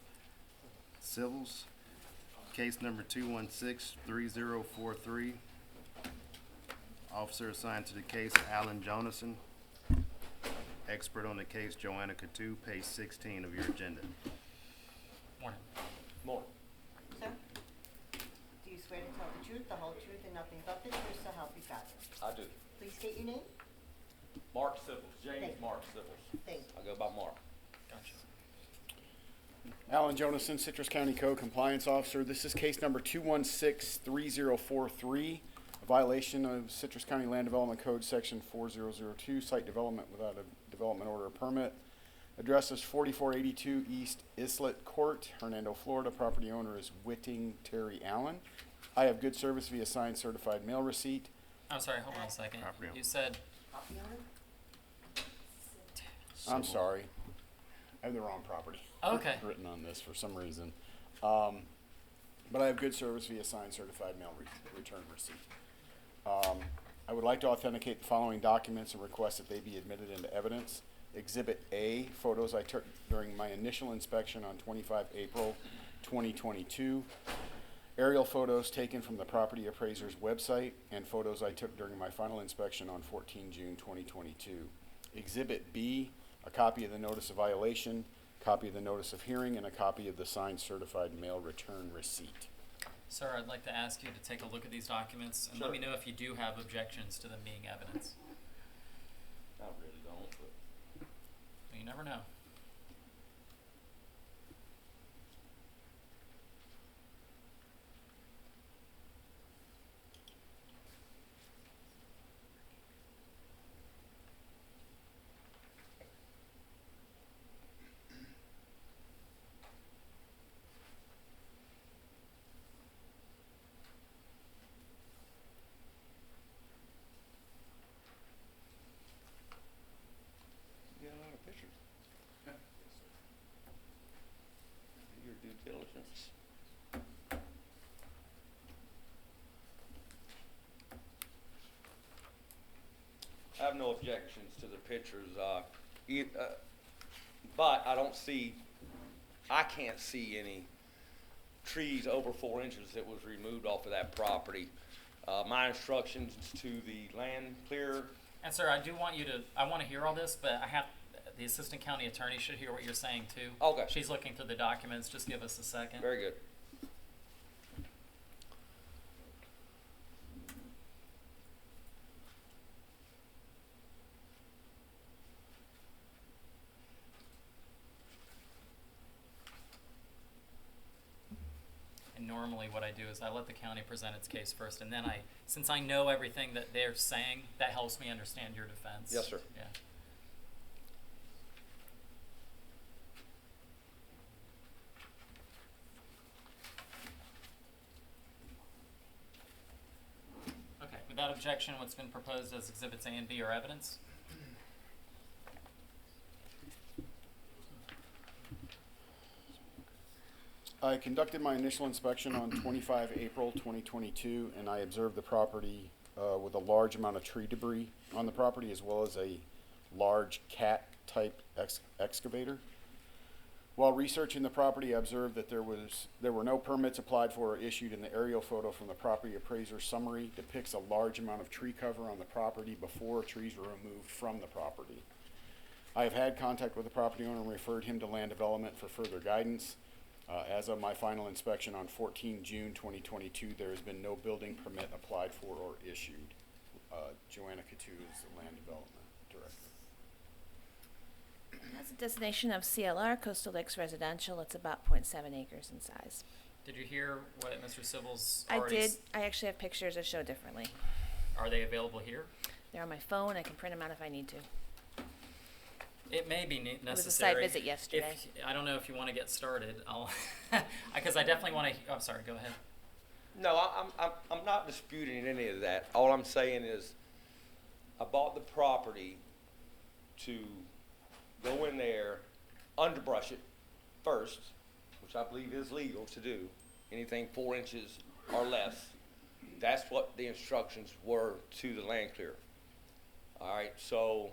case number 216-3043. Officer assigned to the case, Alan Jonason. Expert on the case, Joanna Coutu, page 16 of your agenda. Morning. More. Sir, do you swear to tell the truth, the whole truth, and nothing but the truth, so help you God? I do. Please state your name. Mark Civils, James Thank you. Mark Civils. Thank you. I go by Mark. Gotcha. Alan Jonason, Citrus County Code Compliance Officer. This is case number 216-3043, a violation of Citrus County Land Development Code Section 4002, site development without a development order or permit. Address is 4482 East Islet Court, Hernando, Florida. Property owner is Whitting Terry Allen. I have good service via signed certified mail receipt. I'm sorry, hold on a second. Property owner. You said, Property owner? I'm sorry. I have the wrong property. Okay. Written on this for some reason. But I have good service via signed certified mail return receipt. I would like to authenticate the following documents and request that they be admitted into evidence. Exhibit A, photos I took during my initial inspection on 25 April 2022. Aerial photos taken from the property appraiser's website and photos I took during my final inspection on 14 June 2022. Exhibit B, a copy of the notice of violation, copy of the notice of hearing, and a copy of the signed certified mail return receipt. sir, I'd like to ask you to take a look at these documents and let Sure. me know if you do have objections to them being evidence. I really don't, but You never know. you got a lot of pictures. Your due diligence. I have no objections to the pictures, but I can't see any trees over 4 inches that was removed off of that property. My instructions to the land clearer. And sir, I want to hear all this, but the assistant county attorney should hear what you're saying too. Okay. She's looking through the documents. Just give us a second. Very good. And normally what I do is I let the county present its case first, and then since I know everything that they're saying, that helps me understand your defense. Yes, sir. Yeah. Okay, without objection, what's been proposed as Exhibits A and B are evidence? I conducted my initial inspection on 25 April 2022, and I observed the property with a large amount of tree debris on the property, as well as a large cat-type excavator. While researching the property, I observed that there were no permits applied for or issued, and the aerial photo from the property appraiser summary depicts a large amount of tree cover on the property before trees were removed from the property. I have had contact with the property owner and referred him to land development for further guidance. As of my final inspection on 14 June 2022, there has been no building permit applied for or issued. Joanna Coutu is the land development director. That's a destination of CLR, Coastal Lakes Residential. It's about 0.7 acres in size. Did you hear what Mr. Sybil's I already did. I actually have pictures that show differently. Are they available here? They're on my phone. I can print them out if I need to. It may be necessary. It was a site visit yesterday. I don't know if you want to get started. Because I definitely want to. I'm sorry. Go ahead. No, I'm not disputing any of that. All I'm saying is I bought the property to go in there, underbrush it first, which I believe is legal to do, anything 4 inches or less. That's what the instructions were to the land clearer. All right, so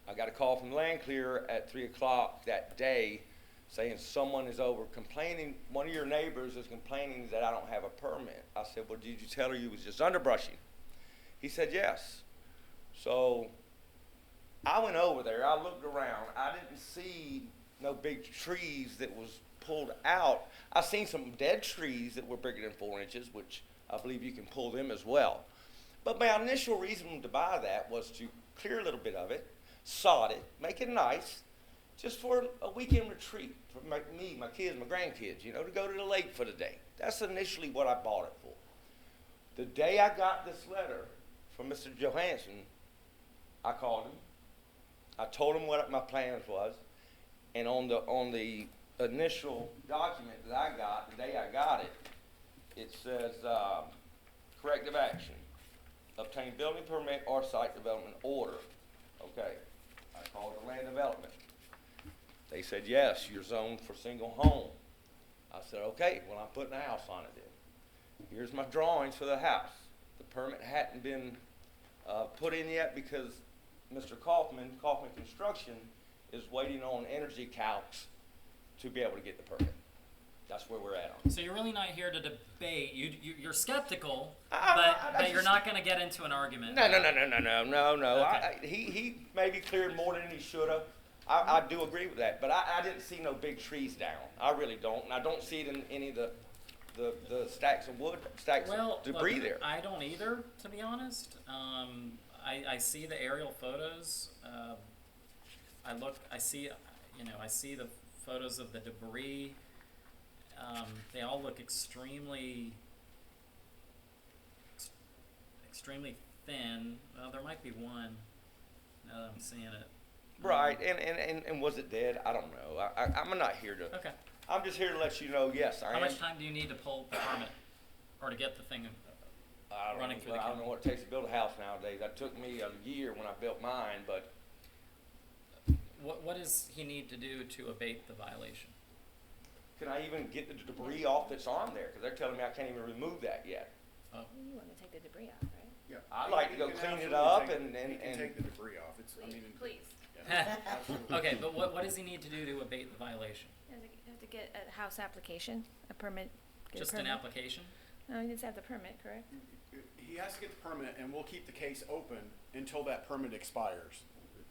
I got a call from the land clearer at 3 o'clock that day saying someone is over complaining, one of your neighbors is complaining that I don't have a permit. I said, well, did you tell her you was just underbrushing? He said, yes. So I went over there, I looked around, I didn't see no big trees that was pulled out. I seen some dead trees that were bigger than 4 inches, which I believe you can pull them as well. But my initial reason to buy that was to clear a little bit of it, sod it, make it nice, just for a weekend retreat for me, my kids, my grandkids, you know, to go to the lake for the day. That's initially what I bought it for. The day I got this letter from Mr. Johansson, I called him. I told him what my plans was, and on the initial document that I got, the day I got it, it says corrective action, obtain building permit or site development order. Okay, I called the land development. They said, yes, you're zoned for single home. I said, okay, well, I'm putting a house on it then. Here's my drawings for the house. The permit hadn't been put in yet because Mr. Kaufman Construction, is waiting on energy calcs to be able to get the permit. That's where we're at on it. So you're really not here to debate. You're skeptical, but you're not going to get into an argument. No. Okay. He maybe cleared more than he should have. I do agree with that, but I didn't see no big trees down. I really don't, and I don't see it in any of the stacks of wood, of debris there. I don't either, to be honest. I see the aerial photos. I see the photos of the debris. They all look extremely thin. Well, there might be one. Now that I'm seeing it. Right, and was it dead? I don't know. I'm not here to. Okay. I'm just here to let you know. Yes, I am. How much time do you need to pull the permit, or to get the thing running through the county? I don't know what it takes to build a house nowadays. That took me a year when I built mine, but. What does he need to do to abate the violation? Can I even get the debris off that's on there? Because they're telling me I can't even remove that yet. Oh. You want to take the debris off, right? Yeah. I'd like to go clean it absolutely up take- and you can take the debris off. It's, Please. Yeah, absolutely. Okay, but what does he need to do to abate the violation? You have to get a house application, a permit. Get a Just an permit. application? Oh, he needs to have the permit, correct? He has to get the permit, and we'll keep the case open until that permit expires.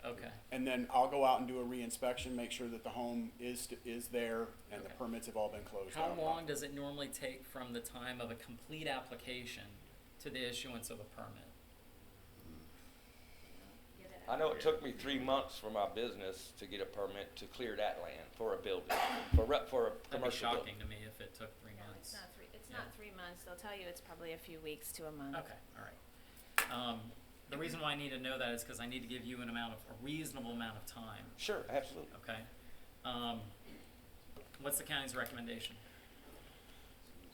Okay. And then I'll go out and do a re-inspection, make sure that the home is there and the Okay. permits have all been closed How out. long does it normally take from the time of a complete application to the issuance of a permit? I know it took me 3 months for my business to get a permit to clear that land for a building, for a That'd be commercial building. shocking to me if it took 3 months. It's Yeah. not 3 months. They'll tell you it's probably a few weeks to a month. Okay, all right. The reason why I need to know that is because I need to give you a reasonable amount of time, Sure, absolutely. okay? What's the county's recommendation?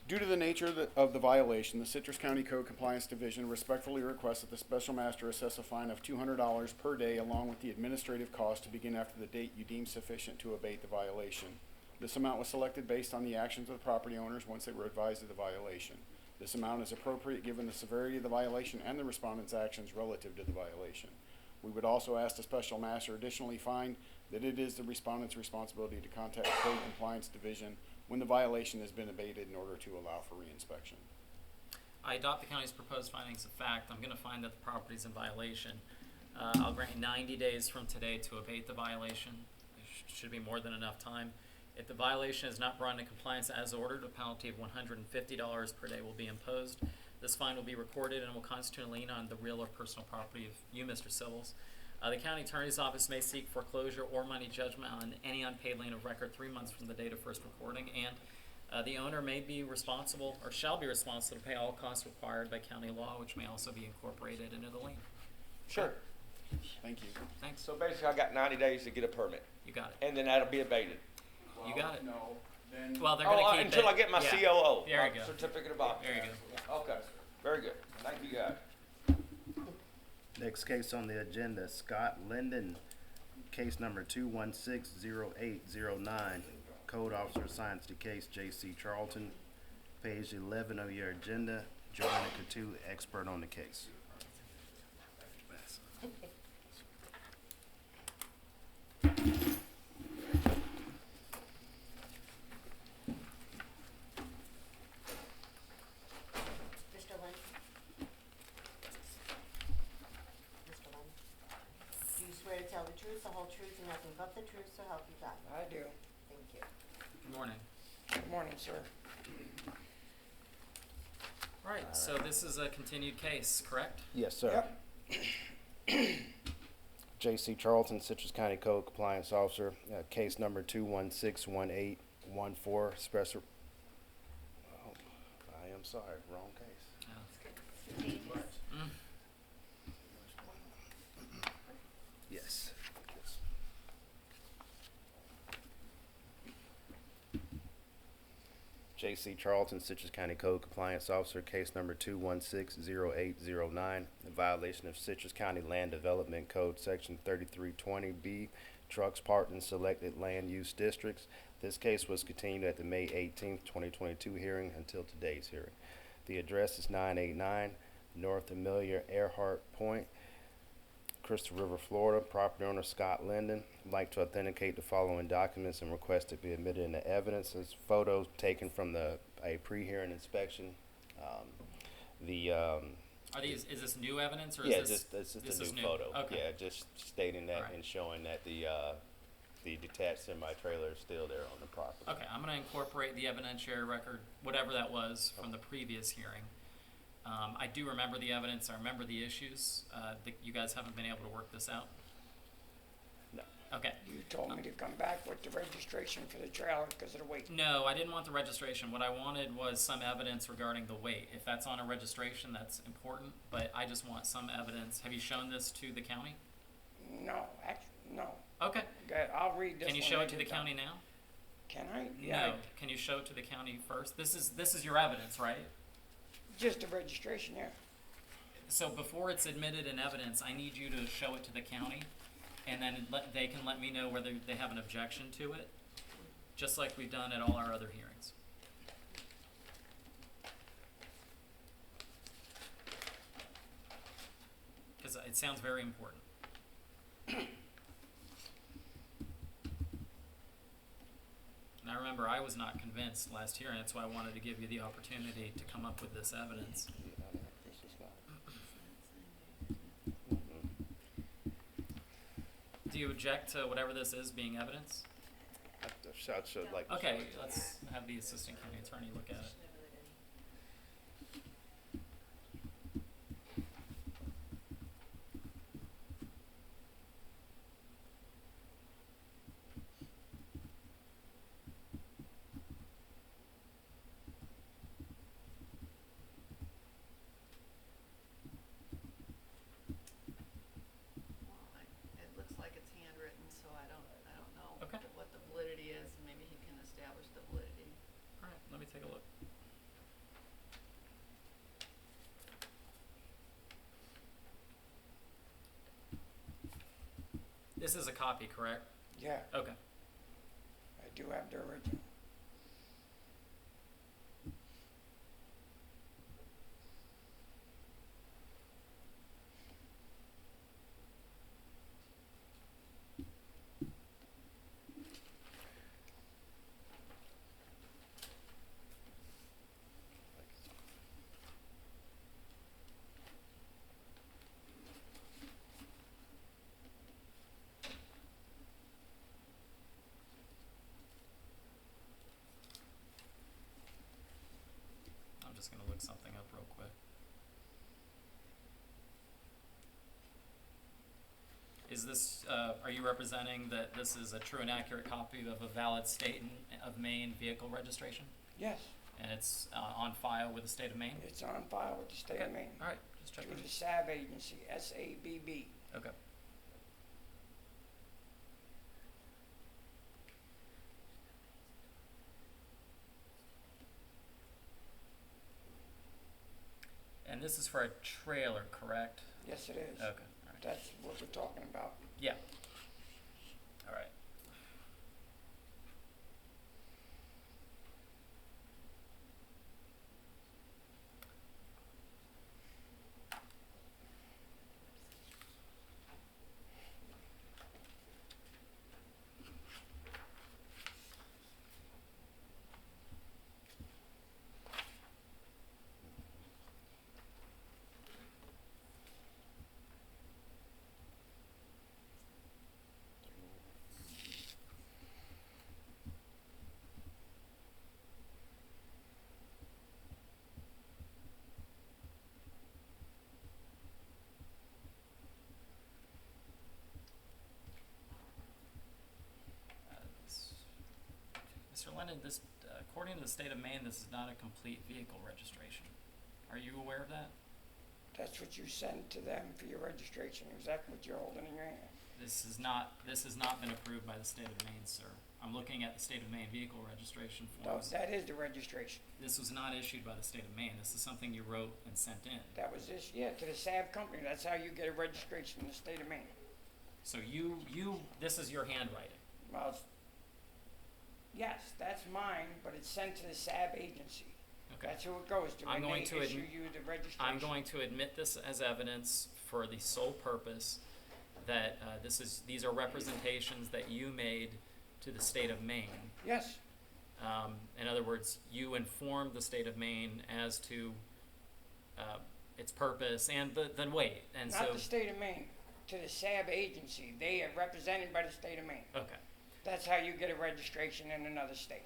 Due to the nature of the violation, the Citrus County Code Compliance Division respectfully requests that the special master assess a fine of $200 per day along with the administrative cost to begin after the date you deem sufficient to abate the violation. This amount was selected based on the actions of the property owners once they were advised of the violation. This amount is appropriate given the severity of the violation and the respondent's actions relative to the violation. We would also ask the special master additionally find that it is the respondent's responsibility to contact the Code Compliance Division when the violation has been abated in order to allow for reinspection. I adopt the county's proposed findings of fact. I'm going to find that the property is in violation. I'll grant 90 days from today to abate the violation. Should be more than enough time. If the violation is not brought into compliance as ordered, a penalty of $150 per day will be imposed. This fine will be recorded and will constitute a lien on the real or personal property of you, Mr. Civils. The county attorney's office may seek foreclosure or money judgment on any unpaid lien of record 3 months from the date of first recording, and the owner may be responsible or shall be responsible to pay all costs required by county law, which may also be incorporated into the lien. Sure. Thank you. Thanks. So basically, I got 90 days to get a permit, You got it. and then that'll be abated. You got it. No, then. Well, they're going to keep until it. I get my Yeah. COO, There my you go. certificate of occupancy. There you go. Okay, very good. Thank you, guys. Next case on the agenda, Scott Linden, case number 2160809. Code officer assigns to case J.C. Charlton. Page 11 of your agenda, Joanna Katu, expert on the case. Mr. Lynn? Mr. Lynn? Do you swear to tell the truth, the whole truth, and nothing but the truth, so help you God? I do. Thank you. Good morning. Good morning, sir. All right, so this is a continued case, correct? Yes, sir. J.C. Charlton, Citrus County Code Compliance Officer, case number 2161814, special. Oh, I am sorry, wrong case. Mm. Yes. J.C. Charlton, Citrus County Code Compliance Officer, case number 2160809, in violation of Citrus County Land Development Code, Section 3320B, trucks parked in selected land use districts. This case was continued at the May 18th, 2022 hearing until today's hearing. The address is 989 North Amelia Earhart Point, Crystal River, Florida. Property owner Scott Linden would like to authenticate the following documents and request to be admitted into evidence. As photos taken from a pre-hearing inspection. Are these? Is this new evidence or Yeah, is this? it's just this a is new new? photo. Okay. Yeah, just stating that Right. and showing that the detached semi-trailer is still there on the property. Okay, I'm going to incorporate the evidentiary record, whatever that was, from the previous hearing. I do remember the evidence. I remember the issues. You guys haven't been able to work this out? No. Okay. You told me to come back with the registration for the trailer because of the weight. No, I didn't want the registration. What I wanted was some evidence regarding the weight. If that's on a registration, that's important, but I just want some evidence. Have you shown this to the county? No, actually, no. Okay. Okay, I'll read this. Can you when show I it to the get done. county now? Can I? Yeah. No. Can you show it to the county first? This is your evidence, right? Just the registration, yeah. So before it's admitted in evidence, I need you to show it to the county, and then they can let me know whether they have an objection to it, just like we've done at all our other hearings. Because it sounds very important. And I remember I I was not convinced last hearing. That's why I wanted to give you the opportunity to come up with this evidence. Do you object to whatever this is being evidence? I should like. Okay, let's have the assistant county attorney look at it. It looks like it's handwritten, so I don't know Okay. what the validity is, and maybe he can establish the validity. All right, let me take a look. This is a copy, correct? Yeah, Okay. I do have the original. I'm just going to look something up real quick. Is this, are you representing that this is a true and accurate copy of a valid state of Maine vehicle registration? Yes, And it's on file with the state of Maine? it's on file with the state of Okay. Maine. All right, just Through checking. the SAB agency, SABB. Okay. And this is for a trailer, correct? Yes, it is. Okay, all right. That's what we're talking about. Yeah. All right. Mr. Lennon, this, according to the state of Maine, this is not a complete vehicle registration. Are you aware of that? That's what you send to them for your registration, exactly what you're holding in your hand. This has not been approved by the state of Maine, sir. I'm looking at the state of Maine vehicle registration No, forms. that is the registration. This was not issued by the state of Maine. This is something you wrote and sent in. That was this, yeah, to the SAB company. That's how you get a registration in the state of Maine. So this is your handwriting. Well, yes, that's mine, but it's sent to the SAB agency. Okay. That's who it goes to I'm when going they to issue admi- you the registration. I'm going to admit this as evidence for the sole purpose that these are representations that you made to the state of Maine. Yes, In other words, you informed the state of Maine as to its purpose and the weight. And not so, the state of Maine, to the SAB agency. They are represented by the state of Maine. okay. That's how you get a registration in another state.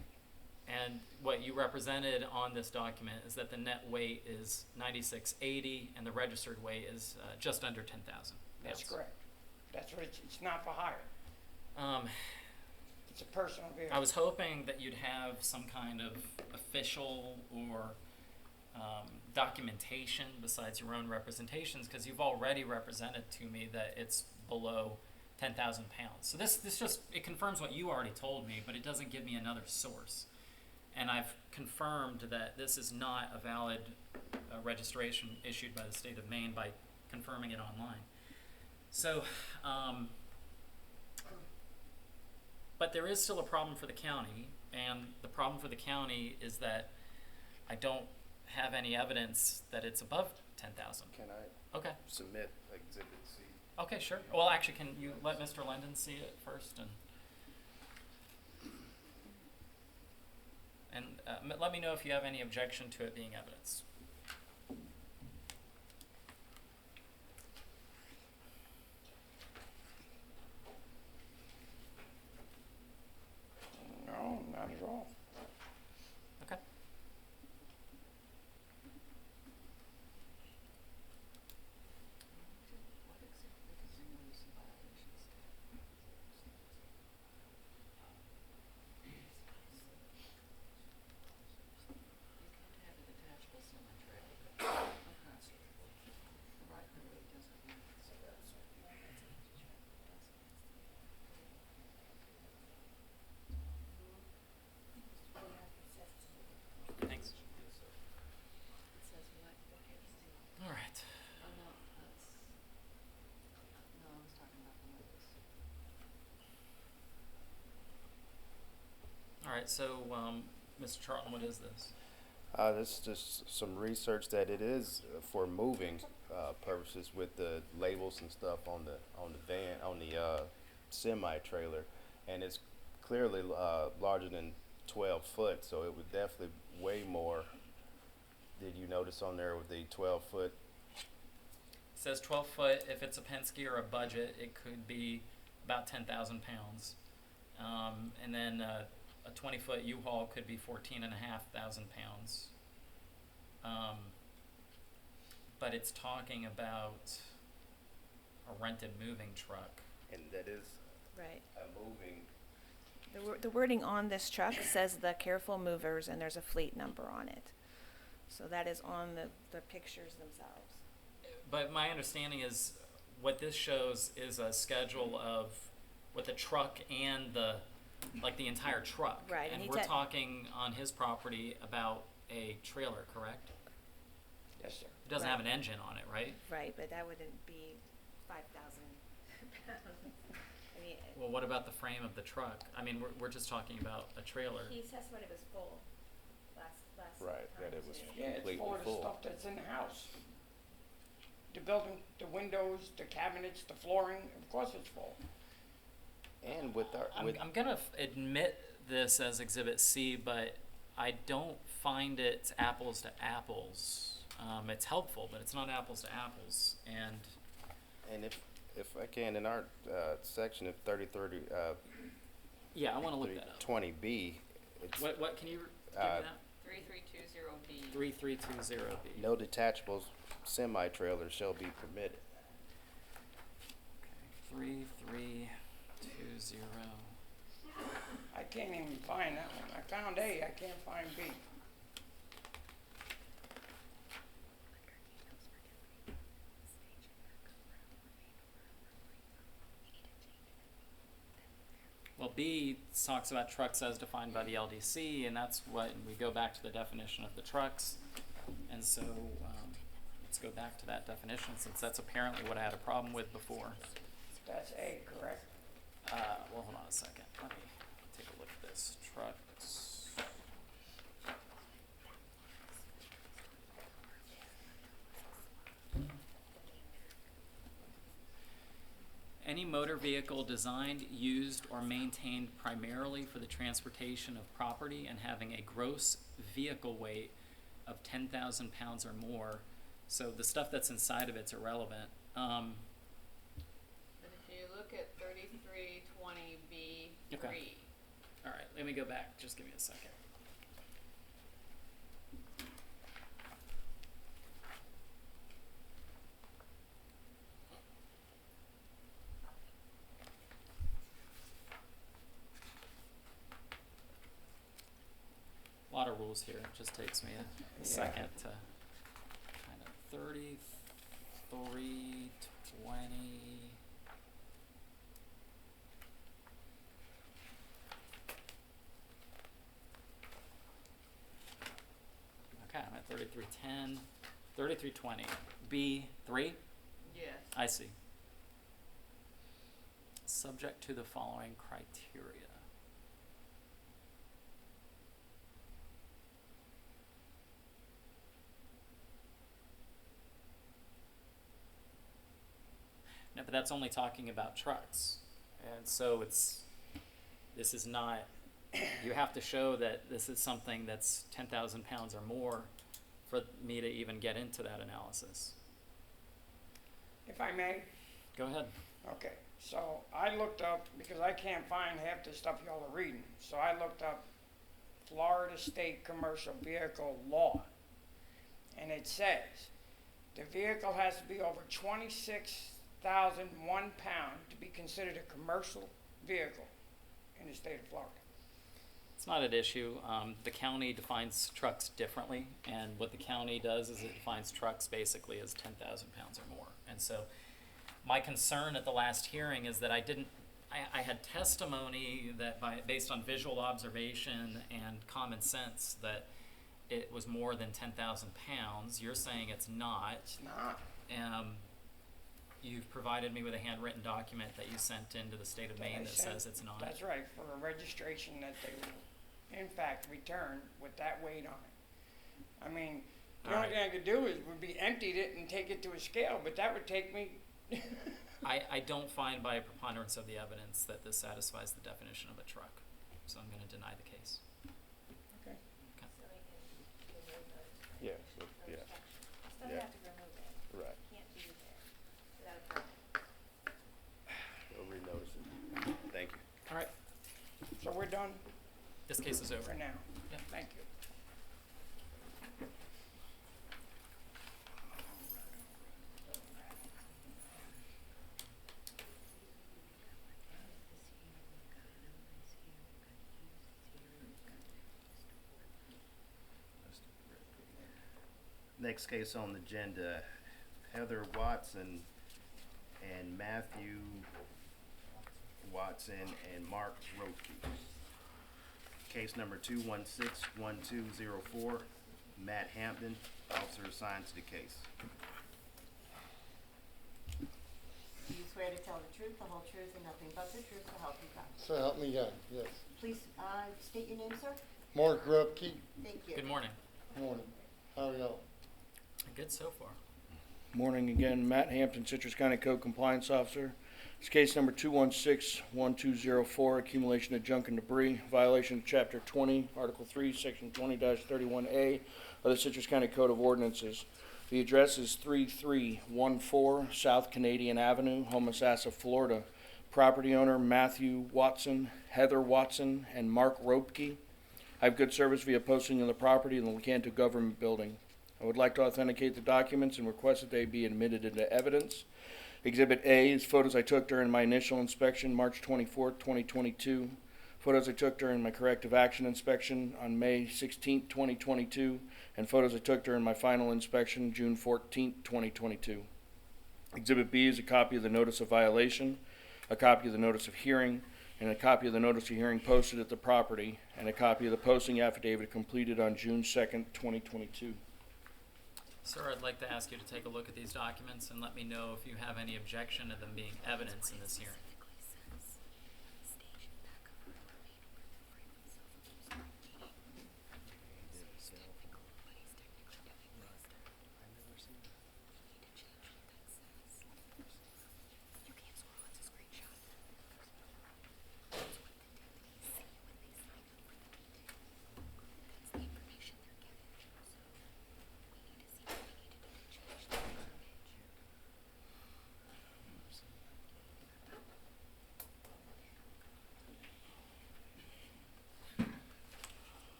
And what you represented on this document is that the net weight is 9680 and the registered weight is just under 10,000. That's correct. That's what it's not for hire. Um, It's a personal vehicle. I was hoping that you'd have some kind of official or documentation besides your own representations, because you've already represented to me that it's below 10,000 pounds. So this just, it confirms what you already told me, but it doesn't give me another source. And I've confirmed that this is not a valid registration issued by the state of Maine by confirming it online. So, but there is still a problem for the county, and the problem for the county is that I don't have any evidence that it's above 10,000. Can I Okay. submit Exhibit C? Okay, sure. Well, actually, can you let Mr. Lendon see it first? And let me know if you have any objection to it being evidence. No, not at all. Okay. Thanks. All right. All right, so, Mr. Charlton, what is this? This is just some research that it is for moving purposes with the labels and stuff on the van, on the semi trailer, and it's clearly larger than 12 foot, so it would definitely weigh more. Did you notice on there with the 12 foot? It says 12 foot. If it's a Penske or a budget, it could be about 10,000 pounds. And then a 20-foot U-Haul could be 14,500 pounds. But it's talking about a rented moving truck. And that is Right. a moving. The wording on this truck says the careful movers, and there's a fleet number on it. So that is on the pictures themselves. But my understanding is what this shows is a schedule of with the truck and the entire truck. Right, and And he we're said- talking on his property about a trailer, correct? Yes, sir. It doesn't have an engine on it, right? Right, but that wouldn't be 5,000 pounds. I mean, Well, what about the frame of the truck? I mean, we're just talking about a trailer. he testified it was full last Right, that time, it was too. Yeah, it's completely full of the full. stuff that's in the house. The building, the windows, the cabinets, the flooring, of course it's full. And with our I'm gonna admit this as Exhibit C, but I don't find it apples to apples. It's helpful, but it's not apples to apples. And if I can, in our section of 3030, yeah, I want to look that up. 20B, it's What can you give me that? 3320B. 3320B. no detachable semi-trailer shall be permitted. 3320. I can't even find that one. I found A, I can't find B. Well, B talks about trucks as defined by the LDC, and that's what, and we go back to the definition of the trucks. And so let's go back to that definition, since that's apparently what I had a problem with before. That's A, correct? Well, hold on a second. Let me take a look at this. Trucks. Any motor vehicle designed, used, or maintained primarily for the transportation of property and having a gross vehicle weight of 10,000 pounds or more. So the stuff that's inside of it's irrelevant. But if you look at 3320B3. Okay. All right, let me go back. Just give me a second. A lot of rules here. It just takes me a second to kind of 3320. Okay, I'm at 3310, 3320. B3? Yes. I see. Subject to the following criteria. No, but that's only talking about trucks. And so this is not you have to show that this is something that's 10,000 pounds or more for me to even get into that analysis. If I may? Go ahead. Okay, so I looked up, because I can't find half the stuff y'all are reading, so I looked up Florida State Commercial Vehicle Law. And it says, the vehicle has to be over 26,001 pounds to be considered a commercial vehicle in the state of Florida. It's not an issue. The county defines trucks differently, and what the county does is it defines trucks basically as 10,000 pounds or more. And so my concern at the last hearing is that I had testimony that based on visual observation and common sense that it was more than 10,000 pounds. You're saying it's not. It's not. You've provided me with a handwritten document that you sent into the state of Maine that says it's not. That's right, for a registration that they will, in fact, return with that weight on it. I mean, the only thing I could do would be emptied it and take it to a scale, but that would take me. I don't find by a preponderance of the evidence that this satisfies the definition of a truck. So I'm going to deny the case. Okay. Yes, yes. So you have to remove it. Right. Can't be there without a permit. We'll renotice it. Thank you. All right. So we're done This case is over. for now. Yeah. Thank you. Next case on the agenda, Heather Watson and Matthew Watson and Mark Roebke. Case number 216-1204, Matt Hampton, officer assigned to the case. Do you swear to tell the truth, the whole truth, and nothing but the truth to help you God? So help me God, yes. Please state your name, sir. Mark Roebke. Thank you. Good morning. Morning. How are y'all? Good so far. Morning again, Matt Hampton, Citrus County Code Compliance Officer. It's case number 216-1204, accumulation of junk and debris, violation of Chapter 20, Article 3, Section 20-31A of the Citrus County Code of Ordinances. The address is 3314 South Canadian Avenue, Homosassa, Florida. Property owner Matthew Watson, Heather Watson, and Mark Roebke. I have good service via posting of the property in the Lecanto Government Building. I would like to authenticate the documents and request that they be admitted into evidence. Exhibit A is photos I took during my initial inspection, March 24th, 2022. Photos I took during my corrective action inspection on May 16th, 2022. And photos I took during my final inspection, June 14th, 2022. Exhibit B is a copy of the notice of violation, a copy of the notice of hearing, and a copy of the notice of hearing posted at the property, and a copy of the posting affidavit completed on June 2nd, 2022. Sir, I'd like to ask you to take a look at these documents and let me know if you have any objection to them being evidence in this hearing.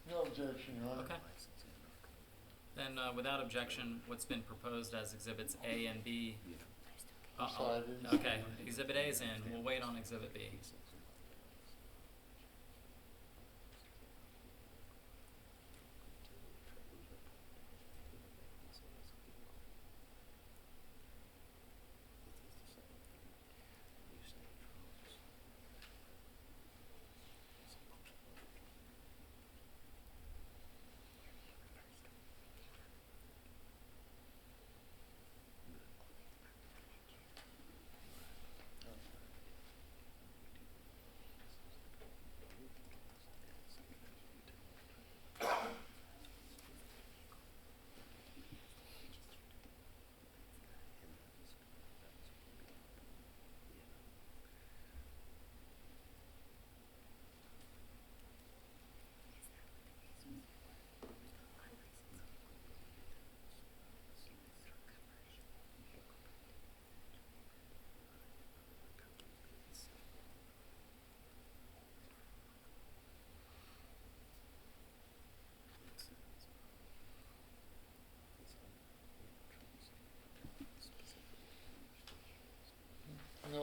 No objection, Your Honor. Okay. Then, without objection, what's been proposed as exhibits A and B? Decided. Okay, exhibit A is in. We'll wait on exhibit B.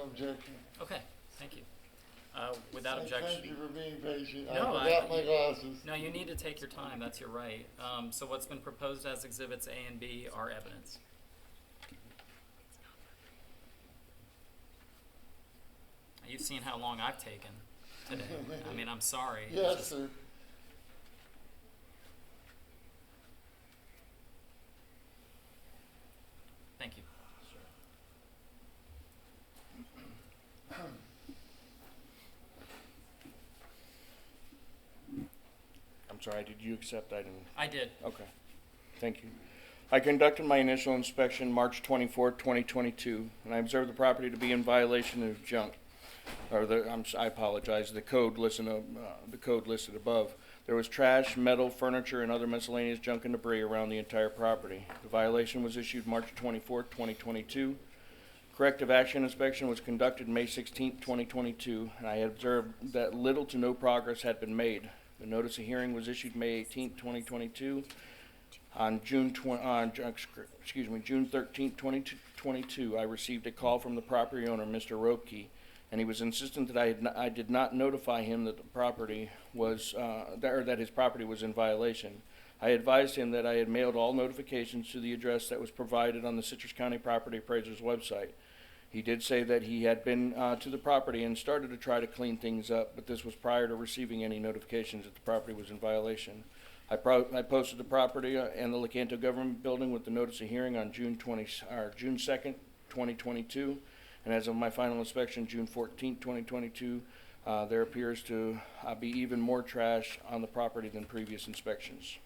objection. Okay, thank you. Without Thank objection. you for being patient. No, I forgot my glasses. No, you need to take your time, that's your right. So what's been proposed as exhibits A and B are evidence. You've seen how long I've taken today. I mean, I'm sorry. It's Yes, just- sir. Thank you. I'm sorry, did you accept item? I did. Okay, thank you. I conducted my initial inspection March 24th, 2022, and I observed the property to be in violation of junk, or I apologize, the code listed above. There was trash, metal, furniture, and other miscellaneous junk and debris around the entire property. The violation was issued March 24th, 2022. Corrective action inspection was conducted May 16th, 2022, and I observed that little to no progress had been made. The notice of hearing was issued May 18th, 2022. On June 13th, 2022, I received a call from the property owner, Mr. Roebke, and he was insistent that I did not notify him that the property was, that his property was in violation. I advised him that I had mailed all notifications to the address that was provided on the Citrus County Property Appraiser's website. He did say that he had been to the property and started to try to clean things up, but this was prior to receiving any notifications that the property was in violation. I posted the property and the Lecanto Government Building with the notice of hearing on June 2nd, 2022, and as of my final inspection, June 14th, 2022, there appears to be even more trash on the property than previous inspections.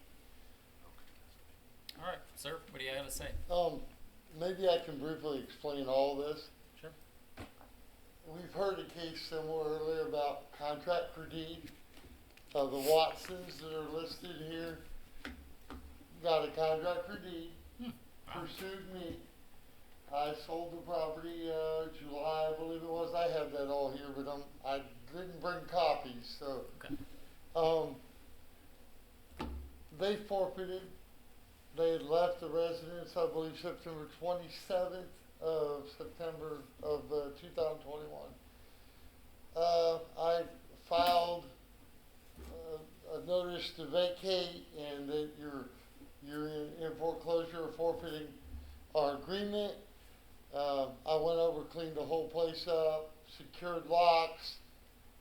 All right, sir, what do you have to say? Maybe I can briefly explain all this. Sure. We've heard a case somewhere earlier about contract for deed. The Watsons that are listed here got a contract for deed, pursued me. I sold the property, July, I believe it was. I have that all here, but I didn't bring copies, so. Okay. They forfeited. They had left the residence, I believe, September 27th of September of 2021. I filed a notice to vacate and that you're in foreclosure or forfeiting our agreement. I went over, cleaned the whole place up, secured locks,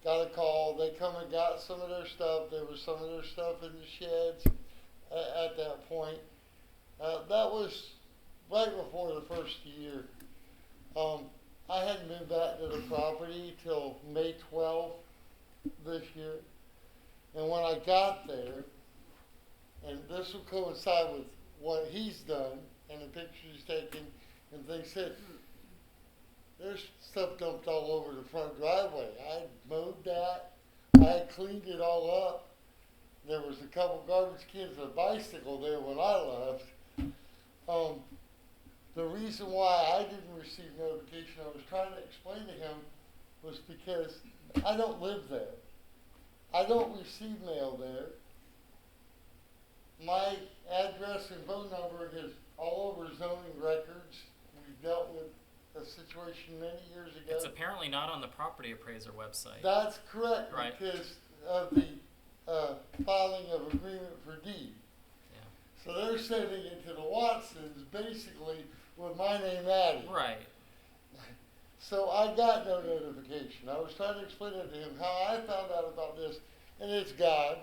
got a call. They come and got some of their stuff. There was some of their stuff in the sheds at that point. That was right before the first year. I hadn't been back to the property till May 12th this year. And when I got there, and this will coincide with what he's done and the pictures he's taken and things said, there's stuff dumped all over the front driveway. I mowed that. I cleaned it all up. There was a couple garbage cans and a bicycle there when I left. The reason why I didn't receive notification, I was trying to explain to him, was because I don't live there. I don't receive mail there. My address and phone number is all over zoning records. We've dealt with a situation many years ago. It's apparently not on the property appraiser website. That's correct, Right. because of the filing of agreement for deed. Yeah. So they're sending it to the Watsons basically with my name added. Right. So I got no notification. I was trying to explain it to him how I found out about this, and it's God.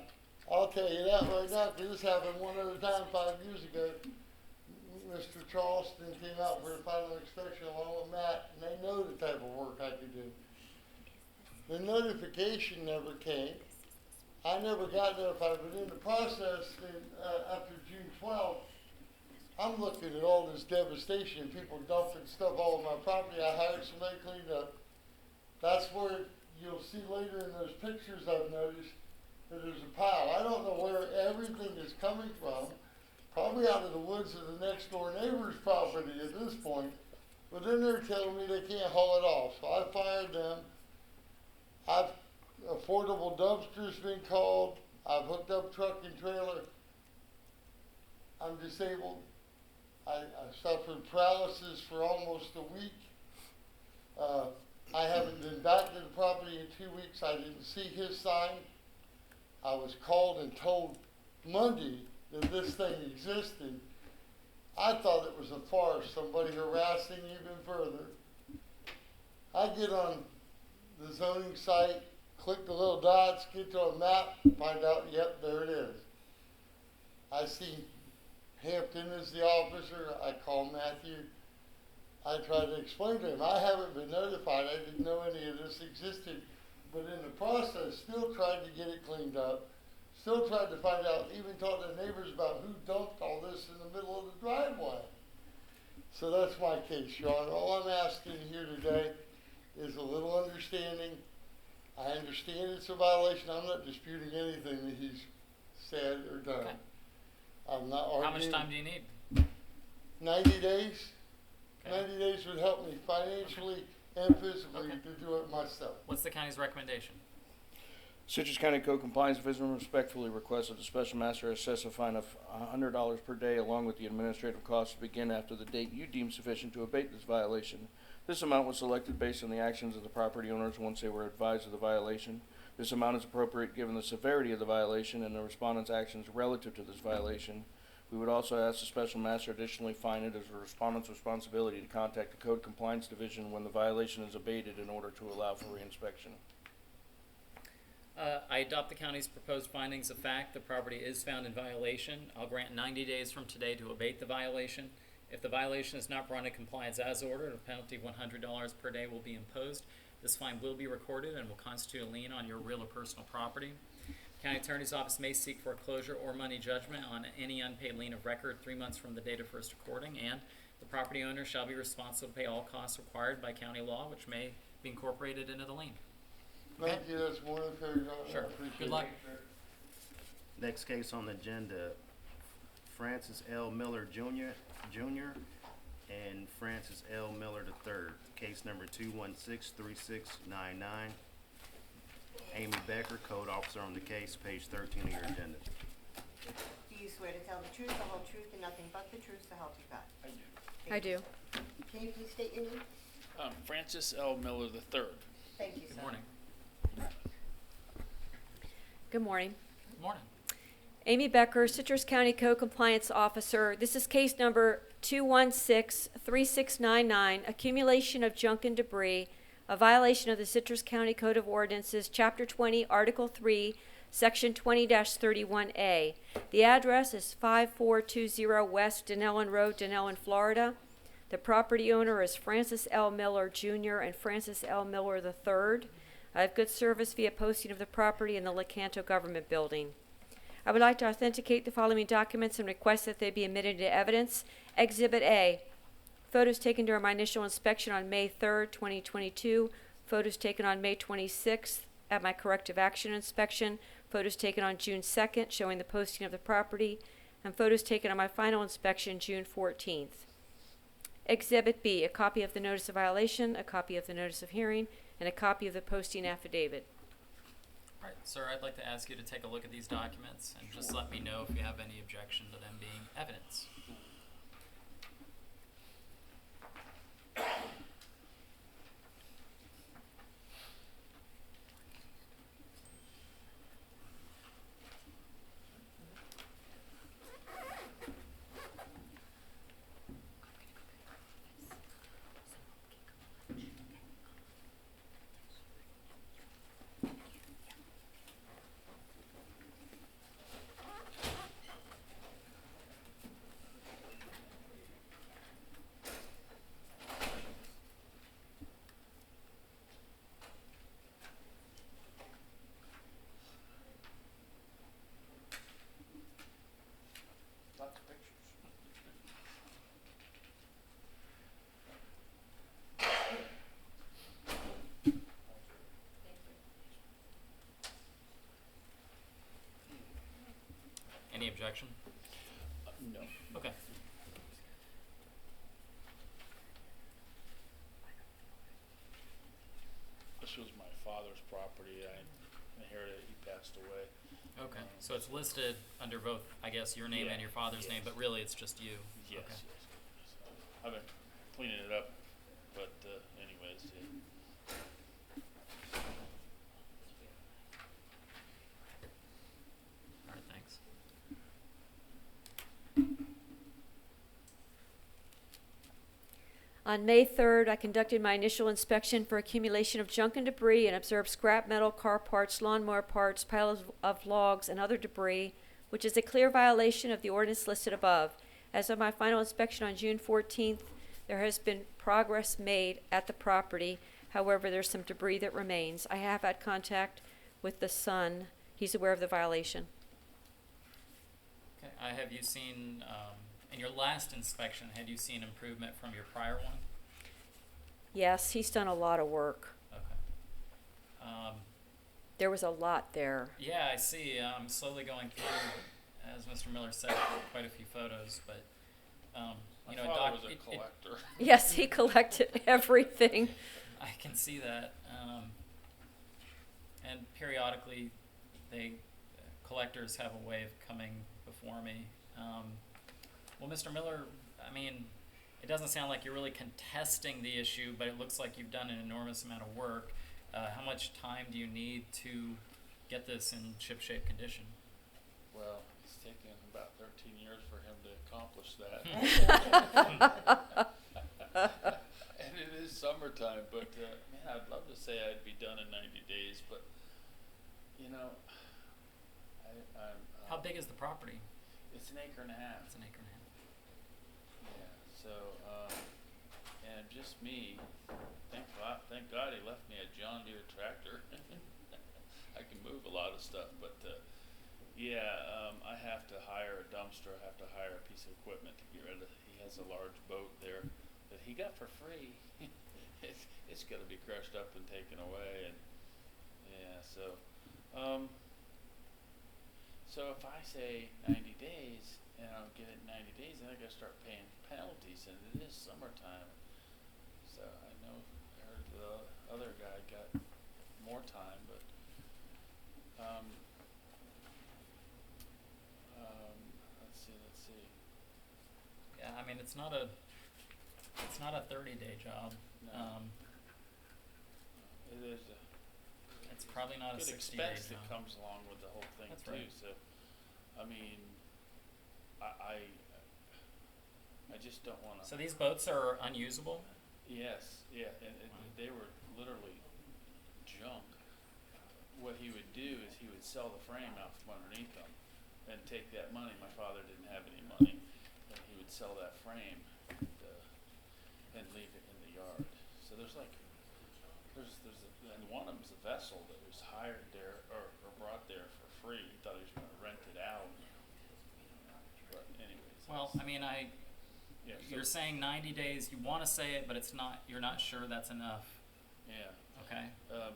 I'll tell you that right now, because this happened one other time 5 years ago. Mr. Charleston came out for a final inspection along with Matt, and they know the type of work I could do. The notification never came. I never got notified, but in the process, after June 12th, I'm looking at all this devastation, people dumping stuff all over my property. I hired somebody to clean up. That's where you'll see later in those pictures I've noticed that there's a pile. I don't know where everything is coming from. Probably out of the woods of the next door neighbor's property at this point. But then they're telling me they can't haul it off. So I fired them. Affordable dumpsters been called. I've hooked up truck and trailer. I'm disabled. I suffered paralysis for almost a week. see his sign. I was called and told Monday that this thing existed. I thought it was a farce, somebody harassing even further. I get on the zoning site, click the little dots, get to a map, find out, yep, there it is. I see Hampton is the officer. I call Matthew. I try to explain to him, I haven't been notified. I didn't know any of this existed. But in the process, still tried to get it cleaned up. Still tried to find out, even talked to the neighbors about who dumped all this in the middle of the driveway. So that's my case, Sean. All I'm asking here today is a little understanding. I understand it's a violation. I'm not disputing anything that he's said or done. Okay. I'm not arguing. How much time do you need? 90 days. Okay. 90 days would help me financially and physically to do it myself. What's the county's recommendation? Citrus County Code Compliance Division respectfully requests that the special master assess a fine of $100 per day along with the administrative costs to begin after the date you deem sufficient to abate this violation. This amount was selected based on the actions of the property owners once they were advised of the violation. This amount is appropriate given the severity of the violation and the respondent's actions relative to this violation. We would also ask the special master additionally fine it as a respondent's responsibility to contact the Code Compliance Division when the violation is abated in order to allow for reinspection. I adopt the county's proposed findings of fact. The property is found in violation. I'll grant 90 days from today to abate the violation. If the violation is not brought into compliance as ordered, a penalty of $100 per day will be imposed. This fine will be recorded and will constitute a lien on your real or personal property. County Attorney's Office may seek foreclosure or money judgment on any unpaid lien of record 3 months from the date of first recording, and the property owner shall be responsible to pay all costs required by county law, which may be incorporated into the lien. Thank you. That's more than fair. John. Sure. I appreciate Good luck. Next case on the agenda, Francis L. Miller Jr. and Francis L. Miller III. Case number 2163699. Amy Becker, Code Officer on the case, page 13 of your agenda. Do you swear to tell the truth, the whole truth, and nothing but the truth, so help you God? I do. Can you please state your name? Francis L. Miller III. Thank you, sir. Good morning. Good morning. Good morning. Amy Becker, Citrus County Code Compliance Officer. This is case number 2163699, accumulation of junk and debris, a violation of the Citrus County Code of Ordinances, Chapter 20, Article 3, Section 20-31A. The address is 5420 West Denellen Road, Denellen, Florida. The property owner is Francis L. Miller Jr. and Francis L. Miller III. I have good service via posting of the property in the Lecanto Government Building. I would like to authenticate the following documents and request that they be admitted to evidence. Exhibit A, photos taken during my initial inspection on May 3rd, 2022, photos taken on May 26th at my corrective action inspection, photos taken on June 2nd showing the posting of the property, and photos taken on my final inspection June 14th. Exhibit B, a copy of the notice of violation, a copy of the notice of hearing, and a copy of the posting affidavit. All right, sir, I'd like to ask you to take a look at these documents and just let me know if you have any objection to them being evidence. Lots of pictures. Any objection? No. Okay. This was my father's property. I inherited it. He passed away. Okay, so it's listed under both, I guess, your name Yeah, and your father's yes. name, but really it's just you. Yes, Okay. yes. I've been cleaning it up, but anyways, yeah. On May 3rd, I conducted my initial inspection for accumulation of junk and debris and observed scrap metal, car parts, lawnmower parts, piles of logs, and other debris, which is a clear violation of the ordinance listed above. As of my final inspection on June 14th, there has been progress made at the property. However, there's some debris that remains. I have had contact with the son. He's aware of the violation. Okay, have you seen, in your last inspection, had you seen improvement from your prior one? Yes, he's done a lot of work. Okay. There was a lot there. Yeah, I see. I'm slowly going through, as Mr. Miller said, quite a few photos, but, you know, My father was a it- collector. Yes, he collected everything. I can see that. And periodically, collectors have a way of coming before me. Well, Mr. Miller, I mean, it doesn't sound like you're really contesting the issue, but it looks like you've done an enormous amount of work. How much time do you need to get this in ship-shape condition? Well, it's taken about 13 years for him to accomplish that. And it is summertime, but man, I'd love to say I'd be done in 90 days, but you know, I'm. How big is the property? It's an acre and a half. It's an acre and a half. Yeah. So, and just me. Thank God he left me a John Deere tractor. I can move a lot of stuff, but yeah, I have to hire a dumpster. I have to hire a piece of equipment to get rid of. He has a large boat there that he got for free. It's going to be crushed up and taken away, and yeah. So if I say 90 days and I don't get it in 90 days, then I got to start paying penalties, and it is summertime. So I know I heard the other guy got more time, but let's see. Yeah, I mean, it's not a 30-day job. No. It is It's probably not a good 60-day expense that job. comes along with the whole thing. That's too. right. So, I mean, I just don't want to. So these boats are unusable? Yes, yeah, and they were literally junk. What he would do is he would sell the frame out from underneath them and take that money. My father didn't have any money, and he would sell that frame and leave it in the yard. So there's and one of them's a vessel that was hired there or brought there for free. He thought he was going to rent it out. But anyways. Well, I mean, Yeah, so- you're saying 90 days. You want to say it, but it's not. You're not sure that's enough. Yeah. Okay. I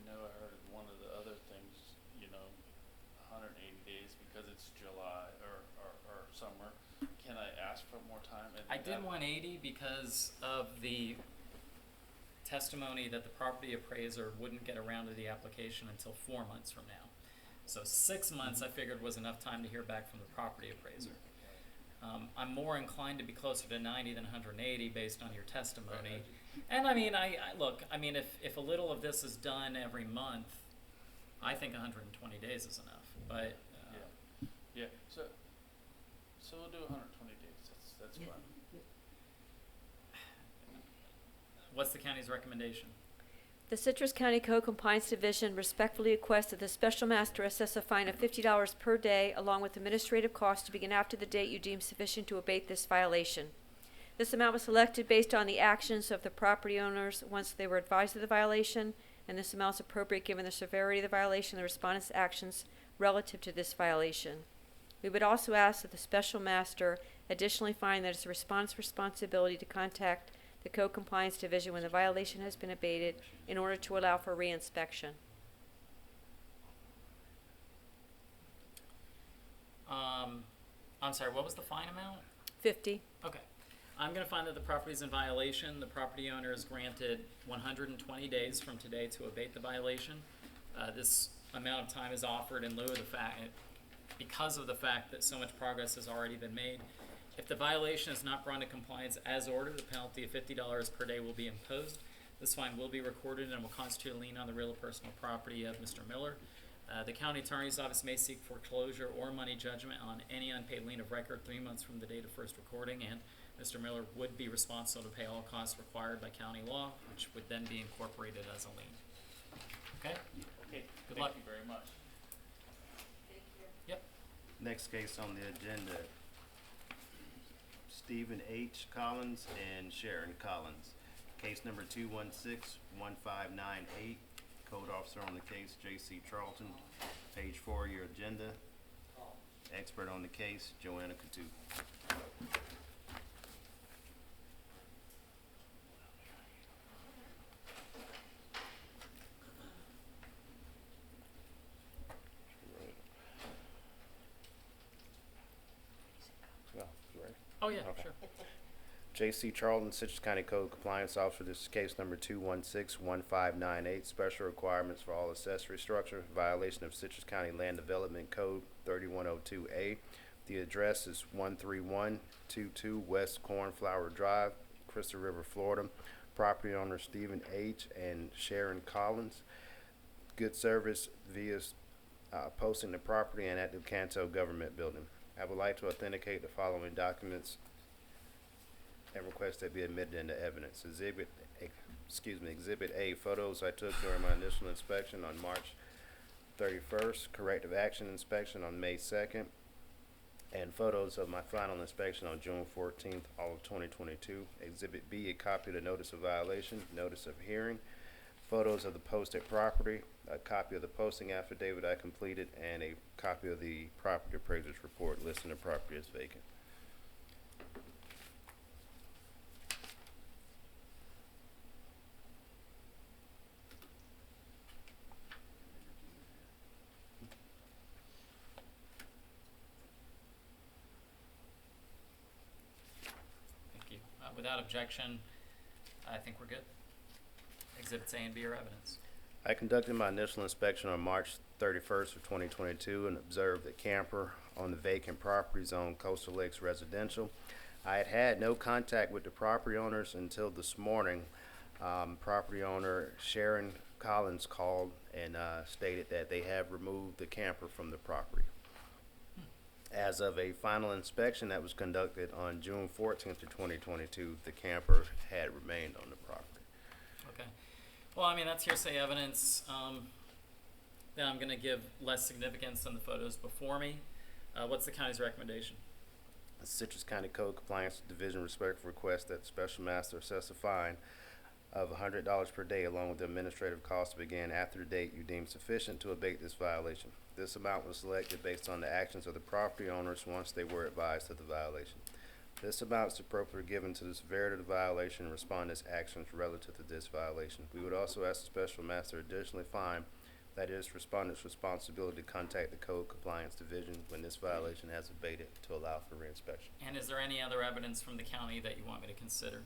know I heard one of the other things, 180 days because it's July or summer. Can I ask for more time? And I did 180 because of the testimony that the property appraiser wouldn't get around to the application until 4 months from now. So 6 months I figured was enough time to hear back from the property appraiser. I'm more inclined to be closer to 90 than 180 based on your testimony. And I mean, look, I mean, if a little of this is done every month, I think 120 days is enough. But yeah. So we'll do 120 days. That's fine. What's the county's recommendation? The Citrus County Code Compliance Division respectfully requests that the special master assess a fine of $50 per day along with administrative costs to begin after the date you deem sufficient to abate this violation. This amount was selected based on the actions of the property owners once they were advised of the violation, and this amount is appropriate given the severity of the violation and the respondent's actions relative to this violation. We would also ask that the special master additionally find that it's the respondent's responsibility to contact the Code Compliance Division when the violation has been abated in order to allow for reinspection. I'm sorry, what was the fine amount? 50. Okay. I'm going to find that the property is in violation. The property owner is granted 120 days from today to abate the violation. This amount of time is offered in lieu of the fact, because of the fact that so much progress has already been made. If the violation is not brought into compliance as ordered, a penalty of $50 per day will be imposed. This fine will be recorded and will constitute a lien on the real or personal property of Mr. Miller. The county attorney's office may seek foreclosure or money judgment on any unpaid lien of record 3 months from the date of first recording, and Mr. Miller would be responsible to pay all costs required by county law, which would then be incorporated as a lien. Okay? Okay, Good luck. thank you very much. Yep. Next case on the agenda, Stephen H. Collins and Sharon Collins. Case number 216-1598. Code officer on the case, J.C. Charlton. Page 4 of your agenda. Expert on the case, Joanna Coutu. Oh, yeah, Okay. sure. J.C. Charlton, Citrus County Code Compliance Officer. This is case number 216-1598. Special requirements for all accessory structure. Violation of Citrus County Land Development Code 3102A. The address is 13122 West Cornflower Drive, Crystal River, Florida. Property owner Stephen H. and Sharon Collins. Good service via posting the property and at the Canto Government Building. I would like to authenticate the following documents and request they be admitted into evidence. Exhibit A, photos I took during my initial inspection on March 31st, corrective action inspection on May 2nd, and photos of my final inspection on June 14th, all of 2022. Exhibit B, a copy of the notice of violation, notice of hearing, photos of the posted property, a copy of the posting affidavit I completed, and a copy of the property appraiser's report listing the property as vacant. Thank you. Without objection, I think we're good. Exhibits A and B are evidence. I conducted my initial inspection on March 31st of 2022 and observed the camper on the vacant property zone Coastal Lakes Residential. I had had no contact with the property owners until this morning. Property owner Sharon Collins called and stated that they have removed the camper from the property. As of a final inspection that was conducted on June 14th of 2022, the camper had remained on the property. Okay. Well, I mean, that's hearsay evidence that I'm going to give less significance than the photos before me. What's the county's recommendation? The Citrus County Code Compliance Division respectfully requests that the Special Master assess a fine of $100 per day along with the administrative costs to begin after the date you deem sufficient to abate this violation. This amount was selected based on the actions of the property owners once they were advised of the violation. This amount is appropriately given to the severity of the violation and respondent's actions relative to this violation. We would also ask the Special Master additionally fine that it is respondent's responsibility to contact the Code Compliance Division when this violation has abated to allow for reinspection. And is there any other evidence from the county that you want me to consider?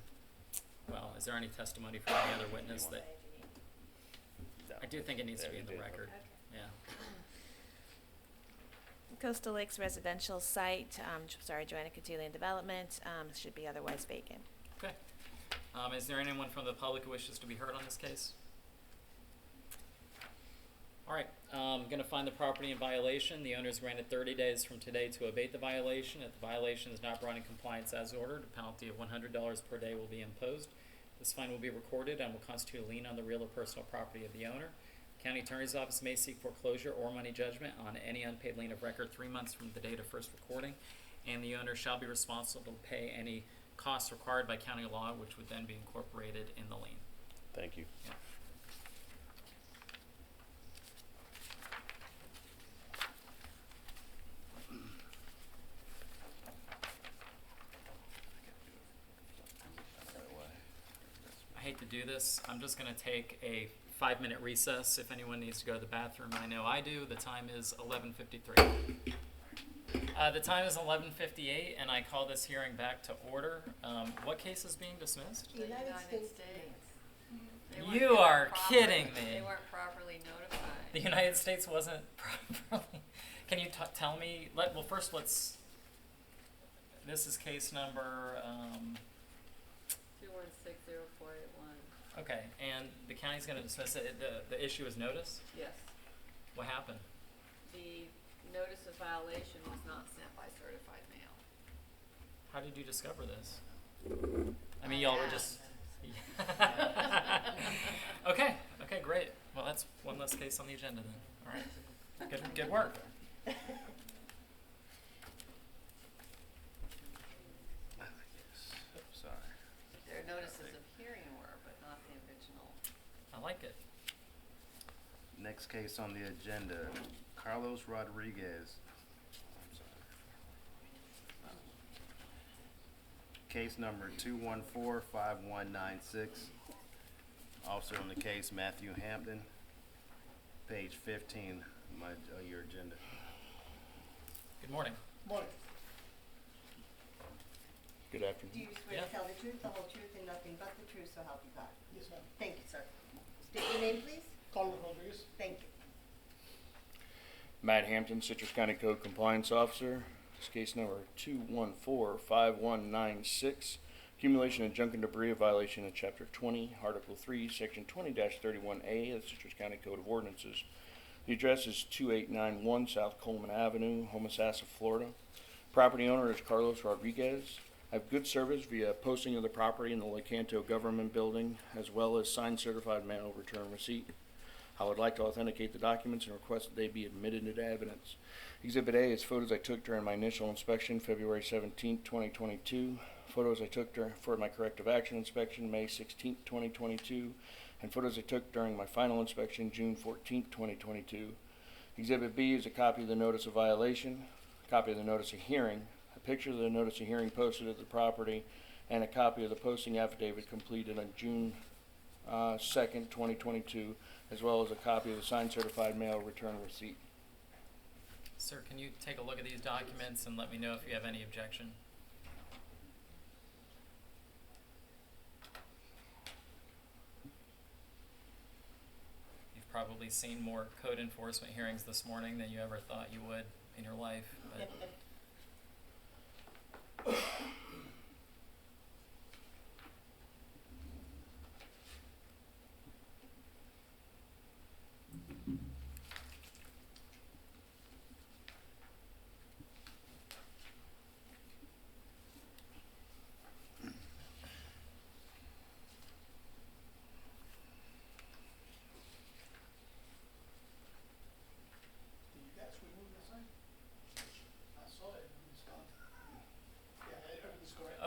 Well, is there any testimony from any other witness that? No. I do think it needs to be in the did. record. Yeah. Coastal Lakes Residential Site, Joanna Coutu Land Development, should be otherwise vacant. Okay. Is there anyone from the public who wishes to be heard on this case? All right, I'm going to find the property in violation. The owner is granted 30 days from today to abate the violation. If the violation is not brought in compliance as ordered, a penalty of $100 per day will be imposed. This fine will be recorded and will constitute a lien on the real or personal property of the owner. County Attorney's Office may seek foreclosure or money judgment on any unpaid lien of record 3 months from the date of first recording, and the owner shall be responsible to pay any costs required by county law, which would then be incorporated in the lien. Thank you. Yeah. I hate to do this. I'm just going to take a 5-minute recess if anyone needs to go to the bathroom. I know I do. The time is 11:53. The time is 11:58, and I call this hearing back to order. What case is being dismissed? The United States. They weren't You are properly- kidding me. They weren't properly notified. The United States wasn't properly. Can you tell me? Well, first let's. This is case number. 2160481. Okay, and the county's going to dismiss it. The issue is notice. Yes. What happened? The notice of violation was not sent by certified mail. How did you discover this? I mean, y'all were just. Okay, great. Well, that's one less case on the agenda then. All right. Good work. Sorry. Their notices of hearing were, but not the original. I like it. Next case on the agenda, Carlos Rodriguez. I'm sorry. Case number 2145196. Officer on the case, Matthew Hampton. Page 15 of your agenda. Good morning. Morning. Good afternoon. Do you swear to tell the truth, the whole truth, and nothing but the truth, so help you God? Yes, ma'am. Thank you, sir. State your name, please. Carlos Rodriguez. Thank you. Matt Hampton, Citrus County Code Compliance Officer. This is case number 2145196. Accumulation of junk and debris, a violation of Chapter 20, Article 3, Section 20-31A of the Citrus County Code of Ordinances. The address is 2891 South Coleman Avenue, Homosassa, Florida. Property owner is Carlos Rodriguez. I have good service via posting of the property in the Lecanto Government Building, as well as signed certified mail return receipt. I would like to authenticate the documents and request that they be admitted into evidence. Exhibit A is photos I took during my initial inspection, February 17, 2022. Photos I took for my corrective action inspection, May 16, 2022. And photos I took during my final inspection, June 14, 2022. Exhibit B is a copy of the notice of violation, a copy of the notice of hearing, a picture of the notice of hearing posted at the property, and a copy of the posting affidavit completed on June 2nd, 2022, as well as a copy of the signed certified mail return receipt. Sir, can you take a look at these documents and let me know if you have any objection? You've probably seen more code enforcement hearings this morning than you ever thought you would in your life, but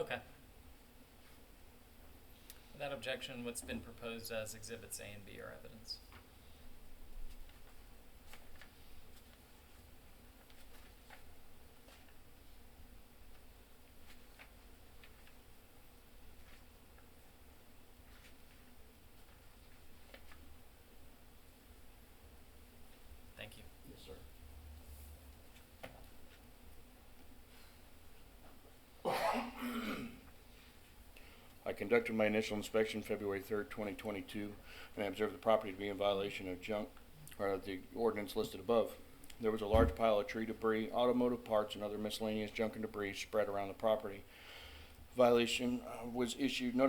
okay. Without objection, what's been proposed as exhibits A and B are evidence. Thank you. Yes, sir. I conducted my initial inspection February 3rd, 2022, and I observed the property to be in violation of junk, or the ordinance listed above. There was a large pile of tree debris, automotive parts, and other miscellaneous junk and debris spread around the property. Notice of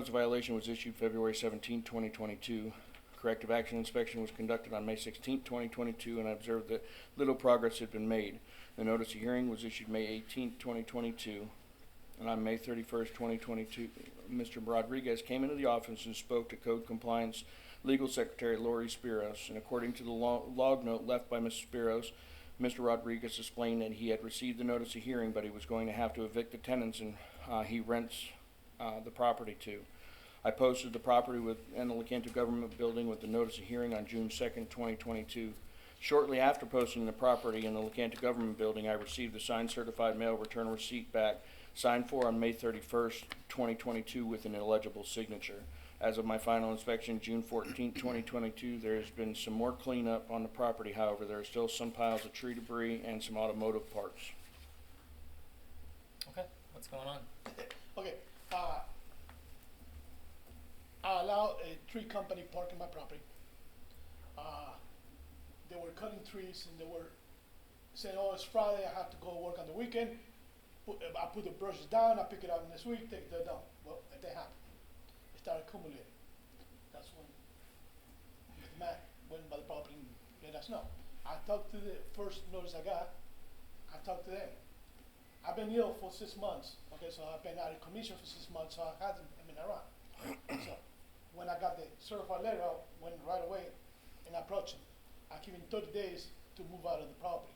violation was issued February 17, 2022. Corrective action inspection was conducted on May 16, 2022, and I observed that little progress had been made. The notice of hearing was issued May 18, 2022, and on May 31st, 2022, Mr. Rodriguez came into the office and spoke to Code Compliance Legal Secretary Lori Spiros, and according to the log note left by Ms. Spiros, Mr. Rodriguez explained that he had received the notice of hearing, but he was going to have to evict the tenants and he rents the property to. I posted the property in the Lecanto Government Building with the notice of hearing on June 2nd, 2022. Shortly after posting the property in the Lecanto Government Building, I received the signed certified mail return receipt back, signed for on May 31st, 2022 with an illegible signature. As of my final inspection, June 14th, 2022, there has been some more cleanup on the property. However, there are still some piles of tree debris and some automotive parts. Okay, what's going on? Okay, I allow a tree company parking my property. They were cutting trees and they were saying, oh, it's Friday, I have to go work on the weekend. I put the brushes down, I pick it up next week, take it down. Well, that didn't happen. It started accumulating. That's when Mr. Matt went by the property and let us know. I talked to the first notice I got, I talked to them. I I've been ill for 6 months, okay, so I've been out of commission for 6 months, so I haven't been around. So when I got the certified letter, I went right away and approached him. I give him 30 days to move out of the property.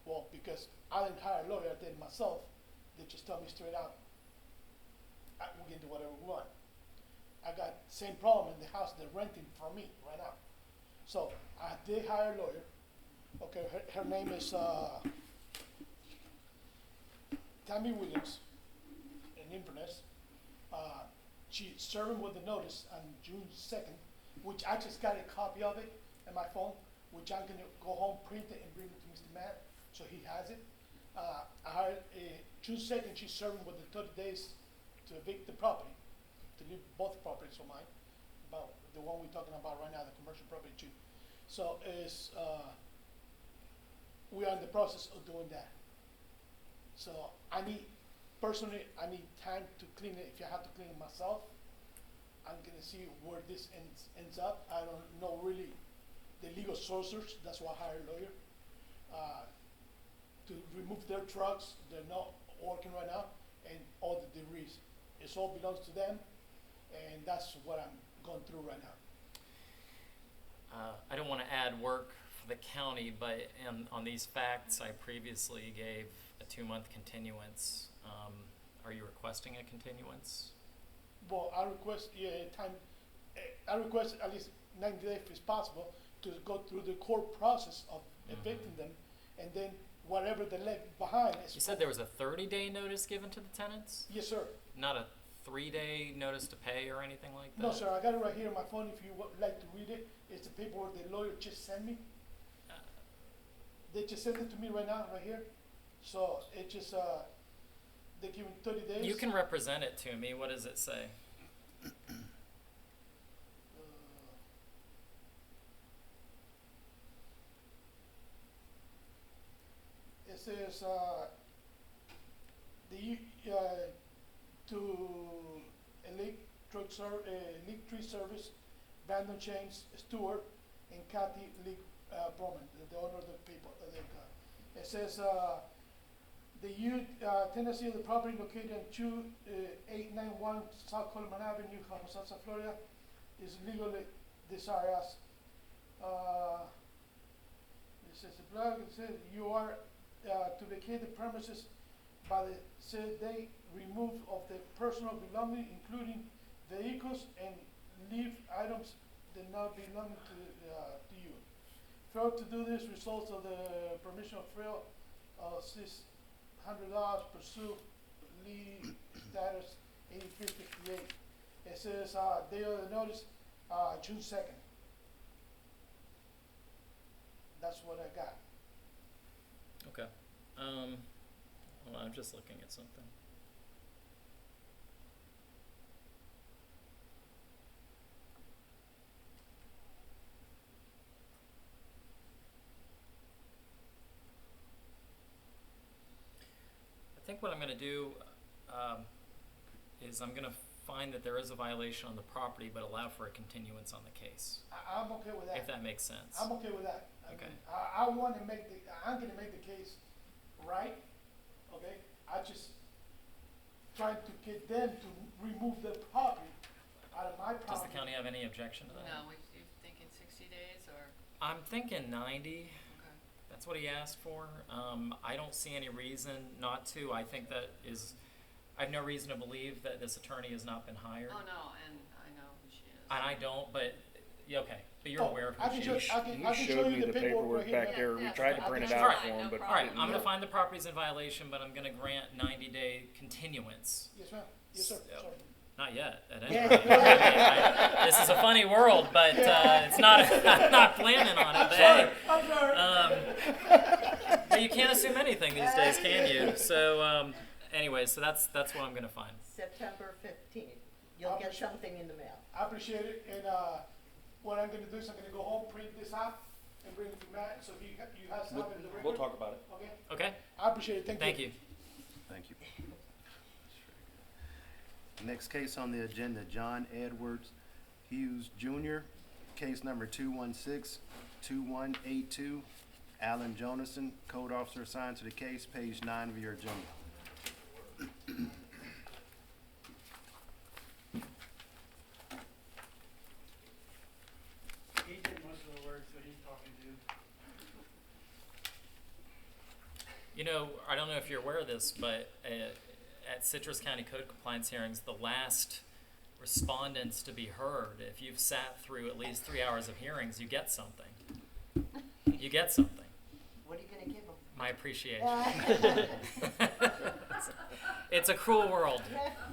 Well, because I didn't hire a lawyer, I did it myself. They just tell me straight out, we can do whatever we want. I got same problem in the house they're renting from me right now. So I did hire a lawyer. Okay, her name is Tammy Williams in Inverness. She served him with the notice on June 2nd, which I just got a copy of it in my phone, which I'm gonna go home, print it, and bring it to Mr. Matt, so he has it. I hired June 2nd, she served him with the 30 days to evict the property, to leave both properties of mine, about the one we're talking about right now, the commercial property too. So we are in the process of doing that. So personally, I need time to clean it. If I have to clean it myself, I'm gonna see where this ends up. I don't know really the legal sources. That's why I hired a lawyer to remove their trucks. They're not working right now, and all the debris. It all belongs to them, and that's what I'm going through right now. I don't want to add work for the county, but on these facts, I previously gave a 2-month continuance. Are you requesting a continuance? Well, I request I request at least 90 days if it's possible to go through the court process of evicting them, and then whatever they left behind is. You said there was a 30-day notice given to the tenants? Yes, sir. Not a 3-day notice to pay or anything like that? No, sir. I got it right here on my phone. If you would like to read it, it's the paperwork the lawyer just sent me. They just sent it to me right now, right here. So it just they give me 30 days. You can represent it to me. What does it say? It says to Electric Service, Brandon James Stewart, and Kathy Lee Broman, the owner of the people. It says the tenancy of the property located on 2891 South Coleman Avenue, Homosassa, Florida, is legally desirous. It says the blog. It says you are to vacate the premises by the said date, remove of the personal belongings, including vehicles, and leave items that not belong to you. Fail to do this results of the permission of fail of $600 pursue leave status 8358. It says date of the notice June 2nd. That's what I got. Okay. Well, I'm just looking at something. I think what I'm going to do is I'm going to find that there is a violation on the property, but allow for a continuance on the case. I'm okay with that. If that makes sense. I'm okay with that. Okay. I want to make I'm going to make the case right. Okay. I just trying to get them to remove the property out of my property. Does the county have any objection to that? No, you thinking 60 days or? I'm thinking 90. Okay. That's what he asked for. I don't see any reason not to. I think that is, I have no reason to believe that this attorney has not been hired. Oh, no, and I know who she is. And I don't, but, yeah, okay. But you're aware of who she is. He showed me the paperwork back there. We tried to print it out for him, but All right, I'm going to find the property's in violation, but I'm going to grant 90-day continuance. Yes, ma'am. Yes, sir. So, Sorry. not yet, at any rate. This is a funny world, but it's not. I'm not planning on it. But hey, I'm sorry. but you can't assume anything these days, can you? So, anyway, so that's what I'm going to find. September 15th. You'll get something in the mail. I appreciate it. And what I'm going to do is I'm going to go home, print this out, and bring it to Matt, so you have to have it in the record. We'll talk about it. Okay? Okay. I appreciate it. Thank you. Thank you. Thank you. Next case on the agenda, John Edwards Hughes Jr., case number 216-2182, Alan Jonason, Code Officer assigned to the case, page 9 of your agenda. He did most of the work, so he's talking to. You know, I don't know if you're aware of this, but at Citrus County Code Compliance hearings, the last respondents to be heard, if you've sat through at least 3 hours of hearings, you get something. You get something. What are you gonna give them? My appreciation. It's a cruel world.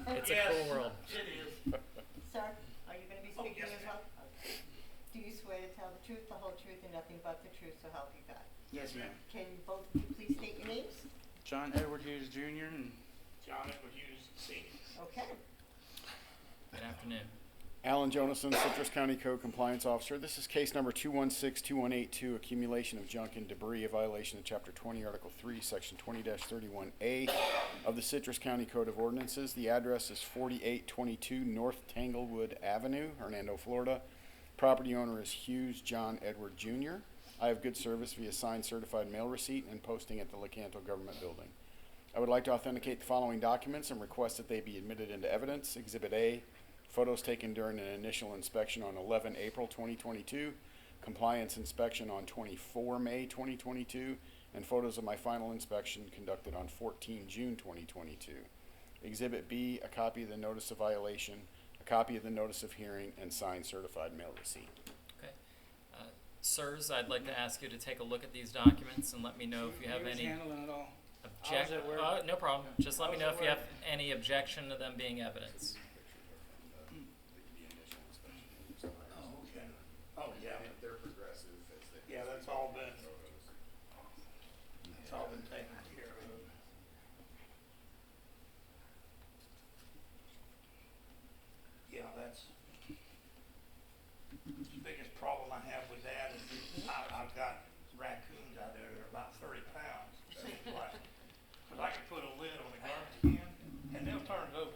It's a cruel world. It is. Sir, are you gonna be speaking as well? Okay. Do you swear to tell the truth, the whole truth, and nothing but the truth, so help you God? Yes, ma'am. Can both of you please state your names? John Edward Hughes Jr. and John Edward Hughes, Senior. Okay. Good afternoon. Alan Jonason, Citrus County Code Compliance Officer. This is case number 216-2182, accumulation of junk and debris, a violation of Chapter 20, Article 3, Section 20-31A of the Citrus County Code of Ordinances. The address is 4822 North Tanglewood Avenue, Hernando, Florida. Property owner is Hughes John Edward Jr. I have good service via signed certified mail receipt and posting at the Lecanto Government Building. I would like to authenticate the following documents and request that they be admitted into evidence. Exhibit A, photos taken during an initial inspection on 11 April 2022, compliance inspection on 24 May 2022, and photos of my final inspection conducted on 14 June 2022. Exhibit B, a copy of the notice of violation, a copy of the notice of hearing, and signed certified mail receipt. Okay. Sirs, I'd like to ask you to take a look at these documents and let me know if you have any handling it all. object. No problem. Just let me know if you have any objection to them being evidence. Oh, okay. Oh, yeah. They're progressive as they. Yeah, that's all been, it's all been taken care of. Yeah, that's, the biggest problem I have with that is I've got raccoons out there that are about 30 pounds, it seems like. Cause I can put a lid on a garbage can and they'll turn it over.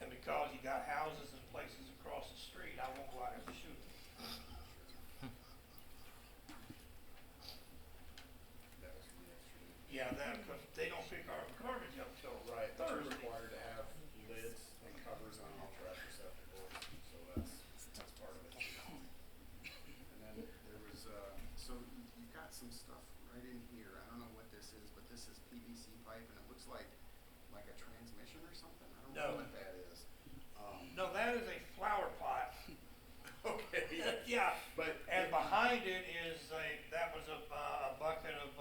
And because you got houses and places across the street, I won't go out there and shoot them. Yeah, that, cause they don't pick our garbage up till Right, but you're Thursday. required to have lids and covers on all trash receptacles, so that's part of it. And then there was, so you've got some stuff right in here, I don't know what this is, but this is PVC pipe, and it looks like a transmission or something, I don't know No. what that is. No, that is a flower pot. Okay. Yeah, But. and behind it is that was a bucket of,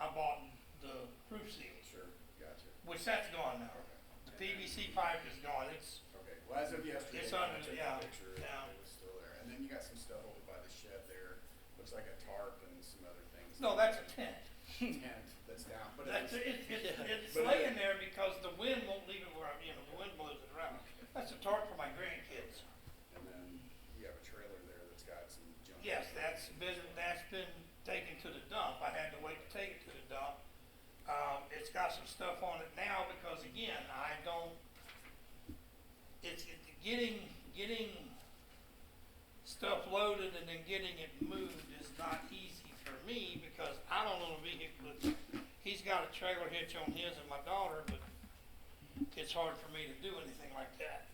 I bought the roof seal, Sure, gotcha. which that's gone now. The Okay. PVC pipe is gone, it's, Okay, well, as of yesterday, It's when I under- took yeah, the picture, yeah. it was still there. And then you got some stuff over by the shed there, looks like a tarp and some other things. no, that's a tent. Tent that's down, but That's, it's. it's but laying there because the wind won't leave it where I'm, the wind blows it around. That's a tarp for my grandkids. And then you have a trailer there that's got some junk. Yes, that's been taken to the dump. I had to wait to take it to the dump. It's got some stuff on it now because again, I don't, it's getting stuff loaded and then getting it moved is not easy for me because I don't own a vehicle. He's got a trailer hitch on his and my daughter, but it's hard for me to do anything like that.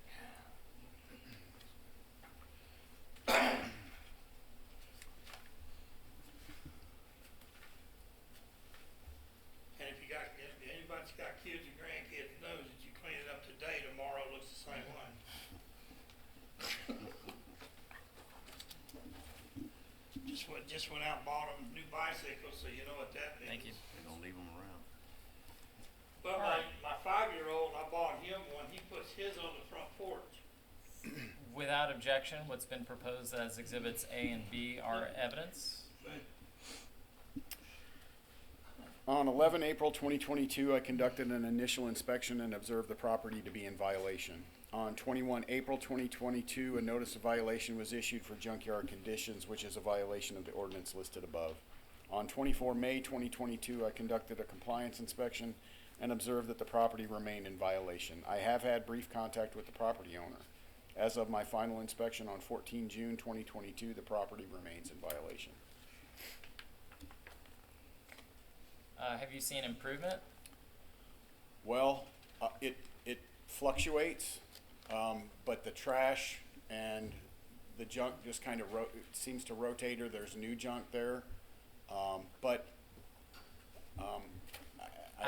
And if anybody's got kids or grandkids knows that you clean it up today, tomorrow it looks the same way. Just went out and bought them new bicycles, so you know what that means. Thank you. They don't leave them around. But my 5-year-old, I bought him one, he puts his on the front porch. Without objection, what's been proposed as exhibits A and B are evidence. On 11 April 2022, I conducted an initial inspection and observed the property to be in violation. On 21 April 2022, a notice of violation was issued for junkyard conditions, which is a violation of the ordinance listed above. On 24 May 2022, I conducted a compliance inspection and observed that the property remained in violation. I have had brief contact with the property owner. As of my final inspection on 14 June 2022, the property remains in violation. Have you seen improvement? Well, it fluctuates, but the trash and the junk just kind of seems to rotate, or there's new junk there. I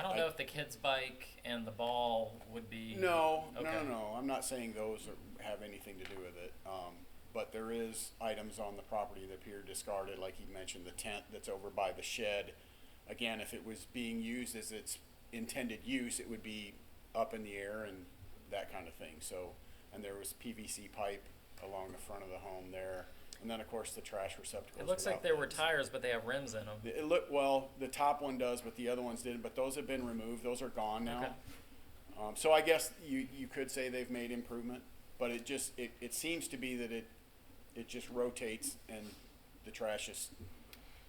don't know if the kid's bike and the ball would be. No, Okay. no. I'm not saying those have anything to do with it. But there is items on the property that appear discarded, like he mentioned, the tent that's over by the shed. Again, if it was being used as its intended use, it would be up in the air and that kind of thing. So, and there was PVC pipe along the front of the home there. And then, of course, the trash receptacles. It looks like there were tires, but they have rims in them. Well, the top one does, but the other ones didn't. But those have been removed. Those are gone now. Okay. So I guess you could say they've made improvement, but it seems to be that it just rotates and the trash is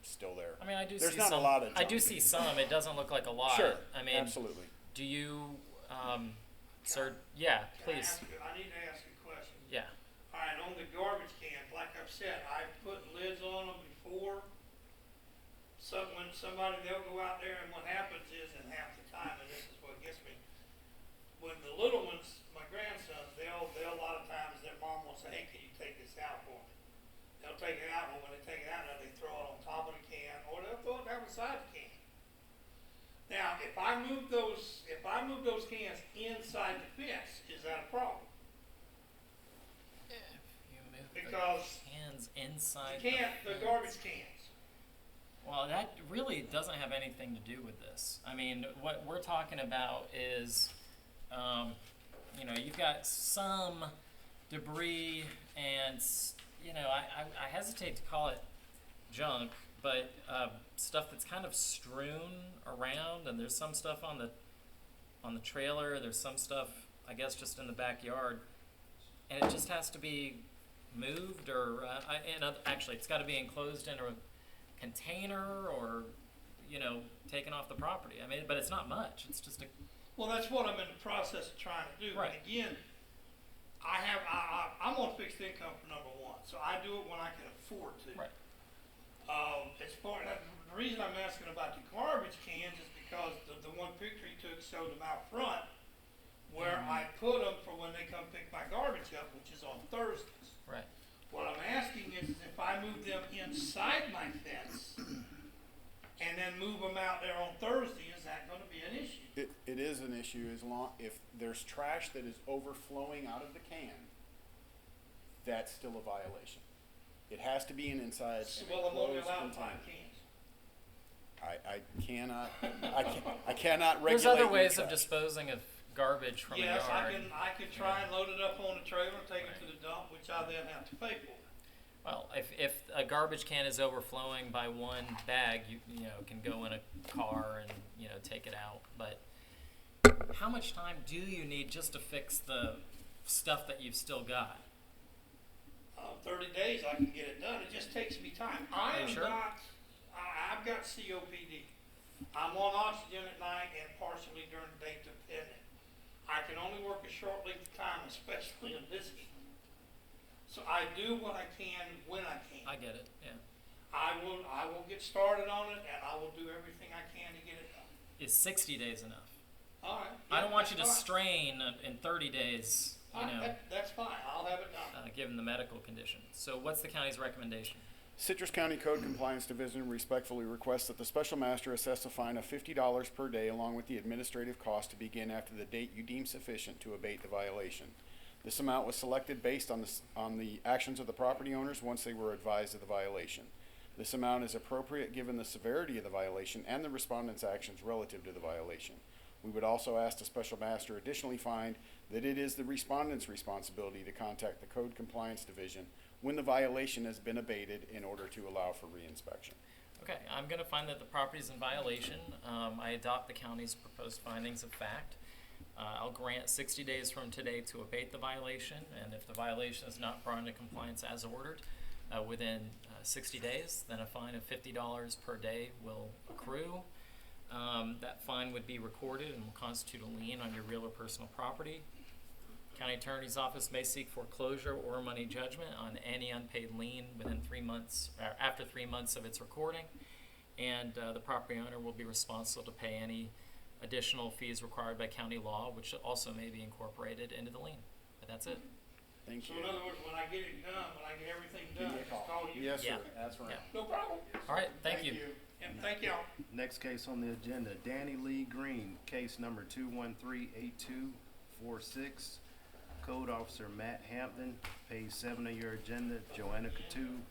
still there. I mean, I do There's see not some. a lot of I do junk. see some. It doesn't look like a lot. Sure. I mean, Absolutely. Do you, sir? Yeah, please. I need to ask a question. Yeah. All right, on the garbage cans, like I've said, I've put lids on them before. When somebody, they'll go out there, and what happens is, in half the time, and this is what gets me, when the little ones, my grandsons, they'll a lot of times, their mom will say, hey, can you take this out for me? They'll take it out, but when they take it out, now they throw it on top of the can, or they'll throw it down beside the can. Now, if I move those cans inside the fence, is that a problem? You move Because the cans inside. the garbage cans. Well, that really doesn't have anything to do with this. I mean, what we're talking about is, you've got some debris and, I hesitate to call it junk, but stuff that's kind of strewn around, and there's some stuff on the trailer, there's some stuff, I guess, just in the backyard, and it just has to be moved, or, actually, it's got to be enclosed in a container or, taken off the property. I mean, but it's not much. It's just a. Well, that's what I'm in the process of trying to do. Right. But again, I'm on fixed income for number one, so I do it when I can afford to. Right. The reason I'm asking about the garbage cans is because the one picture he took showed them out front, where I put them for when they come pick my garbage up, which is on Thursdays. Right. What I'm asking is if I move them inside my fence and then move them out there on Thursday, is that going to be an issue? It is an issue if there's trash that is overflowing out of the can. That's still a violation. It has to be inside an Well, I'm only enclosed allowed 5 container. cans. I cannot regulate. There's other your ways of trash. disposing of garbage from Yes, a yard. I can try and load it up on the trailer and take it to the dump, which I then have to pay for. Well, if a garbage can is overflowing by one bag, you can go in a car and take it out. But how much time do you need just to fix the stuff that you've still got? 30 days I can get it done. It just takes me time. Are you sure? I've got COPD. I'm on oxygen at night and partially during the day dependent. I can only work a short length of time, especially in this heat. So I do what I can when I can. I get it, yeah. I will get started on it, and I will do everything I can to get it done. Is 60 days enough? All right. I don't want you to that's fine. strain in 30 days, That's fine. I'll have it done. given the medical condition. So what's the county's recommendation? Citrus County Code Compliance Division respectfully requests that the special master assess a fine of $50 per day along with the administrative cost to begin after the date you deem sufficient to abate the violation. This amount was selected based on the actions of the property owners once they were advised of the violation. This amount is appropriate given the severity of the violation and the respondent's actions relative to the violation. We would also ask the special master additionally find that it is the respondent's responsibility to contact the Code Compliance Division when the violation has been abated in order to allow for reinspection. Okay, I'm going to find that the property is in violation. I adopt the county's proposed findings of fact. I'll grant 60 days from today to abate the violation, and if the violation is not brought into compliance as ordered within 60 days, then a fine of $50 per day will accrue. That fine would be recorded and will constitute a lien on your real or personal property. County Attorney's Office may seek foreclosure or money judgment on any unpaid lien within 3 months, or after 3 months of its recording, and the property owner will be responsible to pay any additional fees required by county law, which also may be incorporated into the lien. But that's it. Thank So you. in other words, when I get it done, when I get everything Give done, me a just call. call you? Yes, sir. Yeah. That's right. Yeah. No problem. All right, thank you. And thank y'all. Next case on the agenda, Danny Lee Green, case number 2138246. Code Officer Matt Hampton, page 7 of your agenda, Joanna Katu,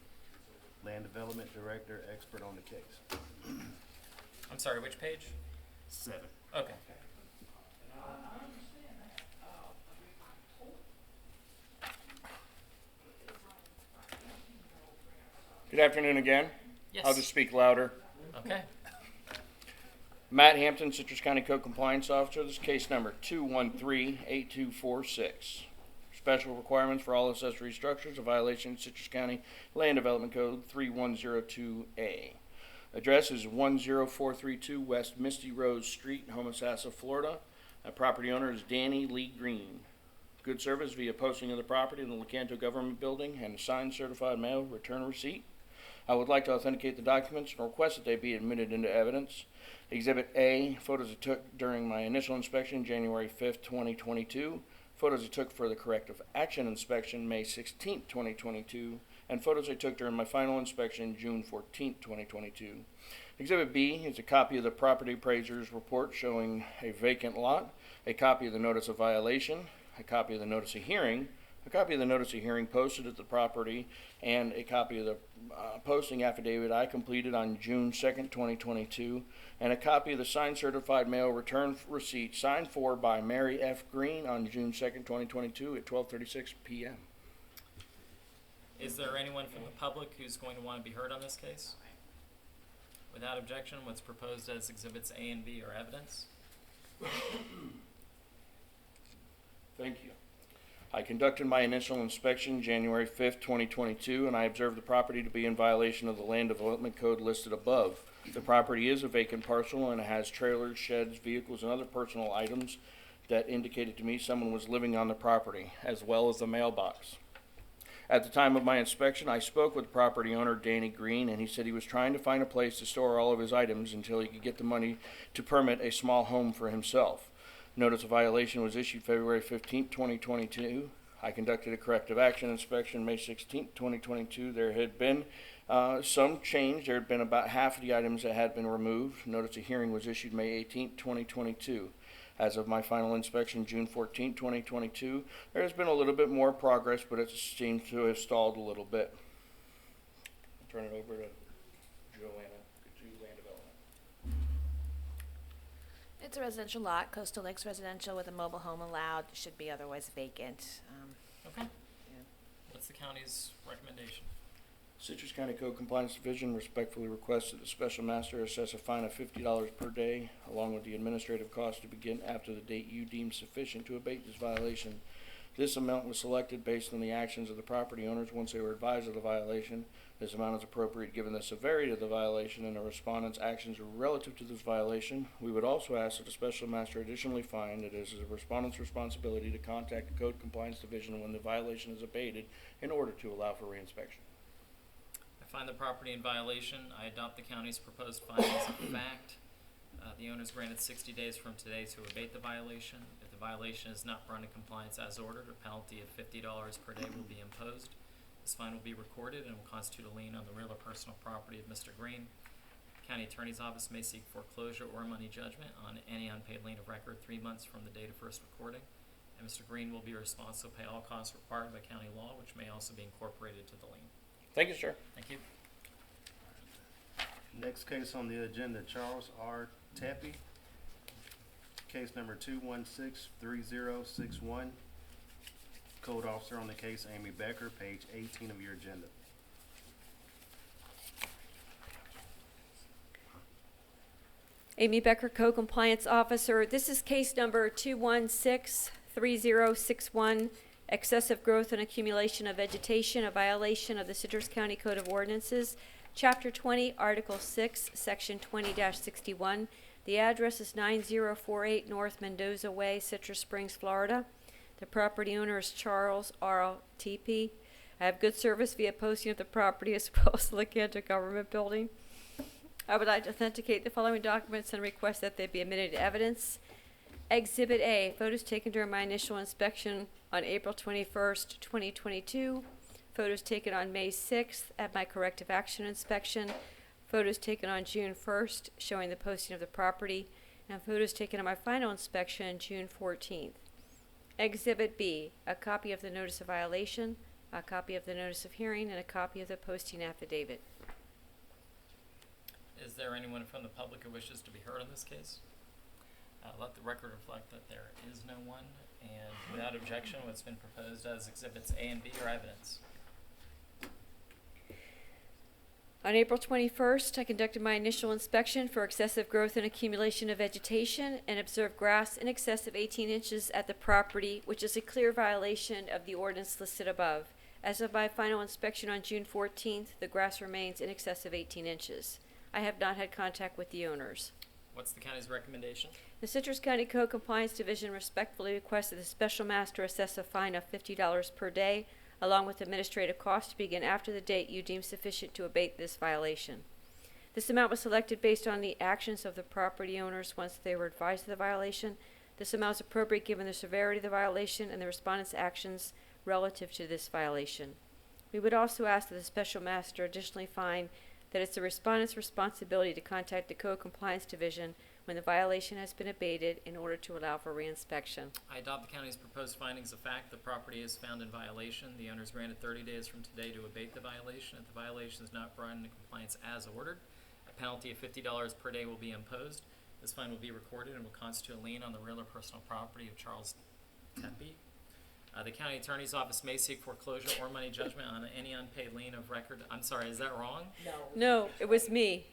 Land Development Director, expert on the case. I'm sorry, which page? 7. Okay. Good afternoon again. Yes. I'll just speak louder. Okay. Matt Hampton, Citrus County Code Compliance Officer. This is case number 2138246. Special requirements for all accessory structures, a violation of Citrus County Land Development Code 3102A. Address is 10432 West Misty Rose Street, Homosassa, Florida. Property owner is Danny Lee Green. Good service via posting of the property in the Lecanto Government Building and a signed certified mail return receipt. I would like to authenticate the documents and request that they be admitted into evidence. Exhibit A, photos I took during my initial inspection, January 5th, 2022. Photos I took for the corrective action inspection, May 16th, 2022. And photos I took during my final inspection, June 14th, 2022. Exhibit B is a copy of the property appraiser's report showing a vacant lot, a copy of the notice of violation, a copy of the notice of hearing, a copy of the notice of hearing posted at the property, and a copy of the posting affidavit I completed on June 2nd, 2022, and a copy of the signed certified mail return receipt signed for by Mary F. Green on June 2nd, 2022 at 12:36 p.m. Is there anyone from the public who's going to want to be heard on this case? Without objection, what's proposed as exhibits A and B are evidence. Thank you. I conducted my initial inspection January 5th, 2022, and I observed the property to be in violation of the Land Development Code listed above. The property is a vacant parcel and it has trailers, sheds, vehicles, and other personal items that indicated to me someone was living on the property, as well as the mailbox. At the time of my inspection, I spoke with property owner Danny Green, and he said he was trying to find a place to store all of his items until he could get the money to permit a small home for himself. Notice of violation was issued February 15, 2022. I conducted a corrective action inspection May 16, 2022. There had been some change. There had been about half of the items that had been removed. Notice of hearing was issued May 18, 2022. As of my final inspection, June 14, 2022, there has been a little bit more progress, but it seems to have stalled a little bit. I'll turn it over to Joanna to Land Development. It's a residential lot, Coastal Lakes residential with a mobile home allowed, should be otherwise vacant. Okay. What's the county's recommendation? Citrus County Code Compliance Division respectfully requests that the special master assess a fine of $50 per day, along with the administrative cost to begin after the date you deem sufficient to abate this violation. This amount was selected based on the actions of the property owners once they were advised of the violation. This amount is appropriate given the severity of the violation and the respondent's actions relative to this violation. We would also ask that the special master additionally find that it is the respondent's responsibility to contact the Code Compliance Division when the violation is abated in order to allow for reinspection. I find the property in violation. I adopt the county's proposed findings of fact. The owner is granted 60 days from today to abate the violation. If the violation is not brought into compliance as ordered, a penalty of $50 per day will be imposed. This fine will be recorded and will constitute a lien on the real or personal property of Mr. Green. The county attorney's office may seek foreclosure or money judgment on any unpaid lien of record 3 months from the date of first recording. And Mr. Green will be responsible to pay all costs required by county law, which may also be incorporated to the lien. Thank you, sir. Thank you. Next case on the agenda, Charles R. Tappy, case number 2163061. Code officer on the case, Amy Becker, page 18 of your agenda. Amy Becker, Co-Compliance Officer. This is case number 2163061, excessive growth and accumulation of vegetation, a violation of the Citrus County Code of Ordinances, Chapter 20, Article 6, Section 20-61. The address is 9048 North Mendoza Way, Citrus Springs, Florida. The property owner is Charles R. Tappy. I have good service via posting of the property as well as the Lecanto Government Building. I would like to authenticate the following documents and request that they be admitted to evidence. Exhibit A, photos taken during my initial inspection on April 21st, 2022. Photos taken on May 6th at my corrective action inspection. Photos taken on June 1st showing the posting of the property. And photos taken on my final inspection June 14th. Exhibit B, a copy of the notice of violation, a copy of the notice of hearing, and a copy of the posting affidavit. Is there anyone from the public who wishes to be heard in this case? Let the record reflect that there is no one, and without objection, what's been proposed as exhibits A and B are evidence. On April 21st, I conducted my initial inspection for excessive growth and accumulation of vegetation and observed grass in excess of 18 inches at the property, which is a clear violation of the ordinance listed above. As of my final inspection on June 14th, the grass remains in excess of 18 inches. I have not had contact with the owners. What's the county's recommendation? The Citrus County Code Compliance Division respectfully requests that the special master assess a fine of $50 per day, along with administrative costs to begin after the date you deem sufficient to abate this violation. This amount was selected based on the actions of the property owners once they were advised of the violation. This amount is appropriate given the severity of the violation and the respondent's actions relative to this violation. We would also ask that the special master additionally find that it's the respondent's responsibility to contact the Code Compliance Division when the violation has been abated in order to allow for reinspection. I adopt the county's proposed findings of fact. The property is found in violation. The owner is granted 30 days from today to abate the violation. If the violation is not brought into compliance as ordered, a penalty of $50 per day will be imposed. This fine will be recorded and will constitute a lien on the real or personal property of Charles Tappy. The county attorney's office may seek foreclosure or money judgment on any unpaid lien of record. I'm sorry, is that wrong? No, it was me.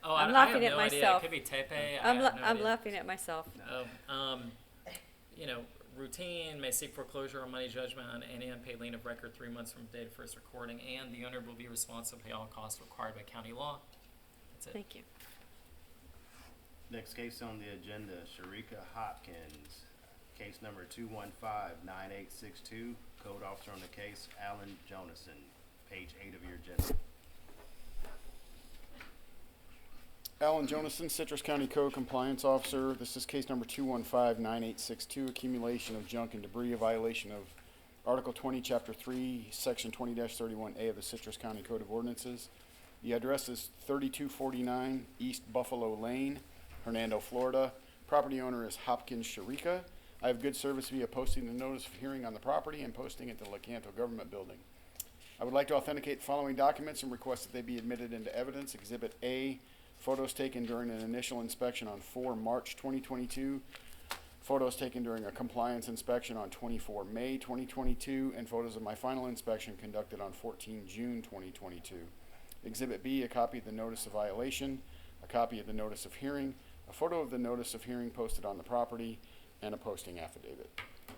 Oh, I'm I laughing have at no idea. myself. It could be Tappy. I'm idea. laughing at myself. Routine may seek foreclosure or money judgment on any unpaid lien of record 3 months from the date of first recording, and the owner will be responsible for all costs required by county law. That's it. Thank you. Next case on the agenda, Sharika Hopkins, case number 2159862. Code officer on the case, Alan Jonason, page 8 of your agenda. Alan Jonason, Citrus County Code Compliance Officer. This is case number 2159862, accumulation of junk and debris, a violation of Article 20, Chapter 3, Section 20-31A of the Citrus County Code of Ordinances. The address is 3249 East Buffalo Lane, Hernando, Florida. Property owner is Hopkins Sharika. I have good service via posting the notice of hearing on the property and posting at the Lecanto Government Building. I would like to authenticate the following documents and request that they be admitted into evidence. Exhibit A, photos taken during an initial inspection on 4 March 2022, photos taken during a compliance inspection on 24 May 2022, and photos of my final inspection conducted on 14 June 2022. Exhibit B, a copy of the notice of violation, a copy of the notice of hearing, a photo of the notice of hearing posted on the property, and a posting affidavit.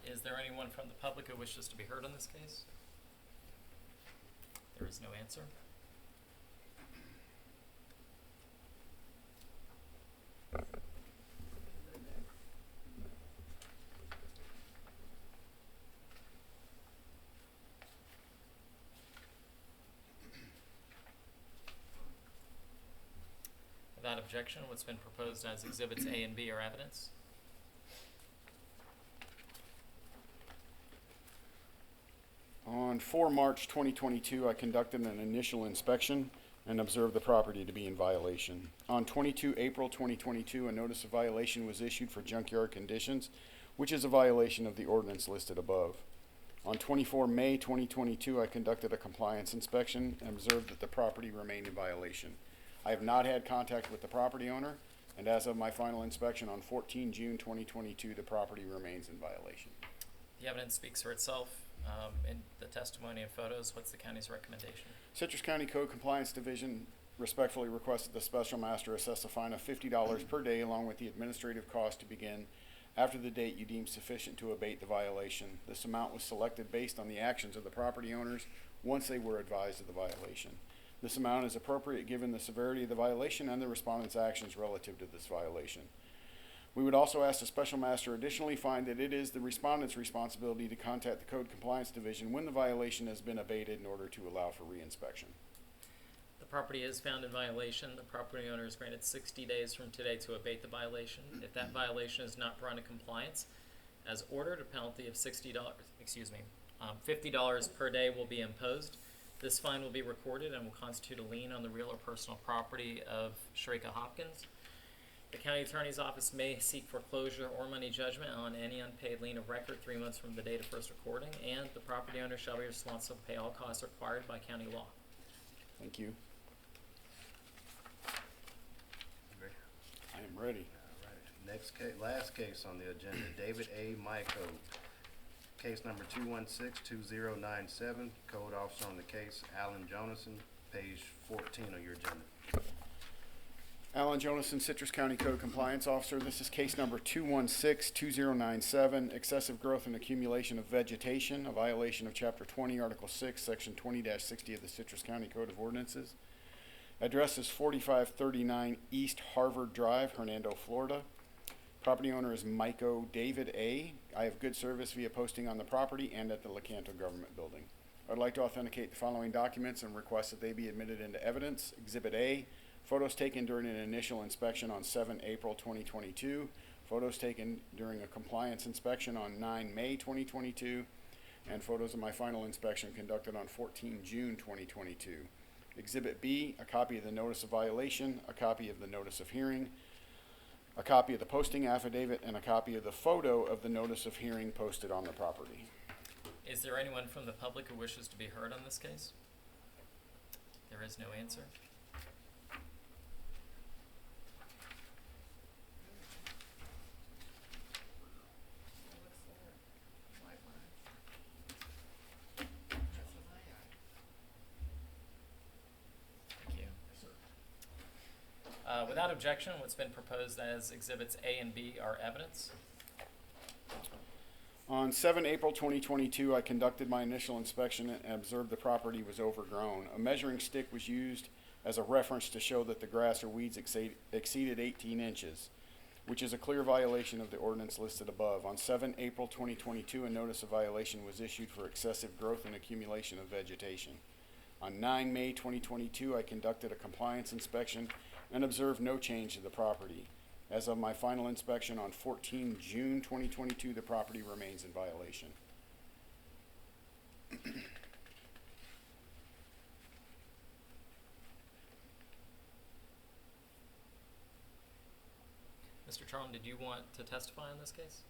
Is there anyone from the public who wishes to be heard on this case? There is no answer. Without objection, what's been proposed as exhibits A and B are evidence. On 4 March 2022, I conducted an initial inspection and observed the property to be in violation. On 22 April 2022, a notice of violation was issued for junkyard conditions, which is a violation of the ordinance listed above. On 24 May 2022, I conducted a compliance inspection and observed that the property remained in violation. I have not had contact with the property owner, and as of my final inspection on 14 June 2022, the property remains in violation. The evidence speaks for itself. In the testimony and photos, what's the county's recommendation? Citrus County Code Compliance Division respectfully requests that the special master assess a fine of $50 per day along with the administrative cost to begin after the date you deem sufficient to abate the violation. This amount was selected based on the actions of the property owners once they were advised of the violation. This amount is appropriate given the severity of the violation and the respondent's actions relative to this violation. We would also ask the special master additionally find that it is the respondent's responsibility to contact the Code Compliance Division when the violation has been abated in order to allow for reinspection. The property is found in violation. The property owner is granted 60 days from today to abate the violation. If that violation is not brought into compliance, as ordered, a penalty of $50 per day will be imposed. This fine will be recorded and will constitute a lien on the real or personal property of Sharika Hopkins. The county attorney's office may seek foreclosure or money judgment on any unpaid lien of record 3 months from the date of first recording, and the property owner shall be responsible to pay all costs required by county law. Thank you. Ready? I am ready. All right. Next case, last case on the agenda, David A. Myko, case number 216-2097. Code officer on the case, Alan Jonason, page 14 of your agenda. Alan Jonason, Citrus County Code Compliance Officer. This is case number 216-2097, excessive growth and accumulation of vegetation, a violation of Chapter 20, Article 6, Section 20-60 of the Citrus County Code of Ordinances. Address is 4539 East Harvard Drive, Hernando, Florida. Property owner is Myko David A. I have good service via posting on the property and at the Lecanto Government Building. I'd like to authenticate the following documents and request that they be admitted into evidence. Exhibit A, photos taken during an initial inspection on 7 April 2022, photos taken during a compliance inspection on 9 May 2022, and photos of my final inspection conducted on 14 June 2022. Exhibit B, a copy of the notice of violation, a copy of the notice of hearing, a copy of the posting affidavit, and a copy of the photo of the notice of hearing posted on the property. Is there anyone from the public who wishes to be heard on this case? There is no answer. Thank you. Without objection, what's been proposed as exhibits A and B are evidence. On 7 April 2022, I conducted my initial inspection and observed the property was overgrown. A measuring stick was used as a reference to show that the grass or weeds exceeded 18 inches, which is a clear violation of the ordinance listed above. On 7 April 2022, a notice of violation was issued for excessive growth and accumulation of vegetation. On 9 May 2022, I conducted a compliance inspection and observed no change to the property. As of my final inspection on 14 June 2022, the property remains in violation. Mr. Charlton, did you want to testify in this case?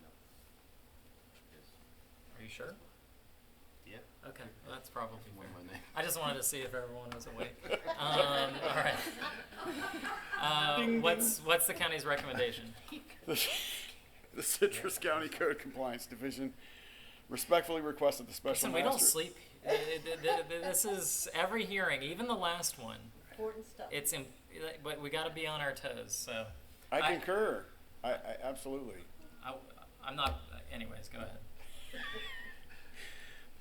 No. Yes. Are you sure? Yep. Okay, well, that's probably One fair. of my name. I just wanted to see if everyone was awake. All right. What's the county's recommendation? The Citrus County Code Compliance Division respectfully requests that the special Listen, we don't master- sleep. This is every hearing, even the last one. Important stuff. But we got to be on our toes. So I concur. I absolutely. I'm not. Anyways, go ahead.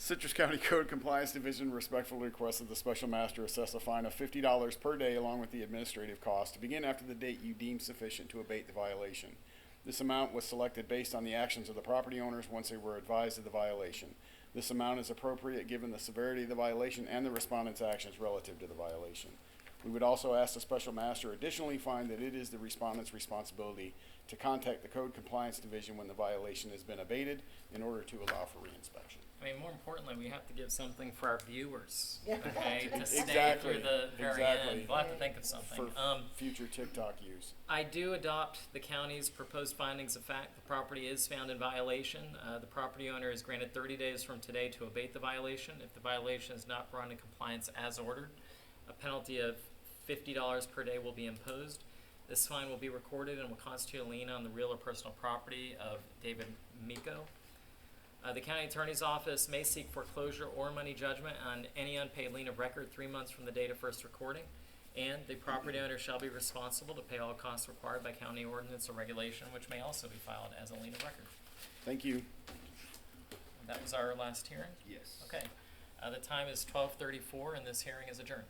Citrus County Code Compliance Division respectfully requests that the special master assess a fine of $50 per day along with the administrative cost to begin after the date you deem sufficient to abate the violation. This amount was selected based on the actions of the property owners once they were advised of the violation. This amount is appropriate given the severity of the violation and the respondent's actions relative to the violation. We would also ask the special master additionally find that it is the respondent's responsibility to contact the Code Compliance Division when the violation has been abated in order to allow for reinspection. I mean, more importantly, we have to give something for our viewers, Yeah. okay, to stay Exactly. through the very Exactly. end. We'll have to think of something. For future TikTok use. I do adopt the county's proposed findings of fact. The property is found in violation. The property owner is granted 30 days from today to abate the violation. If the violation is not brought into compliance as ordered, a penalty of $50 per day will be imposed. This fine will be recorded and will constitute a lien on the real or personal property of David Myko. The county attorney's office may seek foreclosure or money judgment on any unpaid lien of record 3 months from the date of first recording, and the property owner shall be responsible to pay all costs required by county ordinance or regulation, which may also be filed as a lien of record. Thank you. That was our last hearing? Yes. Okay. The time is 12:34 and this hearing is adjourned.